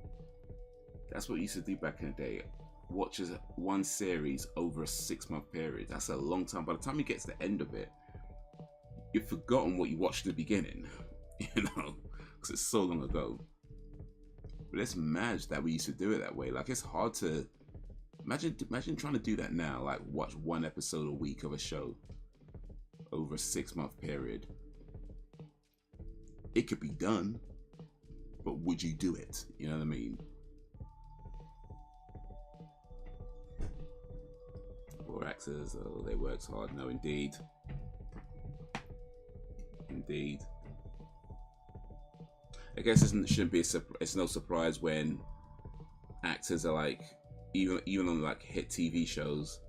Watches one series over a 6-month period. That's a long time. By the time you get to the end of it, you've forgotten what you watched at the beginning, you know, because it's so long ago. But it's mad that we used to do it that way. Like, it's hard to imagine trying to do that now. Like, watch 1 episode a week of a show over a 6-month period. It could be done, but would you do it? You know what I mean? Poor actors, oh, they worked hard. No, indeed. Indeed. I guess it shouldn't be it's no surprise when actors are like, even on like hit TV shows,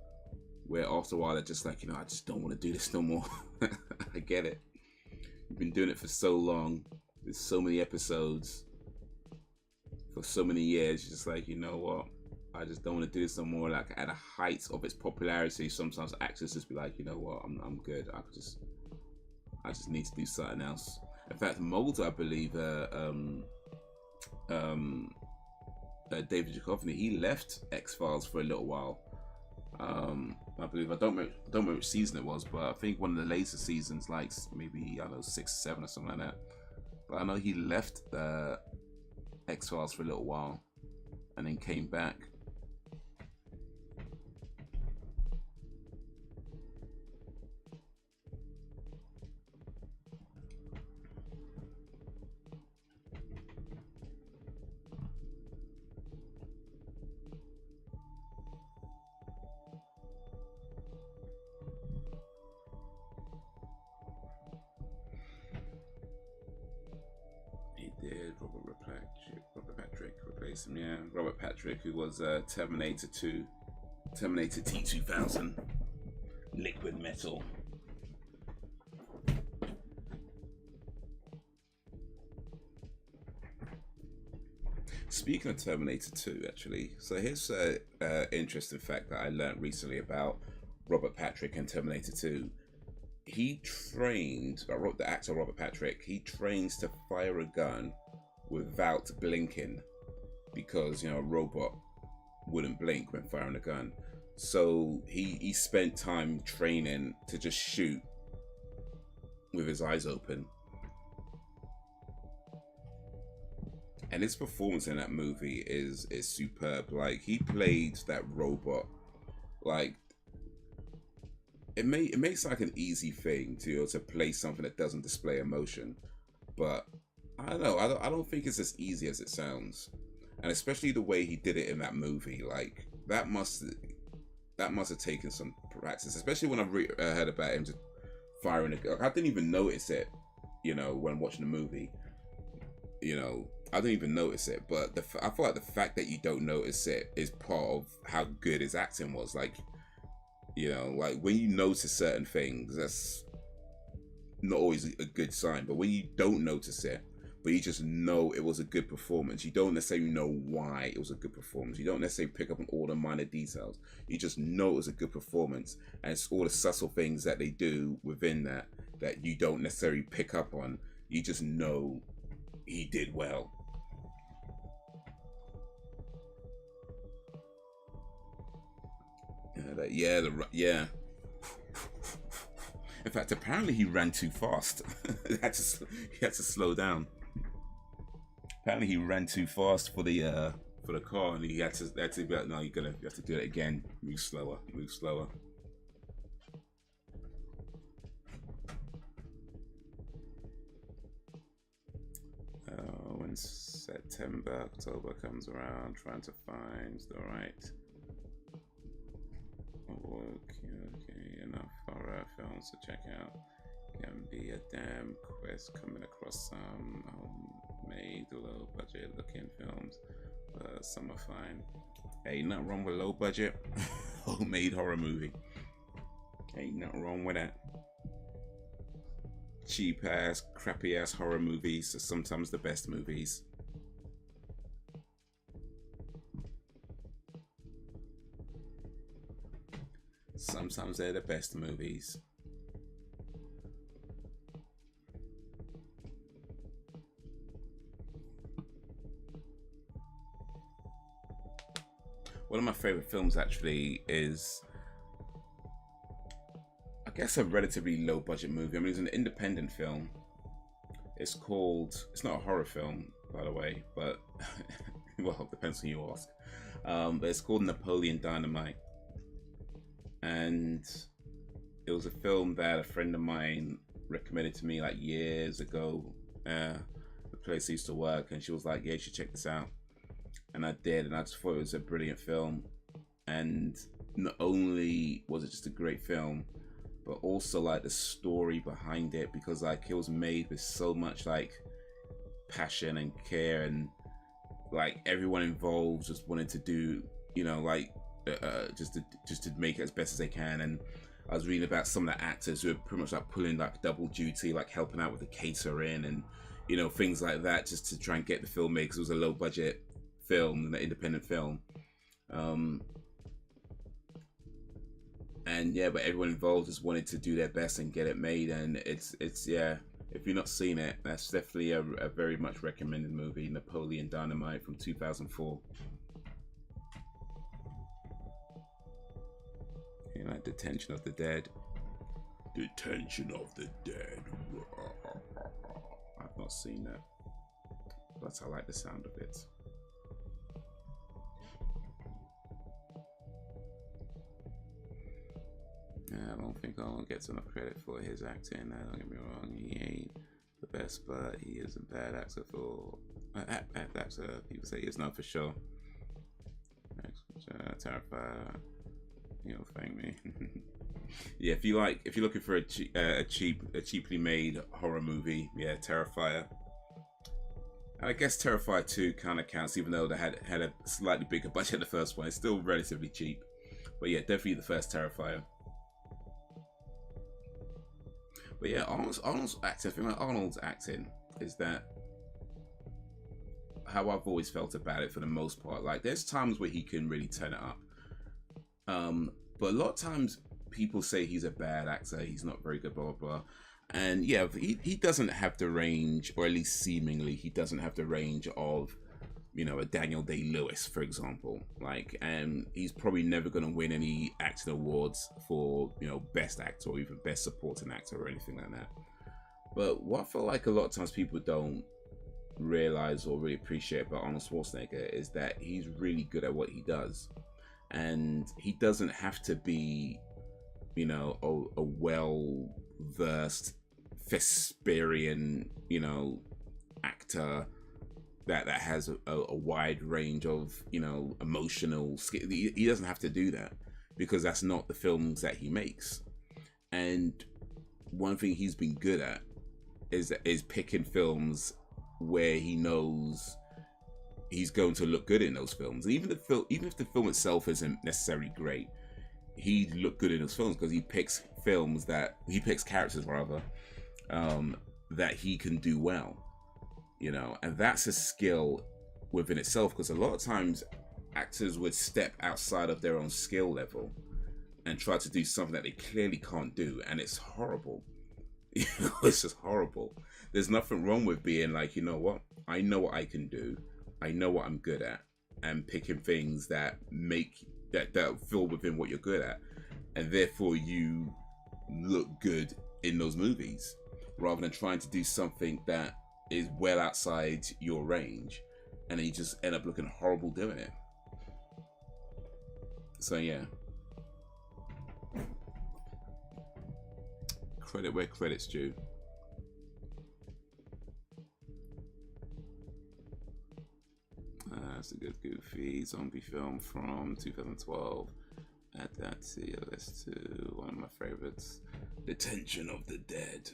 where after a while they're just like, you know, I just don't want to do this no more. I get it. You've been doing it for so long, with so many episodes, for so many years. You're just like, you know what? I just don't want to do this no more. Like, at a height of its popularity, sometimes actors just be like, you know what? I'm good. I just need to do something else. In fact, Mulder, I believe, David Duchovny, he left X-Files for a little while. I believe, I don't remember which season it was, but I think one of the later seasons, like maybe, I don't know, 6, 7 or something like that. But I know he left X-Files for a little while and then came back. Yeah, Robert Patrick, who was Terminator T2000, Liquid Metal. Speaking of Terminator 2, actually, so here's an interesting fact that I learned recently about Robert Patrick and Terminator 2. He trained, the actor Robert Patrick, he trains to fire a gun without blinking, because, you know, a robot wouldn't blink when firing a gun. So he spent time training to just shoot with his eyes open. And his performance in that movie is superb. Like, he played that robot. Like, it makes like an easy thing to play something that doesn't display emotion, but I don't know. I don't think it's as easy as it sounds. And especially the way he did it in that movie, like, that must, that must have taken some practice, especially when I've heard about him just firing a gun. I didn't even notice it, you know, when watching the movie. You know, I didn't even notice it, but I feel like the fact that you don't notice it is part of how good his acting was. Like, you know, like when you notice certain things, that's not always a good sign. But when you don't notice it, but you just know it was a good performance, you don't necessarily know why it was a good performance. You don't necessarily pick up on all the minor details. You just know it was a good performance, and it's all the subtle things that they do within that you don't necessarily pick up on. You just know he did well. Yeah. In fact, apparently he ran too fast. he had to slow down. Apparently he ran too fast for the car, and he had to be like, no, you have to do it again. Move slower. When September, October comes around, trying to find the right okay, enough horror films to check out. Can be a damn quest coming across some homemade, low budget looking films, but some are fine. Ain't nothing wrong with low budget homemade horror movie. Ain't nothing wrong with that. Cheap ass, crappy ass horror movies are sometimes the best movies. Sometimes they're the best movies. One of my favorite films actually is, I guess, a relatively low budget movie. I mean, it's an independent film. It's not a horror film, by the way, but well, it depends who you ask. But it's called Napoleon Dynamite. And it was a film that a friend of mine recommended to me like years ago. The place I used to work, and she was like, yeah, you should check this out. And I did, and I just thought it was a brilliant film. And not only was it just a great film, but also like the story behind it, because like it was made with so much like passion and care, and like everyone involved just wanted to do, you know, like just to make it as best as they can. And I was reading about some of the actors who are pretty much like pulling like double duty, like helping out with the catering and, you know, things like that, just to try and get the film made, because it was a low budget film, an independent film. And yeah, but everyone involved just wanted to do their best and get it made. And it's yeah, if you've not seen it, that's definitely a very much recommended movie, Napoleon Dynamite from 2004. You know, Detention of the Dead. Detention of the Dead. I've not seen that, but I like the sound of it. I don't think Owen gets enough credit for his acting. Don't get me wrong, he ain't the best, but he is a bad actor for actor. People say he is not for sure. Terrifier, you know, thank me. Yeah, if you're looking for a cheaply made horror movie, yeah, Terrifier. I guess Terrifier 2 kind of counts, even though they had a slightly bigger budget in the first one. It's still relatively cheap, but yeah, definitely the first Terrifier. But yeah, Arnold's acting, I feel like Arnold's acting is that how I've always felt about it for the most part. Like, there's times where he can really turn it up. But a lot of times people say he's a bad actor, he's not very good, blah, blah, blah. And yeah, he doesn't have the range, or at least seemingly, he doesn't have the range of, you know, a Daniel Day-Lewis, for example. Like, and he's probably never going to win any acting awards for, you know, best actor or even best supporting actor or anything like that. But what I feel like a lot of times people don't realize or really appreciate about Arnold Schwarzenegger is that he's really good at what he does. And he doesn't have to be, you know, a well-versed Thespian, you know, actor that has a wide range of, you know, emotional skill. He doesn't have to do that. because that's not the films that he makes. And one thing he's been good at is picking films where he knows he's going to look good in those films. And even if the film itself isn't necessarily great, he look good in those films because he picks characters rather, that he can do well, you know. And that's a skill within itself, because a lot of times actors would step outside of their own skill level and try to do something that they clearly can't do, and it's horrible. You know, it's just horrible. There's nothing wrong with being like, you know what, I know what I can do, I know what I'm good at, and picking things that fill within what you're good at, and therefore you look good in those movies, rather than trying to do something that is well outside your range, and then you just end up looking horrible doing it. So yeah, credit where credit's due. That's a good goofy zombie film from 2012. Add that to your list too. One of my favorites, Detention of the Dead.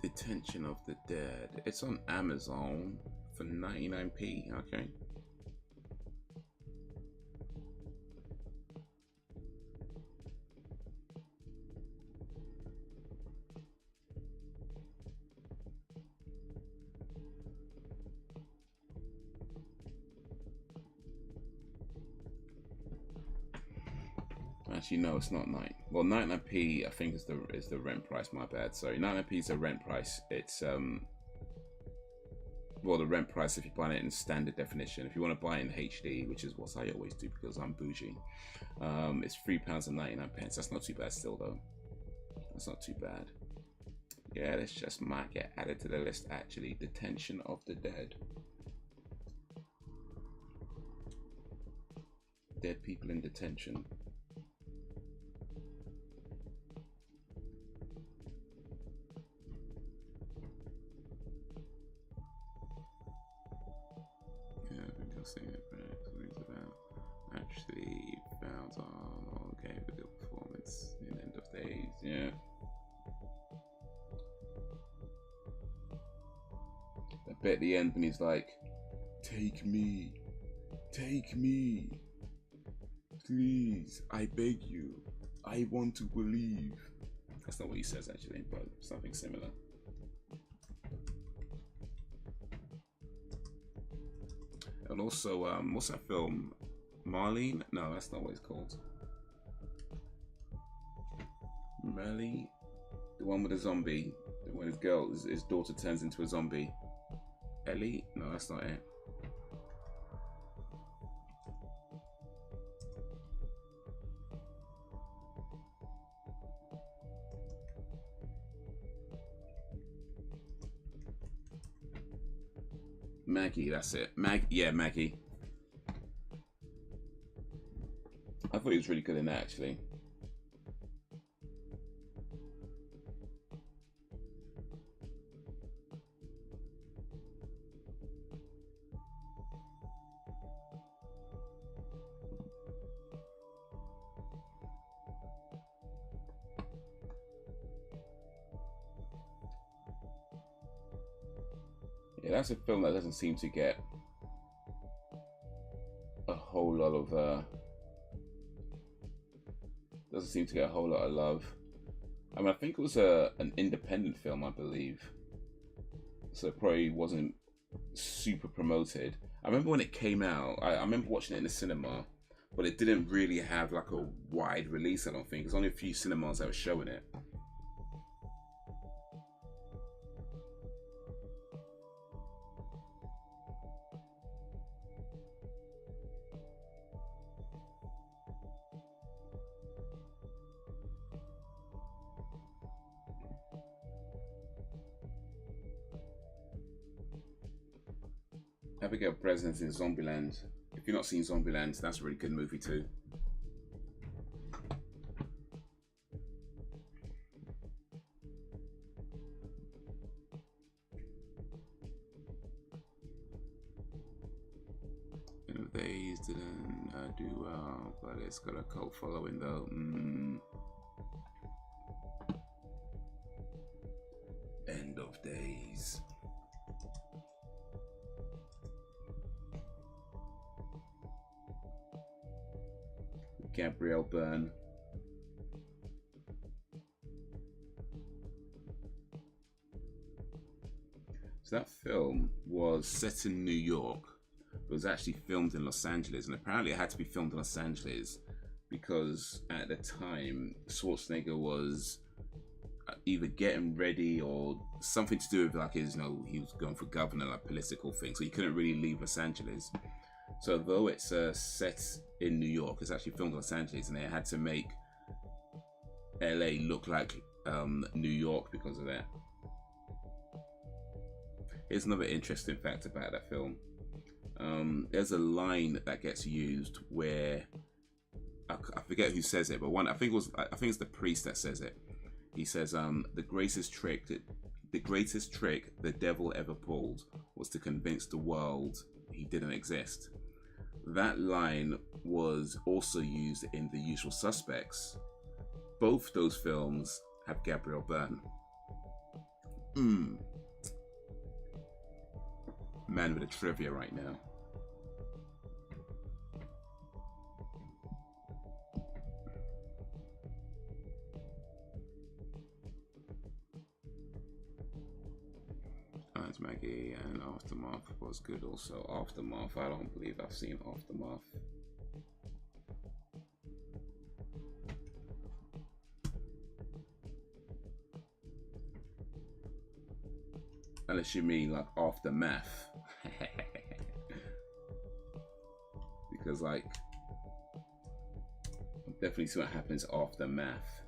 Detention of the Dead. It's on Amazon for 99p. Okay. Actually, no, it's not 99p. I think is the rent price. My bad. Sorry, 99p is the rent price. It's well, the rent price if you buy it in standard definition. If you want to buy it in HD, which is what I always do because I'm bougie, it's £3.99. That's not too bad still though. That's not too bad. Yeah, this just might get added to the list actually. Detention of the Dead. Dead people in detention. Actually found on okay with the performance in End of Days. Yeah, I bet at the end when he's like, take me, please, I beg you, I want to believe. That's not what he says actually, but something similar. And also, what's that film? Marlene? No, that's not what it's called. Melly? The one with the zombie. When his daughter turns into a zombie. Ellie? No, that's not it. Maggie, that's it. Yeah, Maggie. I thought he was really good in that actually. Yeah, that's a film that doesn't seem to get a whole lot of love. I mean, I think it was an independent film, I believe, so it probably wasn't super promoted. I remember when it came out, I remember watching it in the cinema, but it didn't really have like a wide release. I don't think there's only a few cinemas that were showing it. Abigail presence in Zombieland you've not seen Zombieland, that's a really good movie too. Days didn't do well, but it's got a cult following though. End of Days. Gabrielle Byrne. So that film was set in New York. It was actually filmed in Los Angeles, and apparently it had to be filmed in Los Angeles because at the time Schwarzenegger was either getting ready or something to do with like his, he was going for governor, like political thing, so he couldn't really leave Los Angeles. So though it's set in New York, it's actually filmed in Los Angeles, and they had to make LA look like New York because of that. Here's another interesting fact about that film. There's a line that gets used where I forget who says it, but I think it's the priest that says it. He says, the greatest trick the devil ever pulled was to convince the world he didn't exist. That line was also used in The Usual Suspects. Both those films have Gabrielle Byrne. Man with a trivia right now. Maggie, and Aftermath was good also. Aftermath, I don't believe I've seen Aftermath. Unless you mean like Aftermath. Because like, I'll definitely see what happens after math.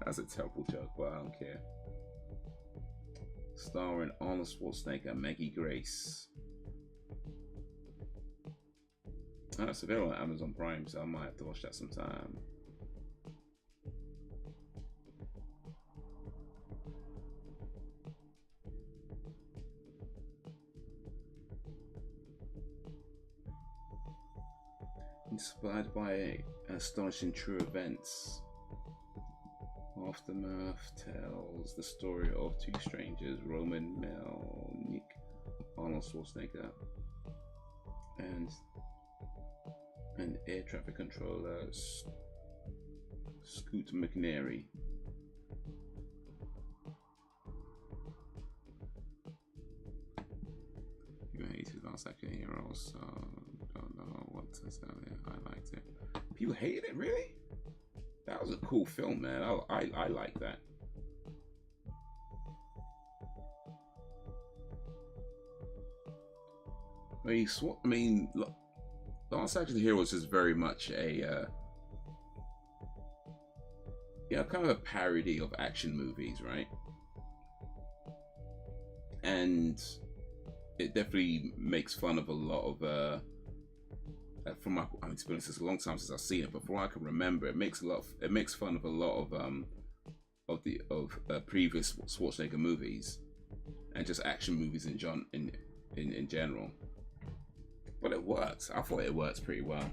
That's a terrible joke, but I don't care. Starring Arnold Schwarzenegger, Maggie Grace. Oh, it's available on Amazon Prime, so I might have to watch that sometime. Inspired by astonishing true events, Aftermath tells the story of two strangers, Roman Melnick, Arnold Schwarzenegger, and an air traffic controller, Scoot McNairy. You hated Last Action Heroes, so don't know what to tell you. I liked it. People hated it, really? That was a cool film, man. I like that. I mean, Last Action Heroes is very much a kind of a parody of action movies, right? And it definitely makes fun of a lot of from my experience, it's a long time since I've seen it, but from what I can remember, it makes fun of a lot of previous Schwarzenegger movies and just action movies in general. But it works. I thought it works pretty well.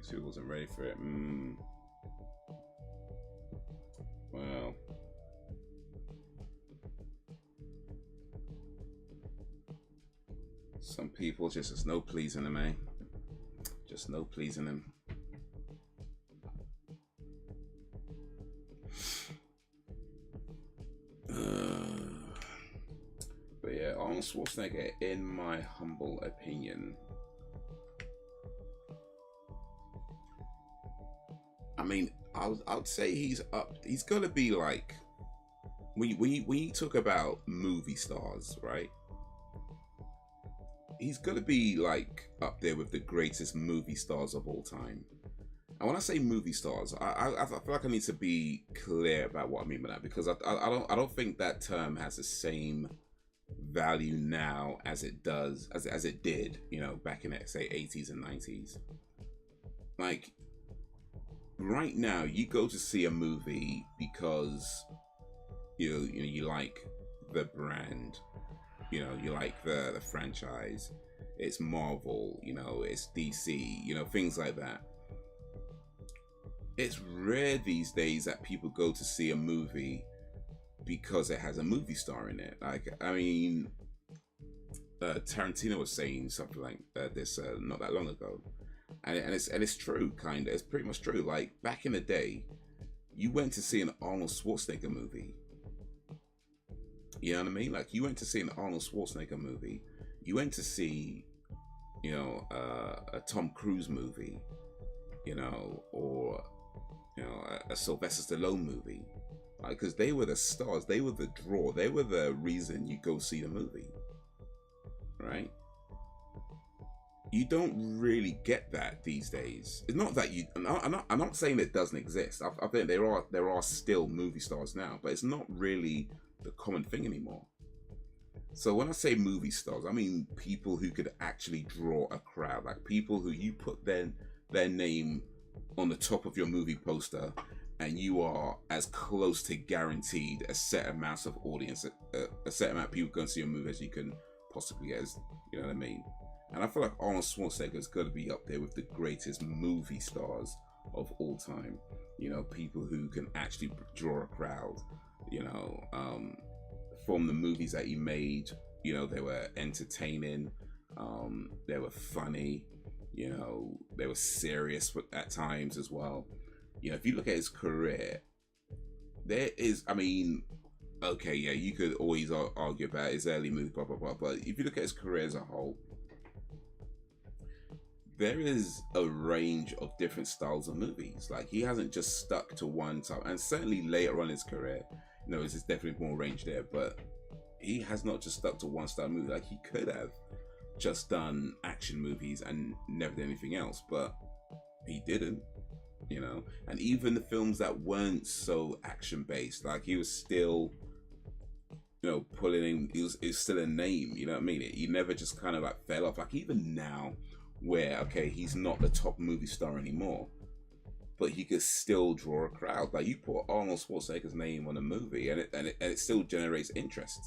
Who wasn't ready for it? Wow. Some people just no pleasing them, eh? Just no pleasing them. But yeah, Arnold Schwarzenegger, in my humble opinion, I mean, I would say he's up. He's gonna be like, when you talk about movie stars, right? he's got to be like up there with the greatest movie stars of all time. And when I say movie stars, I feel like I need to be clear about what I mean by that, because I don't think that term has the same value now as it does as it did, you know, back in, say, 80s and 90s. Like right now, you go to see a movie because you like the brand, you know, you like the franchise. It's Marvel, you know, it's DC, you know, things like that. It's rare these days that people go to see a movie because it has a movie star in it. Like, I mean, Tarantino was saying something like this not that long ago, and it's true, kind of. It's pretty much true. Like back in the day, you went to see an Arnold Schwarzenegger movie. You know what I mean? Like you went to see an Arnold Schwarzenegger movie. You went to see, you know, a Tom Cruise movie, you know, or you know, a Sylvester Stallone movie. Because they were the stars, they were the draw, they were the reason you go see the movie, right? You don't really get that these days. It's not that you. I'm not saying it doesn't exist. I think there are still movie stars now, but it's not really the common thing anymore. So when I say movie stars, I mean people who could actually draw a crowd, like people who you put their name on the top of your movie poster, and you are as close to guaranteed a set amount of audience, a set amount of people going to see a movie as you can possibly get, as you know what I mean. And I feel like Arnold Schwarzenegger's got to be up there with the greatest movie stars of all time. You know, people who can actually draw a crowd. You know, from the movies that he made, you know, they were entertaining, they were funny. You know, they were serious at times as well. You know, if you look at his career, there is, I mean, okay, yeah, you could always argue about his early movies, blah, blah, blah. But if you look at his career as a whole, there is a range of different styles of movies. Like, he hasn't just stuck to one type. And certainly later on in his career, you know, there's definitely more range there. But he has not just stuck to one style of movie. Like, he could have just done action movies and never did anything else, but he didn't, you know. And even the films that weren't so action based, like he was still, you know, pulling in, he was still a name, you know what I mean? He never just kind of like fell off. Like even now, where okay, he's not the top movie star anymore, but he could still draw a crowd. Like you put Arnold Schwarzenegger's name on a movie, and it still generates interest.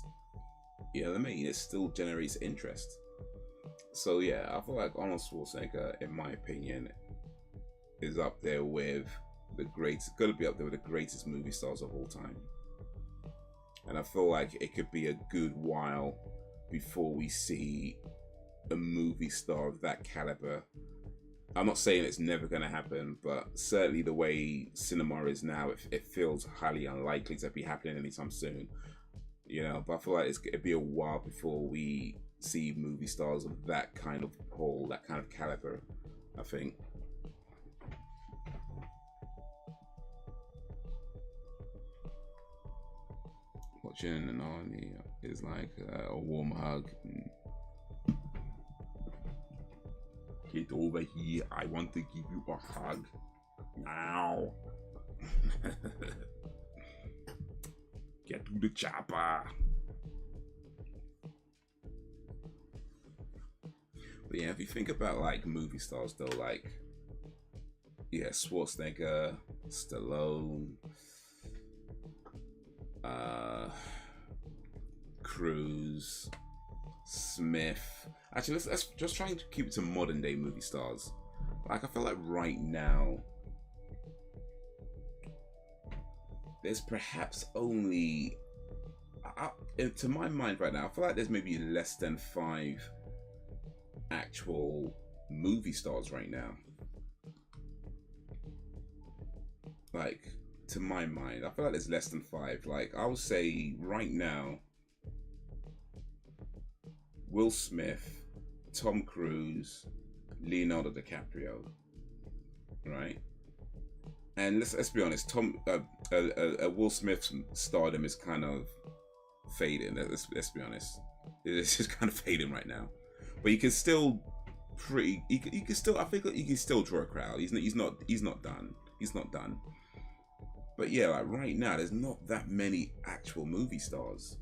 You know what I mean? It still generates interest. So yeah, I feel like Arnold Schwarzenegger, in my opinion, is up there with the greatest, gonna be up there with the greatest movie stars of all time. And I feel like it could be a good while before we see a movie star of that caliber. I'm not saying it's never gonna happen, but certainly the way cinema is now, it feels highly unlikely to be happening anytime soon. You know, but I feel like it'd be a while before we see movie stars of that kind of pull, that kind of caliber, I think. Watching an army is like a warm hug. Get over here, I want to give you a hug now. Get to the chopper. But yeah, if you think about like movie stars though, like yeah, Schwarzenegger, Stallone, Cruise, Smith. Actually, let's just try and keep it to modern day movie stars. Like I feel like right now, there's perhaps only, to my mind right now, I feel like there's maybe less than 5 actual movie stars right now. Like, to my mind, I feel like there's less than 5. Like, I would say right now, Will Smith, Tom Cruise, Leonardo DiCaprio, right? And let's be honest, Will Smith's stardom is kind of fading. Let's be honest, it's just kind of fading right now. but you can still you can still, I think you can still draw a crowd. He's not done. He's not done. But yeah, like right now, there's not that many actual movie stars.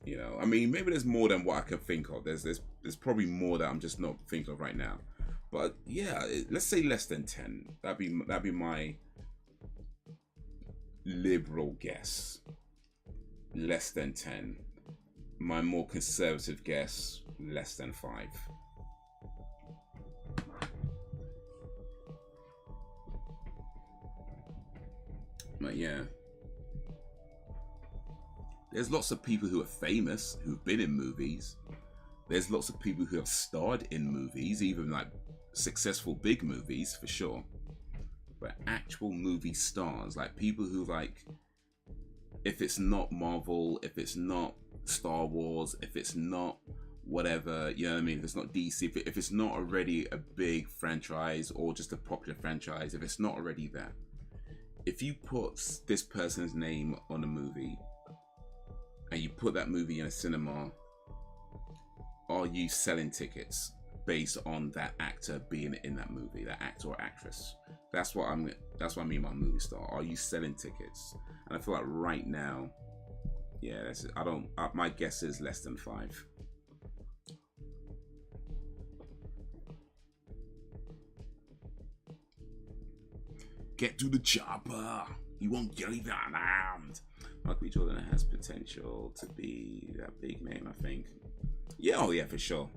You know, I mean, maybe there's more than what I can think of. There's probably more that I'm just not thinking of right now. But yeah, let's say less than 10. That'd be my liberal guess. Less than 10. My more conservative guess, less than 5. But yeah, there's lots of people who are famous who've been in movies. There's lots of people who have starred in movies, even like successful big movies for sure. But actual movie stars, like people who like, if it's not Marvel, if it's not Star Wars, if it's not whatever, you know what I mean? If it's not DC, if it's not already a big franchise or just a popular franchise, if it's not already that, if you put this person's name on a movie and you put that movie in a cinema, are you selling tickets based on that actor being in that movie, that actor or actress? That's what I mean by movie star. Are you selling tickets? And I feel like right now, yeah, that's it. My guess is less than 5. Get to the chopper. You won't get it around. Michael B. Jordan has potential to be that big name, I think. Yeah, oh yeah, for sure.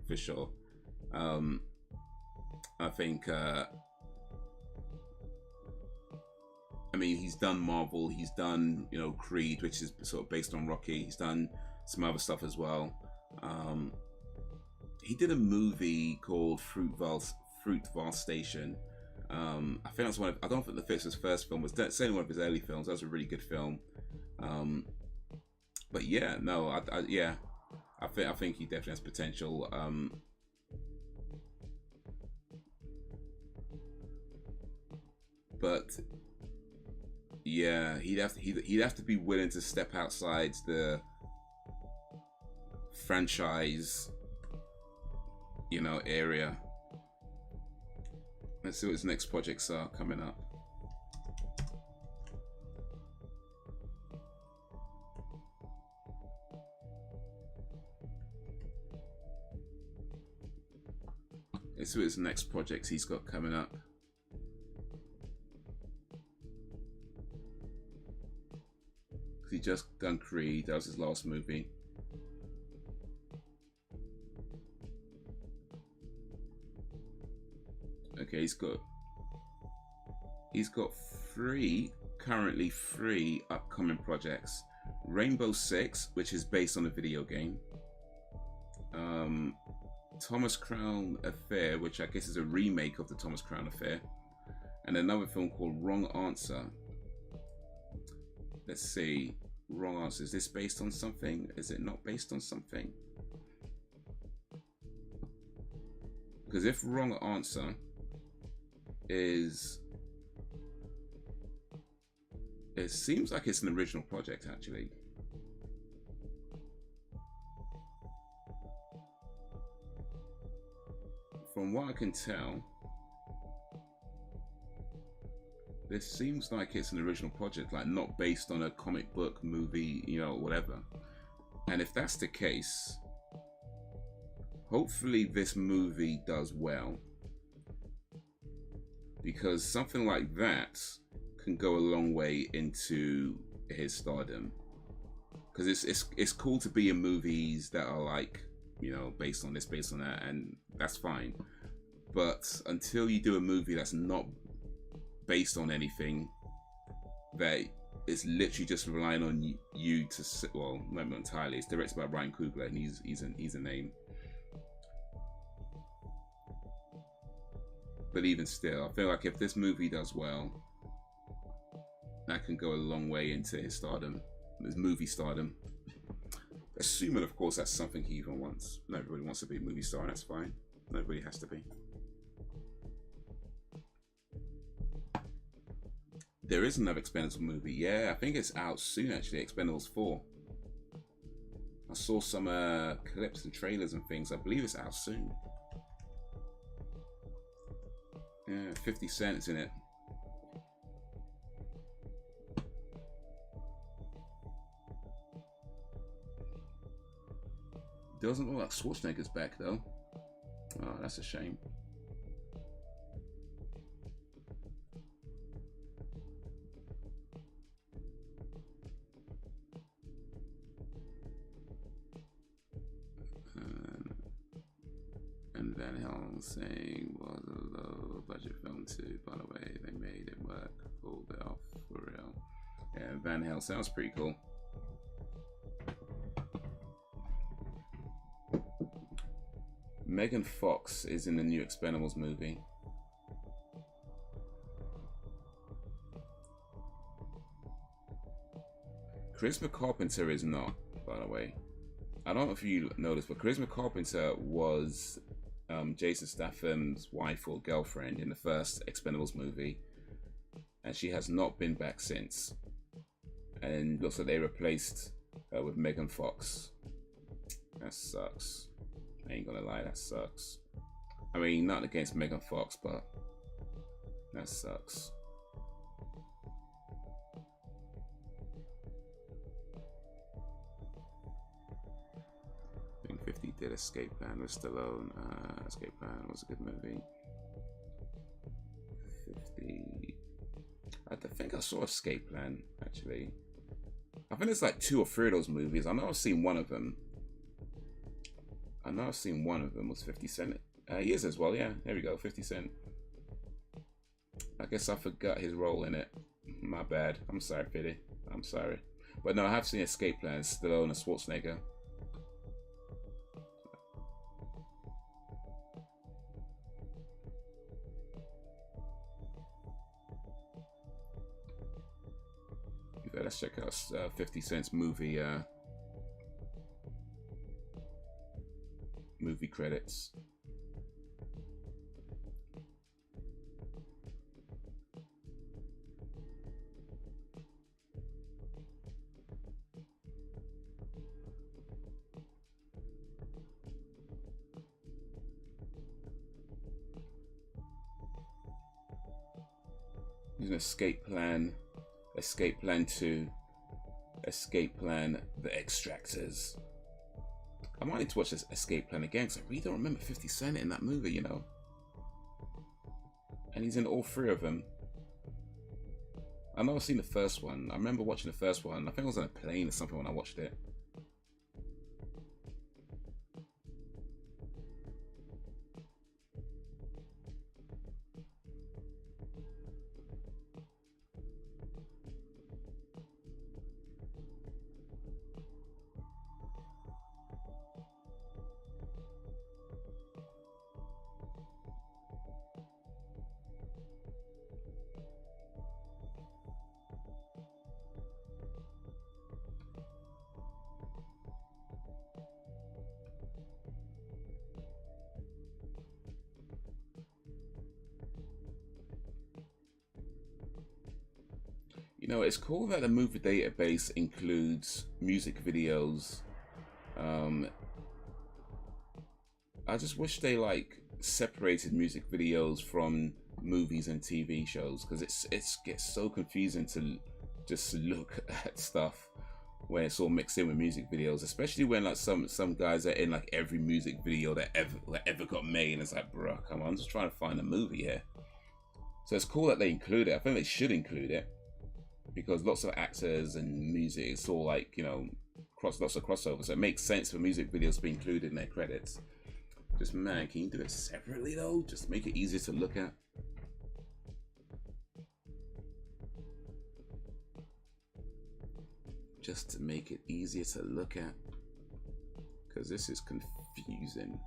I think. I mean, he's done Marvel. He's done, you know, Creed, which is sort of based on Rocky. He's done some other stuff as well. He did a movie called Fruitvale Station. I think that's one. I don't think this was his first film. It was certainly one of his early films. That was a really good film. But yeah, no, I think he definitely has potential. But yeah, he'd have to be willing to step outside the franchise, you know, area. Let's see what his next projects are coming up. Let's see what his next projects he's got coming up. He just done Creed. That was his last movie. Okay, he's got currently three upcoming projects. Rainbow Six, which is based on a video game. Thomas Crown Affair, which I guess is a remake of the Thomas Crown Affair. And another film called Wrong Answer. Let's see. Wrong Answer. Is this based on something? Is it not based on something? Because if Wrong Answer is... It seems like it's an original project, actually. From what I can tell, this seems like it's an original project, like not based on a comic book, movie, you know, whatever. And if that's the case, hopefully this movie does well, because something like that can go a long way into his stardom. Because it's cool to be in movies that are like, you know, based on this, based on that, and that's fine. But until you do a movie that's not based on anything, that is literally just relying on you to, well, not entirely. It's directed by Ryan Coogler, and he's a name. But even still, I feel like if this movie does well, that can go a long way into his stardom, his movie stardom. Assuming, of course, that's something he even wants. Not everybody wants to be a movie star, and that's fine. Not everybody has to be. There is another Expendables movie. Yeah, I think it's out soon, actually. Expendables 4. I saw some clips and trailers and things. I believe it's out soon. Yeah, 50 cents in it. Doesn't look like Schwarzenegger's back though. Oh, that's a shame. And Van Halen saying was a low budget film too. By the way, they made it work, pulled it off for real. Yeah, Van Halen sounds pretty cool. Megan Fox is in the new Expendables movie. Charisma Carpenter is not, by the way. I don't know if you noticed, but Charisma Carpenter was Jason Statham's wife or girlfriend in the first Expendables movie, and she has not been back since. And looks like they replaced her with Megan Fox. That sucks. I ain't gonna lie, that sucks. I mean, not against Megan Fox, but that sucks. I think 50 did Escape Plan with Stallone. Escape Plan was a good movie. 50. I think I saw Escape Plan, actually. I think there's like 2 or 3 of those movies. I know I've seen one of them. I know I've seen one of them was 50 Cent. He is as well, yeah. There we go, 50 Cent. I guess I forgot his role in it. My bad. I'm sorry, 50. I'm sorry. But no, I have seen Escape Plan, Stallone and Schwarzenegger. Let's check out 50 Cent's movie movie credits. There's an Escape Plan, Escape Plan 2, Escape Plan, The Extractors. I might need to watch this Escape Plan again because I really don't remember 50 Cent in that movie, you know. And he's in all 3 of them. I know I've seen the first one. I remember watching the first one. I think I was on a plane or something when I watched it. You know, it's cool that the movie database includes music videos. I just wish they like separated music videos from movies and TV shows, because it gets so confusing to just look at stuff when it's all mixed in with music videos, especially when like some guys are in like every music video that ever got made, and it's like, bruh, come on, I'm just trying to find a movie here. So it's cool that they include it. I think they should include it, because lots of actors and music, it's all like, you know, lots of crossovers. So it makes sense for music videos to be included in their credits. Just, man, can you do it separately though? Just make it easier to look at. Just to make it easier to look at, because this is confusing.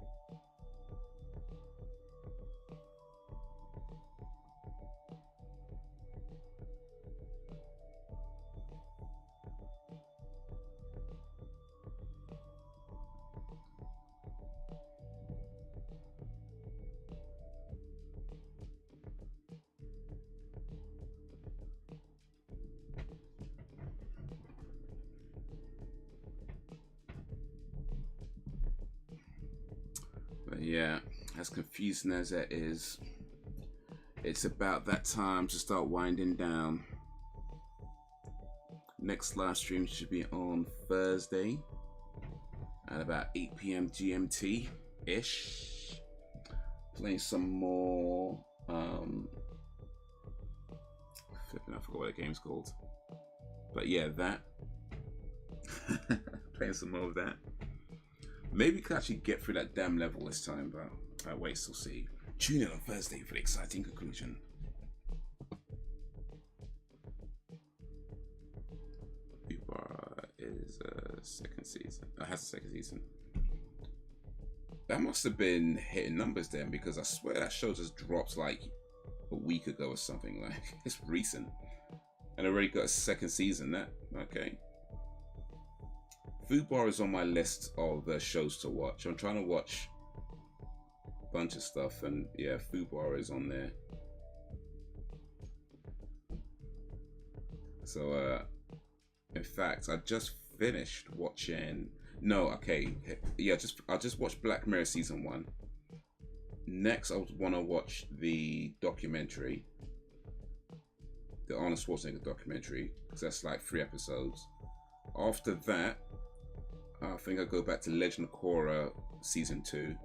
Yeah, as confusing as it is, it's about that time to start winding down. Next live stream should be on Thursday at about 8 p.m. GMT-ish. Playing some more, flipping, I forgot what the game's called. But yeah, that. Playing some more of that. Maybe we could actually get through that damn level this time, but I'll wait till see. Tune in on Thursday for the exciting conclusion. EVGA is a second season. It has a second season. That must have been hitting numbers then, because I swear that show just dropped like a week ago or something. Like, it's recent. And already got a second season. That okay. FUBAR is on my list of shows to watch. I'm trying to watch a bunch of stuff, and yeah, FUBAR is on there. So, in fact, I just finished watching. No, okay, yeah, I just watched Black Mirror season 1. Next, I want to watch the documentary, the Arnold Schwarzenegger documentary, because that's like 3 episodes. After that, I think I'll go back to Legend of Korra season 2.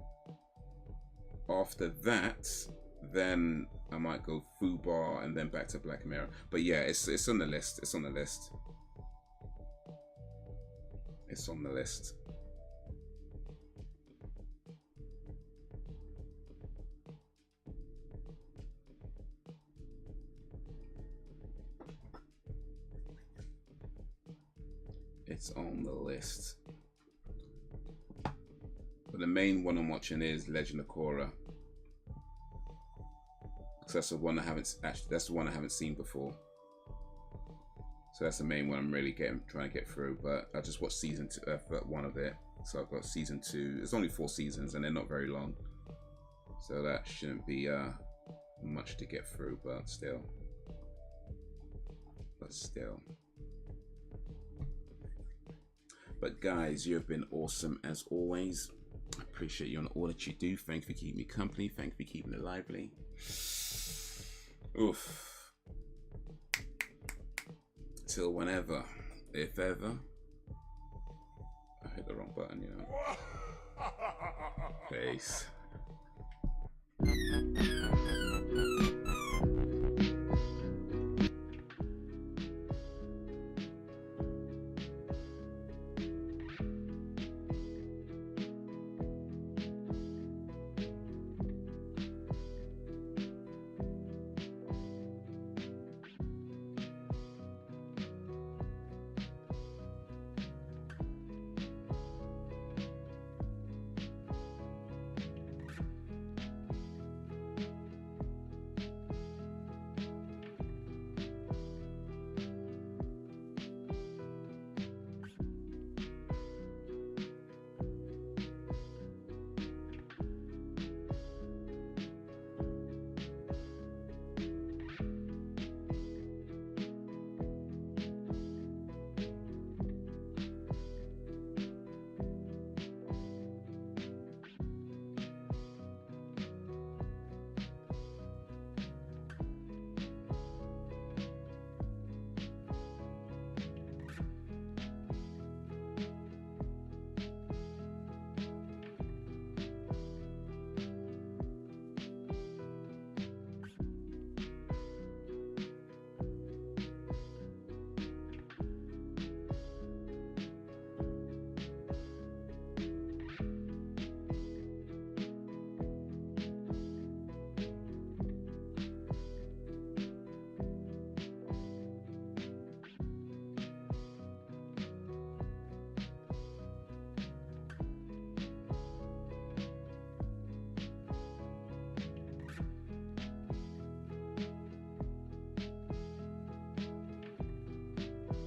After that, then I might go FUBAR and then back to Black Mirror. But yeah, it's on the list. It's on the list. It's on the list. It's on the list. But the main one I'm watching is Legend of Korra. Because that's the one I haven't seen before. So that's the main one I'm really trying to get through. But I just watched season 2, 1 of it. So I've got season 2. It's only 4 seasons and they're not very long. So that shouldn't be much to get through, but still. But guys, you have been awesome as always. I appreciate you on all that you do. Thank you for keeping me company. Thank you for keeping it lively. Oof. Till whenever, if ever. I hit the wrong button, you know. Peace.